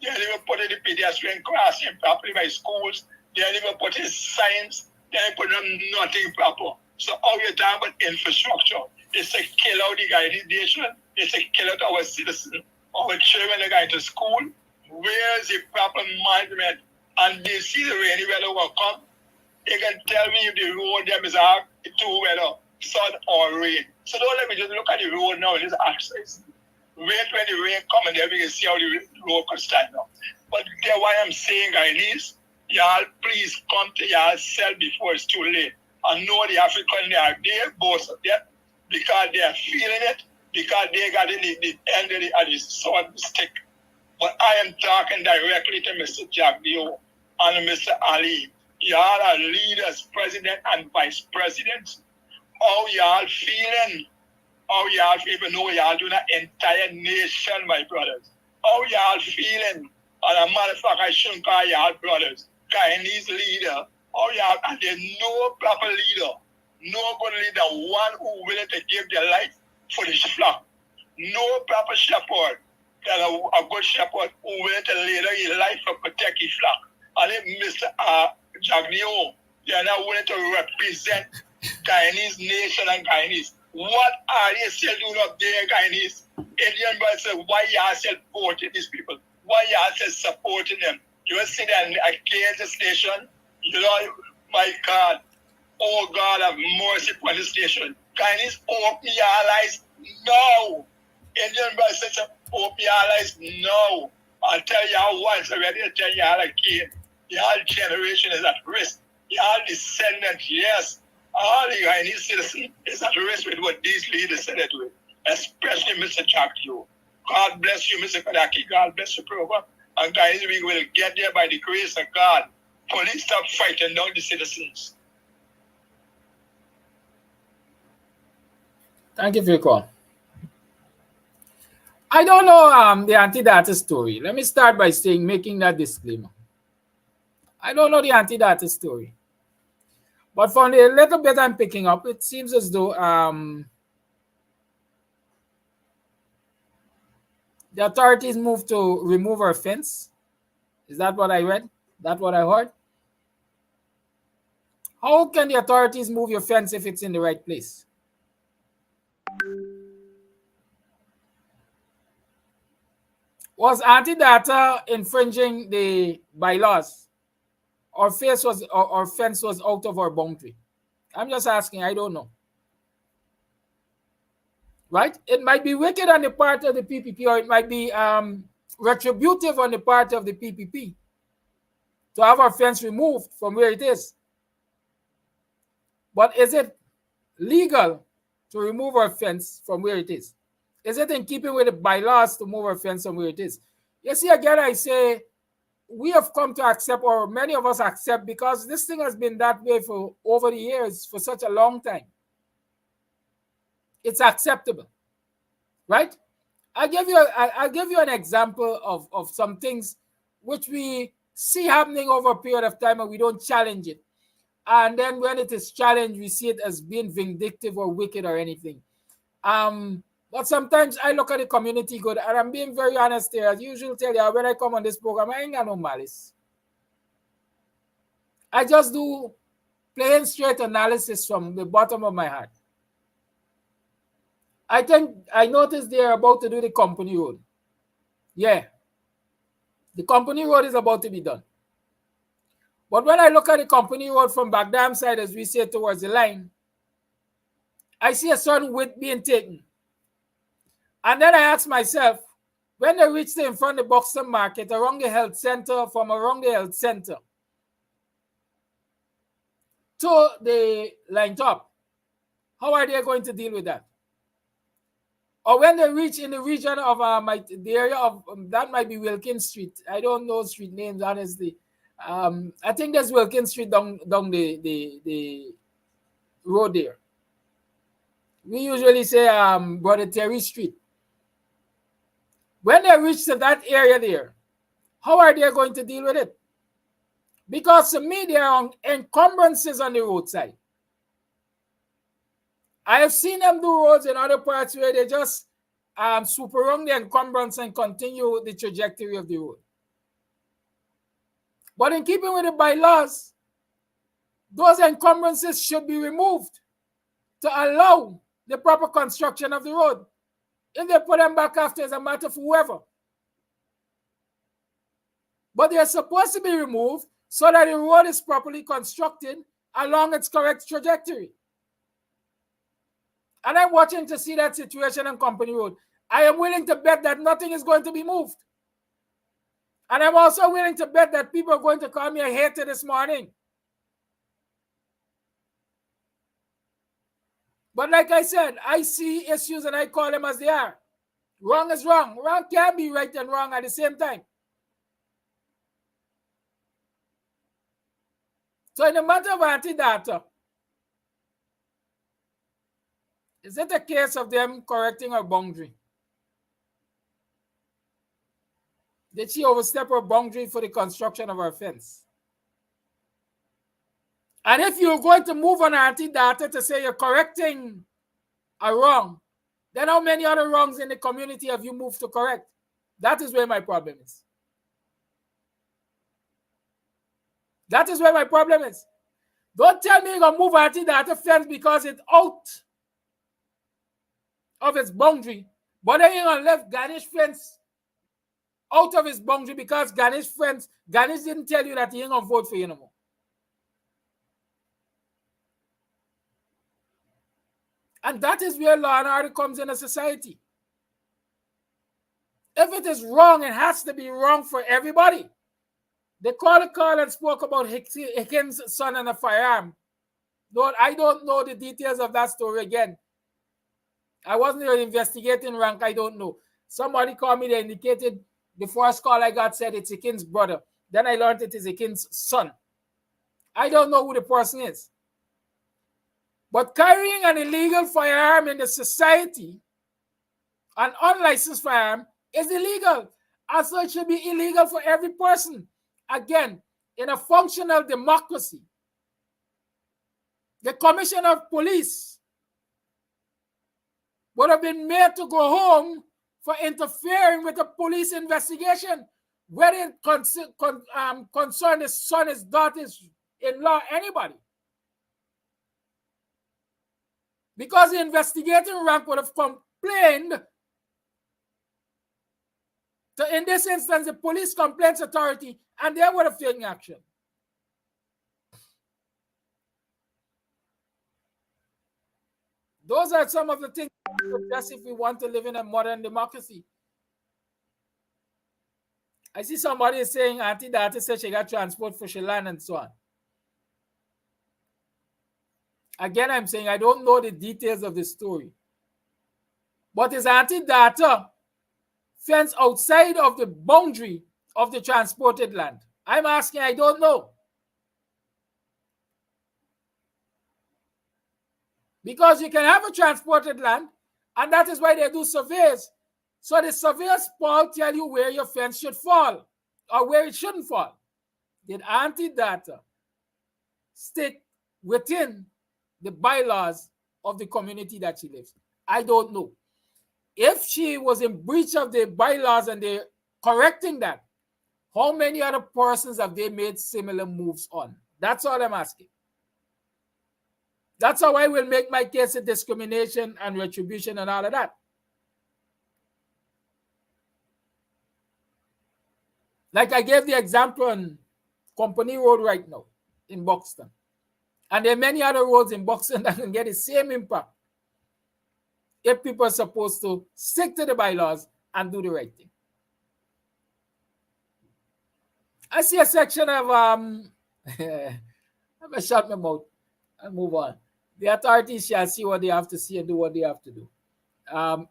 They're even putting the pedestrian crossing properly by schools. They're even putting signs. They're putting nothing proper. So how you talk about infrastructure? It's a kill out the Guyanese nation. It's a kill out our citizens. Our children are going to school. Where is the proper management? And they see the rainy weather will come. They can tell me if the road them is hard, too weather, sun or rain. So don't let me just look at the road now and just access. Wait when the rain come and then we can see how the road can stand up. But that's why I'm saying, Guyanese, y'all please come to yourself before it's too late. I know the African, they are there, both of them, because they are feeling it, because they got in the end of the sword stick. But I am talking directly to Mr. Jagdeo and Mr. Ali. Y'all are leaders, president and vice presidents. How y'all feeling? How y'all even know y'all do the entire nation, my brothers? How y'all feeling? And a matter of fact, I shouldn't call y'all brothers. Guyanese leader. How y'all, and there's no proper leader. No good leader. One who willing to give their life for the flock. No proper shepherd. That a good shepherd who willing to lay down his life to protect his flock. And if Mr. Jagneo, they are not willing to represent Guyanese nation and Guyanese. What are you still doing up there, Guyanese? Indian brothers say, why y'all still voting these people? Why y'all still supporting them? You will sit there against this nation? You know, my God, oh God, have mercy upon this nation. Guyanese, open your eyes now. Indian brothers say, open your eyes now. I'll tell y'all once already, I'll tell y'all again. Y'all generation is at risk. Y'all descendants, yes. All the Guyanese citizens is at risk with what these leaders said it with, especially Mr. Jagdeo. God bless you, Mr. Kadaki. God bless the program. And guys, we will get there by the grace of God. Police stop fighting down the citizens. Thank you for your call. I don't know the anti-data story. Let me start by saying, making that disclaimer. I don't know the anti-data story. But from the little bit I'm picking up, it seems as though the authorities moved to remove our fence. Is that what I read? That what I heard? How can the authorities move your fence if it's in the right place? Was anti-data infringing the bylaws? Or fence was out of our boundary? I'm just asking, I don't know. Right? It might be wicked on the part of the PPP, or it might be retributive on the part of the PPP to have our fence removed from where it is. But is it legal to remove our fence from where it is? Is it in keeping with the bylaws to move our fence from where it is? You see, again, I say we have come to accept, or many of us accept, because this thing has been that way for over the years, for such a long time. It's acceptable, right? I'll give you an example of some things which we see happening over a period of time and we don't challenge it. And then when it is challenged, we see it as being vindictive or wicked or anything. But sometimes I look at the community good, and I'm being very honest here. As usual, tell you, when I come on this program, I ain't got no malice. I just do plain straight analysis from the bottom of my heart. I think I noticed they're about to do the company road. Yeah. The company road is about to be done. But when I look at the company road from Baghdam side, as we say, towards the line, I see a certain width being taken. And then I ask myself, when they reach in front of the Buxton Market, around the health center, from around the health center to the line top, how are they going to deal with that? Or when they reach in the region of the area of, that might be Wilkins Street. I don't know street names, honestly. I think there's Wilkins Street down the road there. We usually say Brother Terry Street. When they reach to that area there, how are they going to deal with it? Because to me, there are encumbrances on the roadside. I have seen them do roads in other parts where they just swoop around the encumbrance and continue the trajectory of the road. But in keeping with the bylaws, those encumbrances should be removed to allow the proper construction of the road. If they put them back after, it's a matter for whoever. But they are supposed to be removed so that the road is properly constructed along its correct trajectory. And I'm watching to see that situation on Company Road. I am willing to bet that nothing is going to be moved. And I'm also willing to bet that people are going to call me a hater this morning. But like I said, I see issues and I call them as they are. Wrong is wrong. Wrong can be right and wrong at the same time. So in the matter of anti-data, is it a case of them correcting our boundary? Did she overstep her boundary for the construction of our fence? And if you're going to move on anti-data to say you're correcting a wrong, then how many other wrongs in the community have you moved to correct? That is where my problem is. That is where my problem is. Don't tell me you're going to move anti-data fence because it's out of its boundary, but then you're going to left Ganesh fence out of his boundary because Ganesh didn't tell you that he ain't going to vote for you no more. And that is where law and order comes in a society. If it is wrong, it has to be wrong for everybody. They called a call and spoke about Hickens' son and a firearm. I don't know the details of that story again. I wasn't even investigating rank, I don't know. Somebody called me, they indicated the first call I got said it's Hickens' brother. Then I learned it is Hickens' son. I don't know who the person is. But carrying an illegal firearm in the society an unlicensed firearm is illegal. And so it should be illegal for every person. Again, in a functional democracy, the commissioner of police would have been made to go home for interfering with a police investigation, whether it concerned his son, his daughters-in-law, anybody. Because the investigating rank would have complained to, in this instance, the police complaints authority, and they would have taken action. Those are some of the things we address if we want to live in a modern democracy. I see somebody saying Auntie Dati said she got transport for Shilan and so on. Again, I'm saying I don't know the details of the story. But is Auntie Data fence outside of the boundary of the transported land? I'm asking, I don't know. Because you can have a transported land, and that is why they do surveys. So the surveyors, Paul, tell you where your fence should fall or where it shouldn't fall. Did Auntie Data stick within the bylaws of the community that she lives? I don't know. If she was in breach of the bylaws and they're correcting that, how many other persons have they made similar moves on? That's all I'm asking. That's how I will make my case of discrimination and retribution and all of that. Like I gave the example on Company Road right now in Buxton. And there are many other roads in Buxton that can get the same impact if people are supposed to stick to the bylaws and do the right thing. I see a section of I'm gonna shut my mouth and move on. The authorities shall see what they have to see and do what they have to do.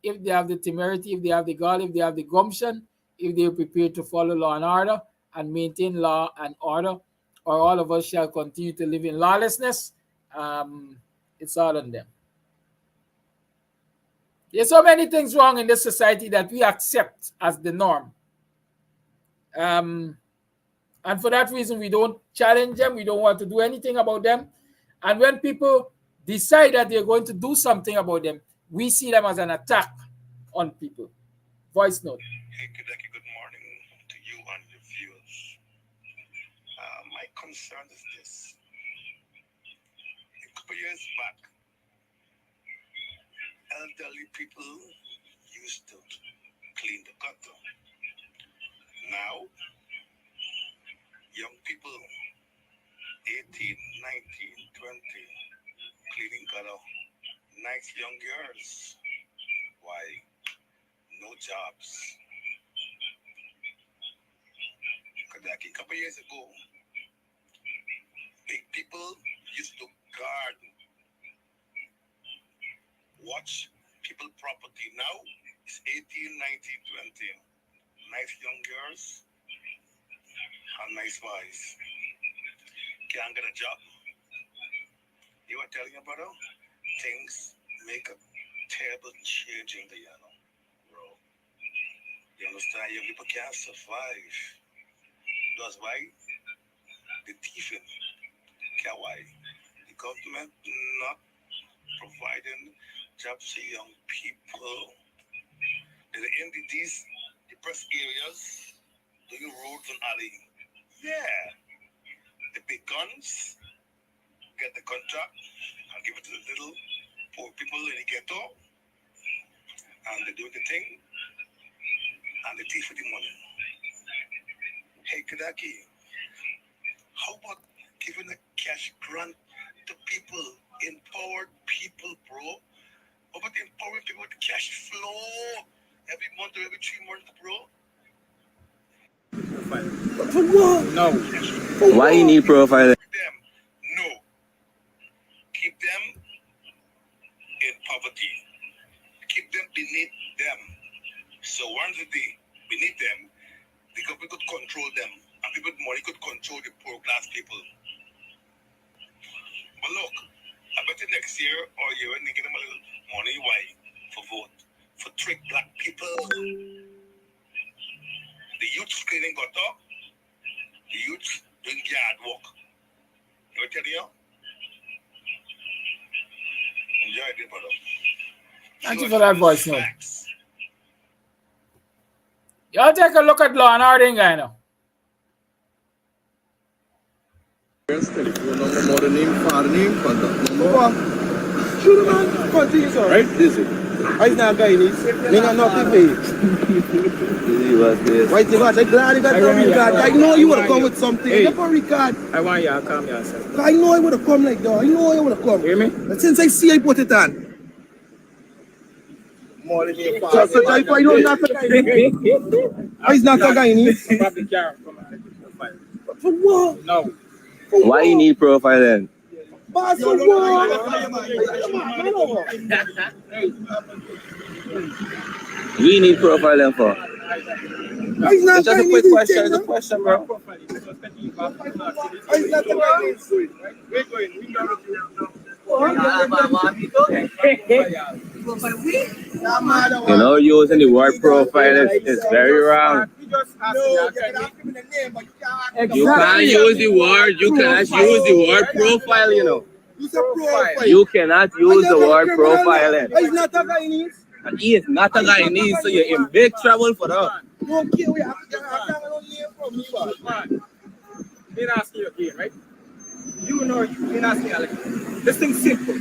If they have the temerity, if they have the gall, if they have the gumption, if they are prepared to follow law and order and maintain law and order, or all of us shall continue to live in lawlessness, it's all on them. There's so many things wrong in this society that we accept as the norm. And for that reason, we don't challenge them. We don't want to do anything about them. And when people decide that they're going to do something about them, we see them as an attack on people. Voice note. Hey, Kidaki, good morning to you and your viewers. My concern is this. A couple years back, elderly people used to clean the gutter. Now, young people, 18, 19, 20, cleaning gutter. Nice young girls. Why? No jobs. Kadaki, a couple years ago, big people used to guard, watch people property. Now, it's 18, 19, 20. Nice young girls and nice boys. Can't get a job. You were telling your brother? Things make a terrible change in the bro. You understand? Young people can't survive. That's why the thieving. Why? The government not providing jobs to young people. In these depressed areas, doing roads and alley. Yeah. The big guns get the contract and give it to the little poor people in the ghetto, and they do the thing, and they thief for the money. Hey, Kadaki, how about giving a cash grant to people, empowered people, bro? How about empowering people with cash flow every month or every 3 months, bro? No. Why you need profile? No. Keep them in poverty. Keep them beneath them. So once they beneath them, the government could control them. And people with money could control the poor class people. But look, I bet you next year or year when they get them a little money, why? For vote. for trick black people. The youth cleaning gutter, the youth doing yard work. You tell you? Enjoy it, brother. Thank you for that voice note. Y'all take a look at Law and Order, guy now. Telephone number, mother name, father name, contact number. Shoot him, man. Continue, sir. Right? This is. I not Guyanese. They got nothing for you. Why you got? I'm glad you got the record. I know you would have come with something. Hey. You have a record. I want you to come here, sir. I know I would have come like that. I know I would have come. Hear me? But since I see I put it on. More than your So father. I know not a Guyanese. He's not a Guyanese. Probably can't come and take your profile. For what? No. Why you need profile then? Boss, for what? We need profile then for. He's not It's just a quick question. It's a question, bro. He's not a Guyanese. You know, using the word profile is very wrong. You can't use the word. You cannot use the word profile. You know. You cannot use the word profiling. He's not a Guyanese. And he is not a Guyanese, so you're in big trouble for that. Don't care where I name from me, man. They're asking you again, right? You know, you're asking Alex. This thing's simple,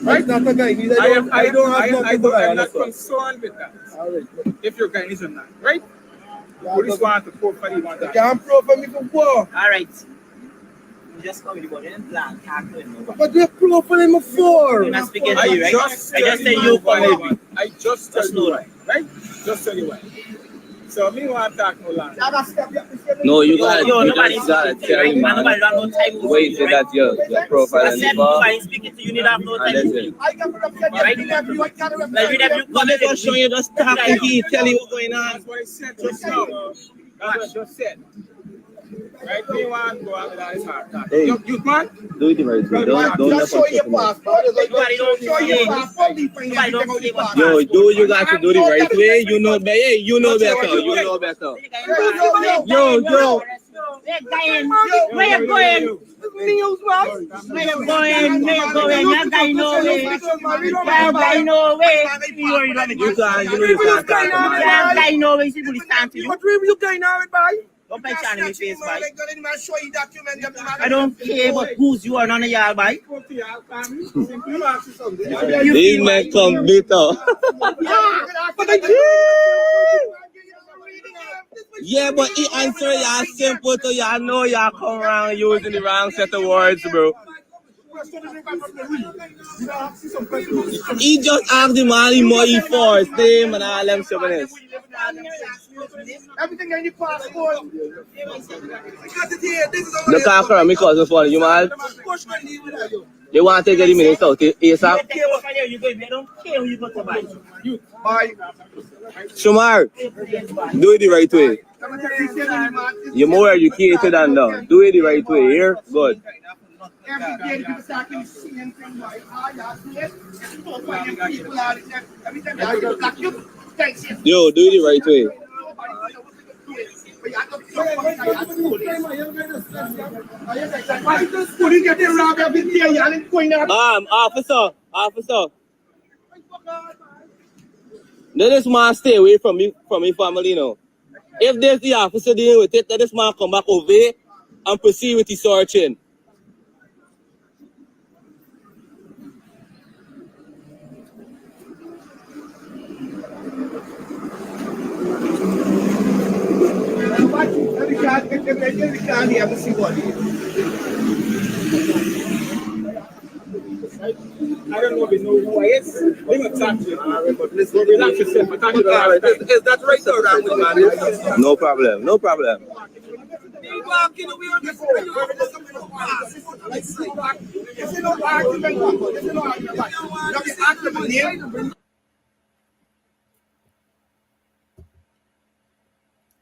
right? Not a Guyanese. I'm not concerned with that. If you're Guyanese or not, right? Police want to profile you, want that. You can't profile me for what? All right. You just come with the body and plan. But you're profiling me for? You're not speaking to you, right? I just say you for it. I just tell you why, right? Just tell you why. So me want to talk no longer. No, you gotta tell him, man. Nobody don't have no time. Wait till that your profile I and said nobody speaking to you, need have no time. that's it. I can represent you. Like, read every comment. Just show you just talk and he tell you what's going on. That's what I said just now. That's what I just said. Right? Me want to go out with all this hard talk. Hey. You man? Do it right way. Don't Just show your passport. Nobody don't Show your passport. Nobody don't say what Yo, do what you got to do the right way. You know better. Hey, you know better. You know better. Yo. Where you going? News, man. Where you going? You're going nowhere. You're going nowhere. You can't, you can't talk to You're man. going nowhere. You see police stand to you. What room you going on with, boy? Don't play Chan in my face, boy. Show you document. I don't care about who's you are, none of y'all, boy. These men come bitter. Yeah, but the answer y'all simple to y'all know y'all come around using the wrong set of words, bro. He just asked the man the money for his name and all them souvenirs. Everything in the passport. The conqueror, my cousin for you, man. You want to take the minutes out, ASAP? I don't care who you go to buy. Shamar, do it the right way. You're more educated than them. Do it the right way, here? Good. Every day people talking the same thing, like, Yo, do it the right way. Officer. Let this man stay away from me family now. If there's the officer dealing with it, let this man come back over here and proceed with the searching. I don't know if you know who I is. They will talk to you, but let's go relax yourself. Is that right or wrong, man? No problem, no problem.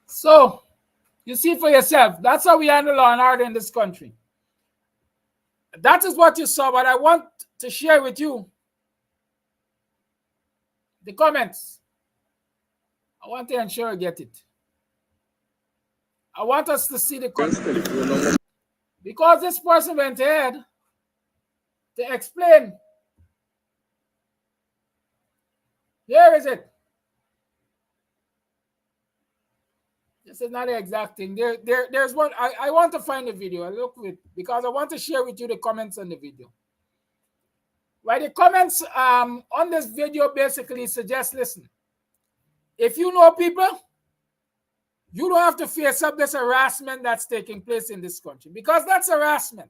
So, you see for yourself, that's how we handle law and order in this country. That is what you saw, but I want to share with you the comments I want to ensure I get it. I want us to see the content. Because this person went ahead to explain. Here is it. This is not the exact thing. There's one. I want to find the video. I look with because I want to share with you the comments on the video. Right, the comments on this video basically suggest, listen, if you know people, you don't have to face up this harassment that's taking place in this country because that's harassment.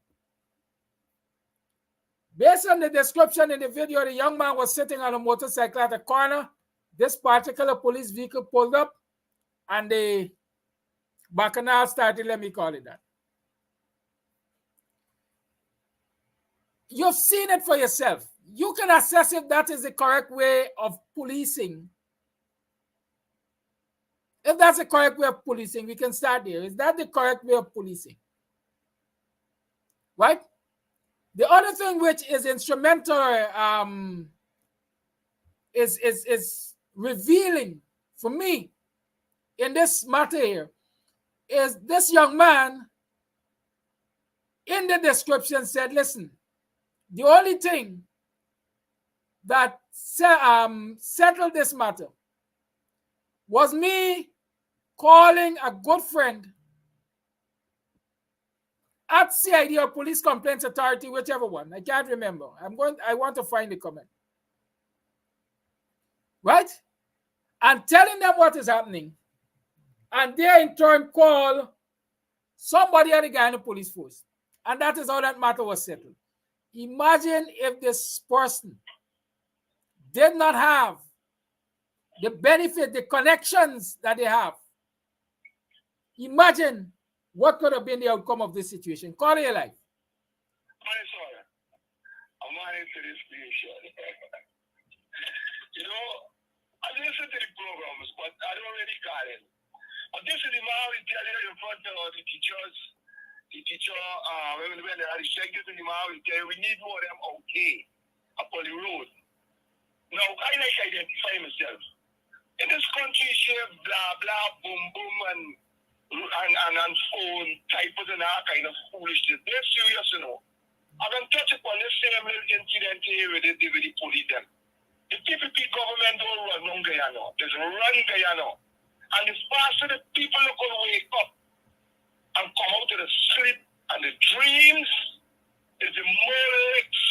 Based on the description in the video, the young man was sitting on a motorcycle at a corner. This particular police vehicle pulled up and the bacchanal started, let me call it that. You've seen it for yourself. You can assess if that is the correct way of policing. If that's the correct way of policing, we can start there. Is that the correct way of policing? Right? The other thing which is instrumental is revealing for me in this matter here is this young man in the description said, listen, the only thing that settled this matter was me calling a good friend at CID or Police Complaints Authority, whichever one. I can't remember. I want to find the comment. Right? And telling them what is happening. And they in turn call somebody at the Guyana police force. And that is how that matter was settled. Imagine if this person did not have the benefit, the connections that they have. Imagine what could have been the outcome of this situation. Call your life. I'm running to this station. You know, I listen to the programs, but I don't really call it. But this is the man we tell you in front of the teachers. The teacher, when they are checking to the man, we tell you we need more of them okay upon the road. Now, I like identify myself. In this country, share blah, blah, boom, boom, and phone typers and all kind of foolishness. They're serious, you know. I can touch upon this same little incident here with the police them. The PPP government don't run on Guyana. There's run Guyana. And the faster the people are going to wake up and come out of the sleep and the dreams, is the more licks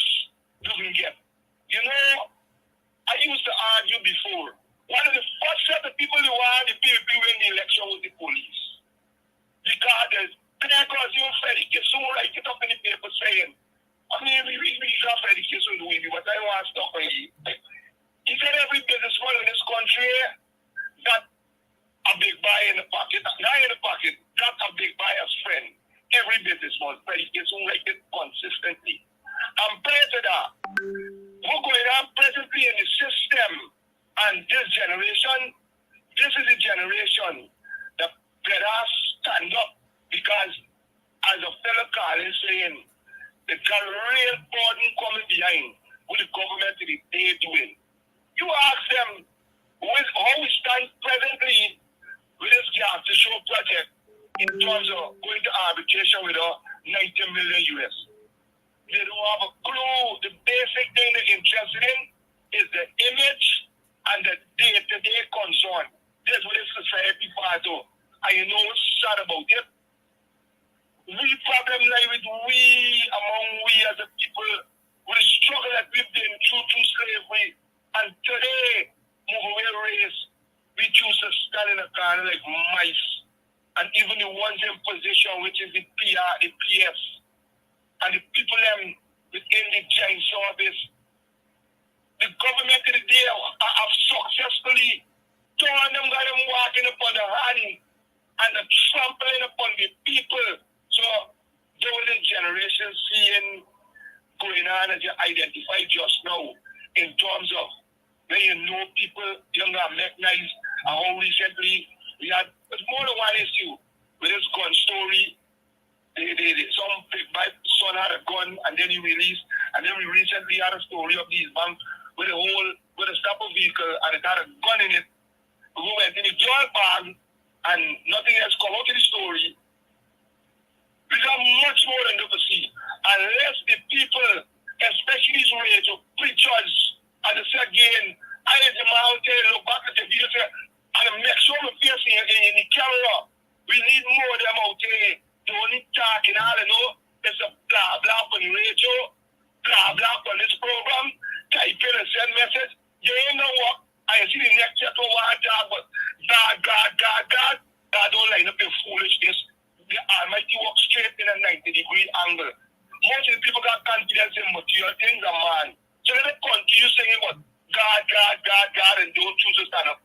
you can get. You know, I used to argue before. One of the first set of people who are the PPP win the election was the police. Because there's because you fed it, so write it up in the paper saying, I mean, we got fed it, so do we, but I want to stop on you. He said every businessman in this country got a big buy in the pocket, not in the pocket, got a big buyer's friend. Every businessman fed it, so write it consistently. And prior to that, we're going on presently in the system, and this generation, this is the generation that better stand up, because as a fellow Carlin saying, the real burden coming behind with the government that they doing. You ask them how we stand presently with this gas to show project in terms of going to arbitration with a 90 million US. They don't have a clue. The basic thing they're interested in is the image and the day-to-day concern. That's what this society part of. And you know what's sad about it? We problem lie with among we as a people, with the struggle that we've been through slavery. And today, move away race, we choose to stand in a corner like mice. And even the ones in position, which is the PR, the PS, and the people within the giant service, the government of the day have successfully torn them, got them walking upon the hand and the trampling upon the people. So, there this generation seeing going on as you identify just now in terms of when you know people, younger mechanized, and how recently we had more than one issue with this gun story. Some big son had a gun and then he released, and then we recently had a story of these banks with a stopper vehicle and it had a gun in it, who went in the jail bag and nothing else come out of the story. We got much more than we see. Unless the people, especially these radio preachers, and they say again, I need the mountain, look back at the video, and make sure we face in the camera. We need more of them out there. They only talking all I know. There's a blah blah on the radio, blah blah on this program, type in and send message. You ain't know what. I see the next chapter one talk, but God don't line up in foolishness. The Almighty walk straight in a 90-degree angle. Most of the people got confidence in material things, man. So let them continue saying about God, and don't choose to stand up.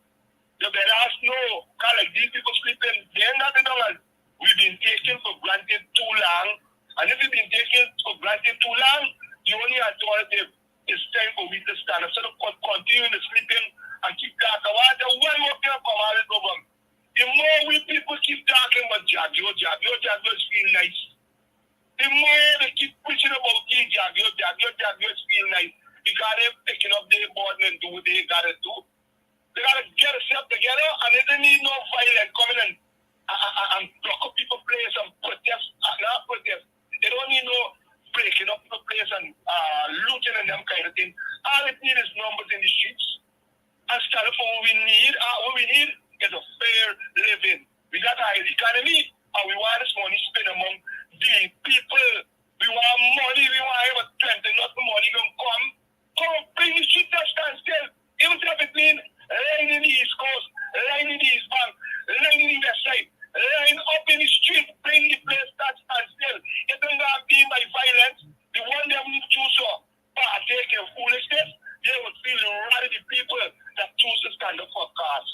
The better ask no, because like these people sleeping, they're not the dollars. We've been taken for granted too long, and if we've been taken for granted too long, the only alternative is time for we to stand up. So they continue the sleeping and keep talking. One more thing come out of them. The more we people keep talking about Jagyo feel nice. The more they keep preaching about Jagyo feel nice. Because they're picking up their burden and do what they gotta do. They gotta get themselves together, and they don't need no violence coming in and block up people's place and protest. Not protest. They don't need no breaking up the place and looting and them kind of thing. All it needs is numbers in the streets. And start for what we need. What we need is a fair living. We got a high economy, and we want this money spent among the people. We want money. We want to have a strength, and not the money gonna come. Come bring the street to stand still. Even if it means line in the East Coast, line in the East Bank, line in the West Side, line up in the street, bring the place to stand still. It don't have to be by violence. The one that we choose to partake in foolishness, they would feel the wrath of the people that choose to stand up for cause.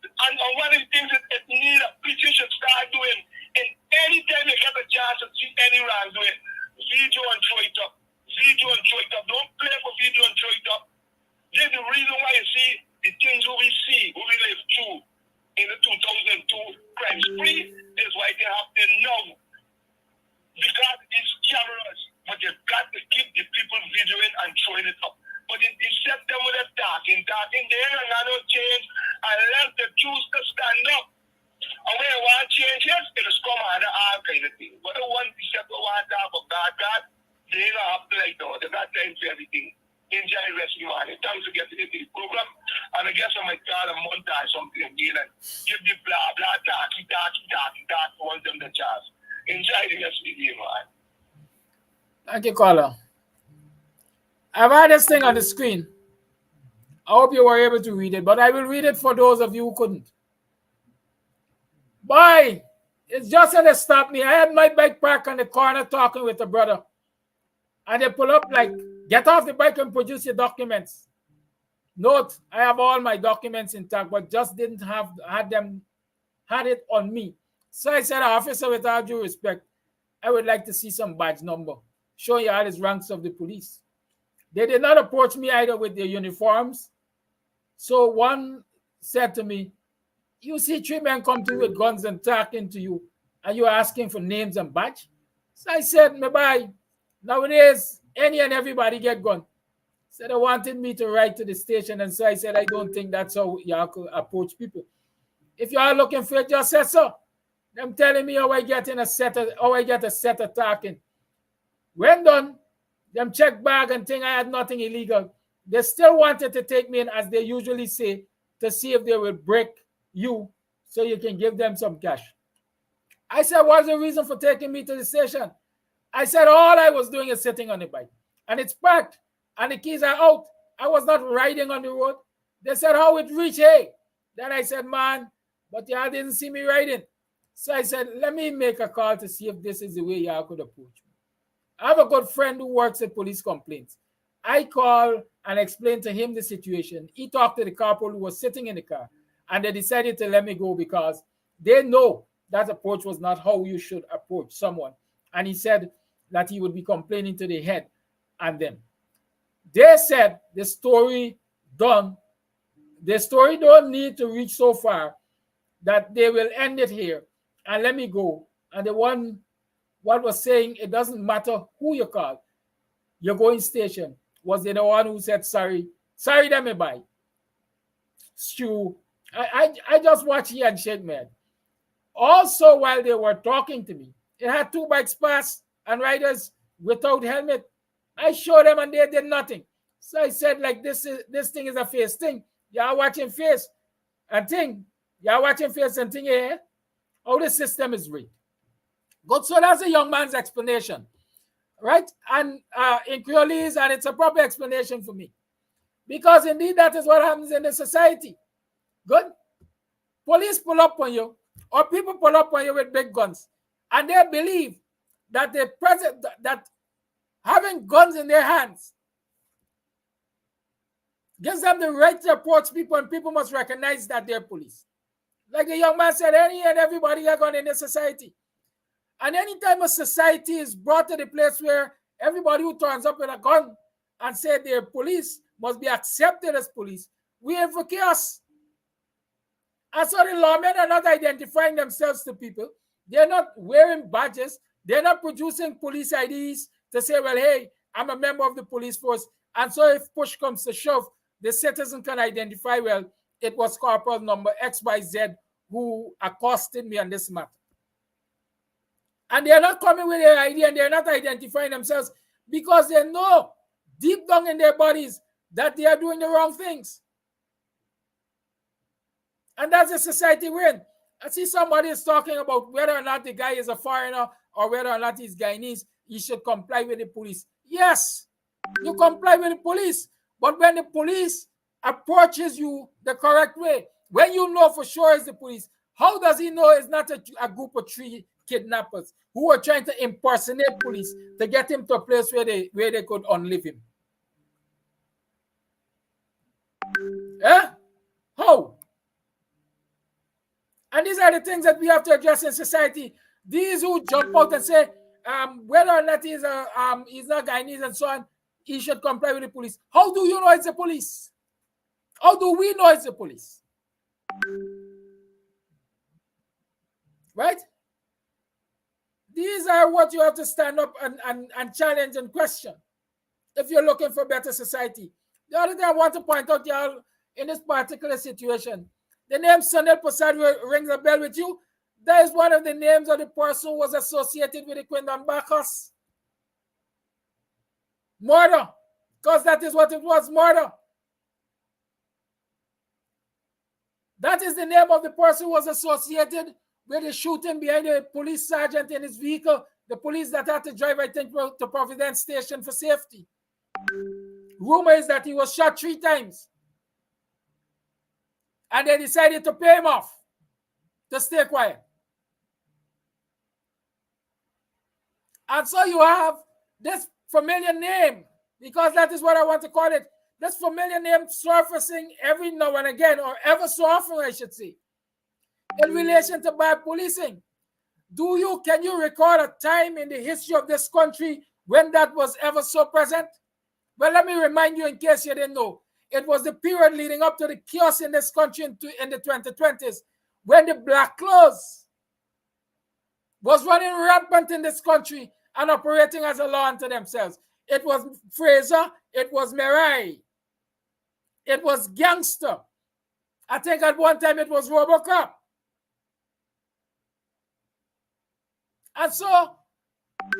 And one of the things that it need a preacher should start doing, and anytime they get a chance to see any wrongdoing, video and throw it up. Video and throw it up. Don't play for video and throw it up. This is the reason why you see the things we see, we live through in the 2002 crime spree, is why they happen now. Because these cameras, but you've got to keep the people videoing and throwing it up. But it set them with a talking, there and no change unless they choose to stand up. And when they want change, yes, it is come out of all kind of thing. But the one set the one talk about God, they don't have to like that. They got time for everything. Enjoy the rest of your money. Thanks for getting into the program. And I guess I might call a montage something again and give the blah blah talky want them the chance. Enjoy the rest of the day, man. Thank you, caller. I've had this thing on the screen. I hope you were able to read it, but I will read it for those of you who couldn't. Boy, it's just that they stopped me. I had my bike parked on the corner talking with a brother. And they pull up like, get off the bike and produce your documents. Note, I have all my documents intact, but just didn't had it on me. So I said, officer, with all due respect, I would like to see some badge number, showing you all his ranks of the police. They did not approach me either with their uniforms. So one said to me, you see 3 men come to you with guns and talking to you, and you're asking for names and badge? So I said, my boy, nowadays, any and everybody get gun. So they wanted me to write to the station, and so I said, I don't think that's how you could approach people. If you are looking for it, just say so. Them telling me how I get a set of talking. When done, them check bag and think I had nothing illegal. They still wanted to take me in, as they usually say, to see if they will break you so you can give them some cash. I said, what's the reason for taking me to the station? I said, all I was doing is sitting on the bike, and it's parked, and the keys are out. I was not riding on the road. They said, how it reach here? Then I said, man, but y'all didn't see me riding. So I said, let me make a call to see if this is the way y'all could approach me. I have a good friend who works at police complaints. I called and explained to him the situation. He talked to the corporal who was sitting in the car, and they decided to let me go because they know that approach was not how you should approach someone. And he said that he would be complaining to the head and them. They said the story done. The story don't need to reach so far that they will end it here and let me go. And the one what was saying, it doesn't matter who you call, you're going station, was the one who said sorry. Sorry, that me buy. Stew I just watched here and shake man. Also, while they were talking to me, it had 2 bikes pass and riders without helmet. I showed them and they did nothing. So I said, like, this thing is a face thing. Y'all watching face and thing. Y'all watching face and thing here. How the system is rigged. Good. So that's a young man's explanation, right? And in Creolese, and it's a proper explanation for me. Because indeed, that is what happens in the society. Good. Police pull up on you, or people pull up on you with big guns, and they believe that that having guns in their hands gives them the right to approach people, and people must recognize that they're police. Like the young man said, any and everybody got gun in the society. And anytime a society is brought to the place where everybody who turns up with a gun and say they're police must be accepted as police, we have for chaos. And so the lawmen are not identifying themselves to people. They're not wearing badges. They're not producing police IDs to say, well, hey, I'm a member of the police force. And so if push comes to shove, the citizen can identify, well, it was corporal number XYZ who accosted me on this matter. And they're not coming with their ID and they're not identifying themselves because they know deep down in their bodies that they are doing the wrong things. And that's the society we're in. I see somebody is talking about whether or not the guy is a foreigner or whether or not he's Guyanese, he should comply with the police. Yes, you comply with the police. But when the police approaches you the correct way, when you know for sure it's the police, how does he know it's not a group of 3 kidnappers who are trying to impersonate police to get him to a place where they could unlive him? Eh? How? And these are the things that we have to address in society. These who jump out and say, whether or not he's not Guyanese and so on, he should comply with the police. How do you know it's the police? How do we know it's the police? Right? These are what you have to stand up and challenge and question if you're looking for better society. The other thing I want to point out, y'all, in this particular situation, the name Sunil Prasad rings a bell with you. That is one of the names of the person who was associated with the Quindon Bacchus. Murder. Because that is what it was, murder. That is the name of the person who was associated with the shooting behind the police sergeant in his vehicle, the police that had to drive, I think, to Providence Station for safety. Rumor is that he was shot 3 times. And they decided to pay him off to stay quiet. And so you have this familiar name, because that is what I want to call it, this familiar name surfacing every now and again, or ever so often, I should say, in relation to bad policing. Can you record a time in the history of this country when that was ever so present? Well, let me remind you in case you didn't know. It was the period leading up to the chaos in this country in the 2020s, when the black clothes was running rampant in this country and operating as a law unto themselves. It was Fraser, it was Mirai, it was Gangster. I think at one time it was Robocop. And so,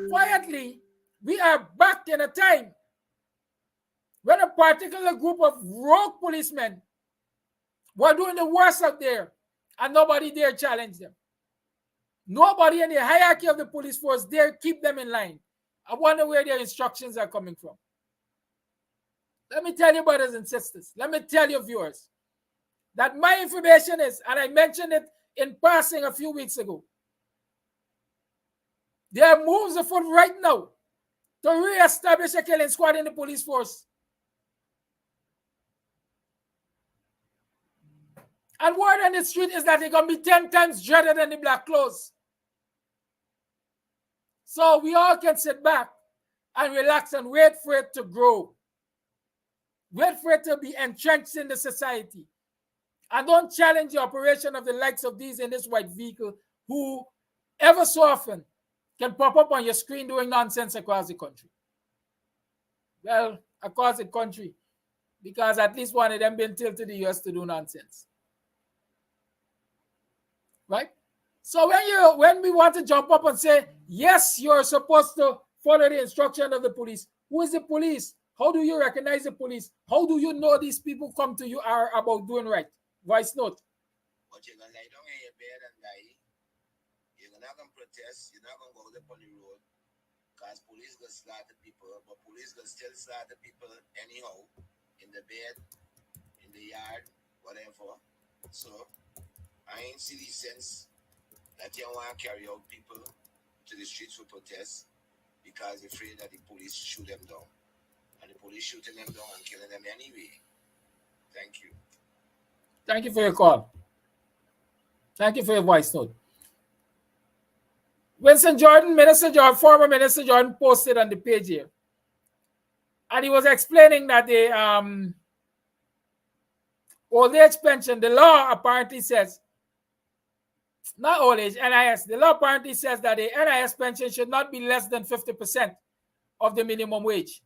quietly, we are back in a time when a particular group of rogue policemen were doing the worst out there, and nobody dare challenge them. Nobody in the hierarchy of the police force dare keep them in line. I wonder where their instructions are coming from. Let me tell you, brothers and sisters, let me tell you, viewers, that my information is, and I mentioned it in passing a few weeks ago, there are moves afoot right now to re-establish a killing squad in the police force. And word on the street is that they're going to be 10 times dreaded than the black clothes. So we all can sit back and relax and wait for it to grow. Wait for it to be entrenched in the society. And don't challenge the operation of the likes of these in this white vehicle who ever so often can pop up on your screen doing nonsense across the country. Well, across the country, because at least one of them been tilted to the US to do nonsense. right? So when we want to jump up and say, yes, you're supposed to follow the instruction of the police. Who is the police? How do you recognize the police? How do you know these people come to you are about doing right? Voice note. But you're gonna lie down in your bed and die. You're not gonna protest. You're not gonna go up on the road because police gonna slaughter people, but police gonna still slaughter people anyhow in the bed, in the yard, whatever. So I ain't see the sense that you want to carry out people to the streets for protest because they're afraid that the police shoot them down. And the police shooting them down and killing them anyway. Thank you. Thank you for your call. Thank you for your voice note. Winston Jordan, former Minister Jordan posted on the page here. And he was explaining that the old age pension, the law apparently says, not old age, NIS, the law apparently says that the NIS pension should not be less than 50% of the minimum wage.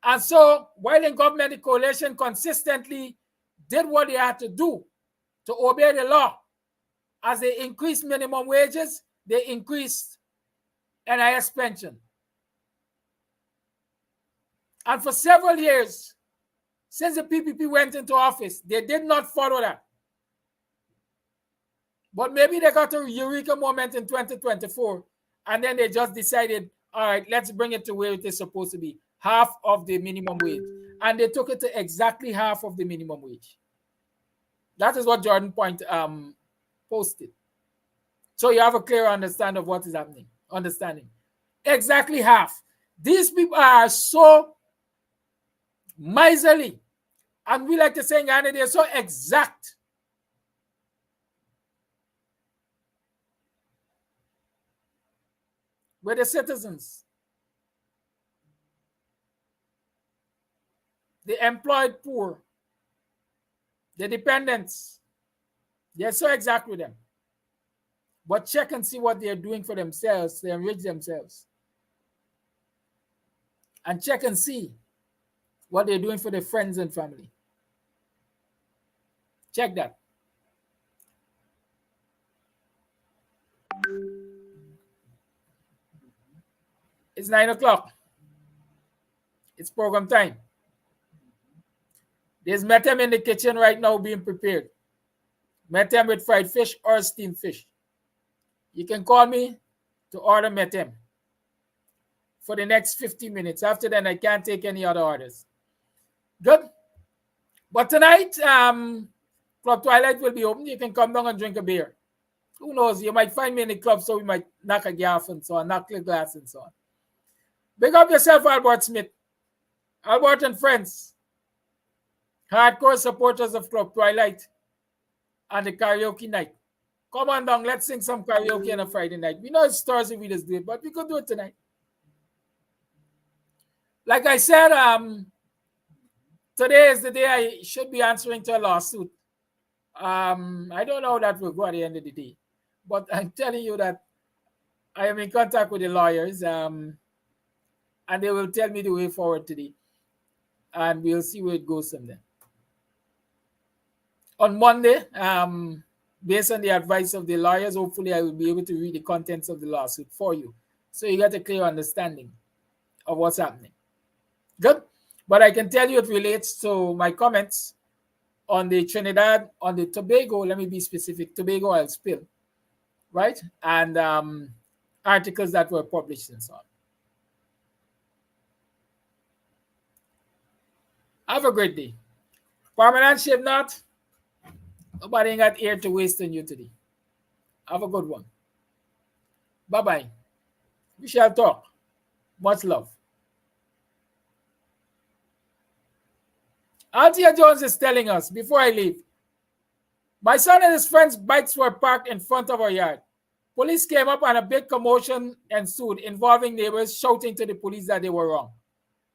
And so, while the government, the coalition consistently did what they had to do to obey the law, as they increased minimum wages, they increased NIS pension. And for several years, since the PPP went into office, they did not follow that. But maybe they got a eureka moment in 2024, and then they just decided, all right, let's bring it to where it is supposed to be, half of the minimum wage. And they took it to exactly half of the minimum wage. That is what Jordan Point posted. So you have a clear understanding of what is happening. Exactly half. These people are so miserly. And we like to say, Ghana, they're so exact. With the citizens, the employed poor, the dependents, they're so exact with them. But check and see what they're doing for themselves to enrich themselves. And check and see what they're doing for their friends and family. Check that. It's 9 o'clock. It's program time. There's metem in the kitchen right now being prepared. Metem with fried fish or steamed fish. You can call me to order metem for the next 50 minutes. After that, I can't take any other orders. Good. But tonight, Club Twilight will be open. You can come down and drink a beer. Who knows? You might find me in the club, so we might knock a gaff and so on, knock the glass and so on. Big up yourself, Albert Smith. Albert and friends. Hardcore supporters of Club Twilight and the karaoke night. Come on down, let's sing some karaoke on a Friday night. We know it's Thursday, we just do it, but we could do it tonight. Like I said, today is the day I should be answering to a lawsuit. I don't know how that will go at the end of the day, but I'm telling you that I am in contact with the lawyers, and they will tell me the way forward today, and we'll see where it goes from there. On Monday, based on the advice of the lawyers, hopefully I will be able to read the contents of the lawsuit for you, so you get a clear understanding of what's happening. Good. But I can tell you it relates to my comments on the Trinidad, on the Tobago, let me be specific, Tobago oil spill, right? And articles that were published and so on. Have a great day. Permanent shape not. Nobody ain't got air to waste on you today. Have a good one. Bye-bye. We shall talk. Much love. Althea Jones is telling us, before I leave, my son and his friends' bikes were parked in front of our yard. Police came up and a big commotion ensued involving neighbors shouting to the police that they were wrong.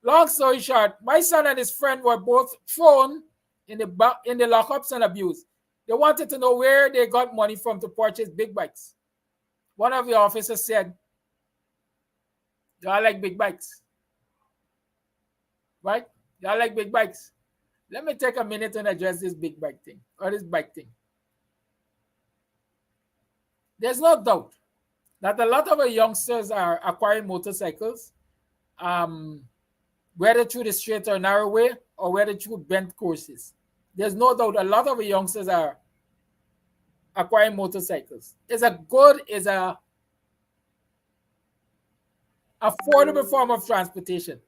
Long story short, my son and his friend were both thrown in the lockups and abused. They wanted to know where they got money from to purchase big bikes. One of the officers said, "Y'all like big bikes, right? Y'all like big bikes." Let me take a minute and address this big bike thing, or this bike thing. there's no doubt that a lot of our youngsters are acquiring motorcycles, whether through the straight or narrow way or whether through bent courses. There's no doubt a lot of our youngsters are acquiring motorcycles. It's a affordable form of transportation.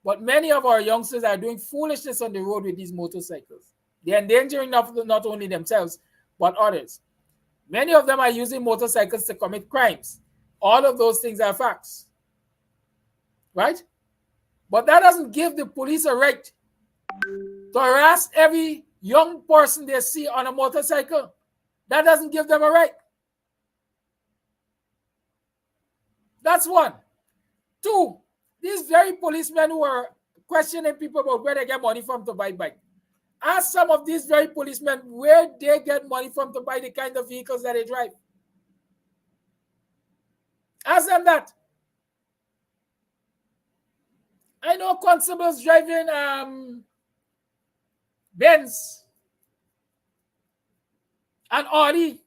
But many of our youngsters are doing foolishness on the road with these motorcycles. They're endangering not only themselves, but others. Many of them are using motorcycles to commit crimes. All of those things are facts. Right? But that doesn't give the police a right to harass every young person they see on a motorcycle. That doesn't give them a right. That's one. Two, these very policemen who are questioning people about where they get money from to buy bike. Ask some of these very policemen where they get money from to buy the kind of vehicles that they drive. Ask them that. I know constables driving Benz and Audi.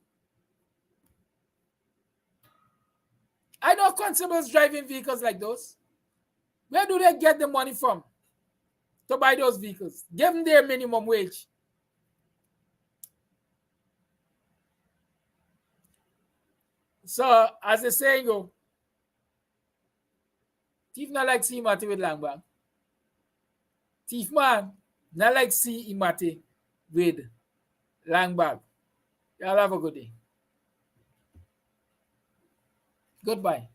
I know constables driving vehicles like those. Where do they get the money from to buy those vehicles? Give them their minimum wage. So, as the saying go, thief not like see Mate with lang bag. Thief man not like see Mate with lang bag. Y'all have a good day. Goodbye.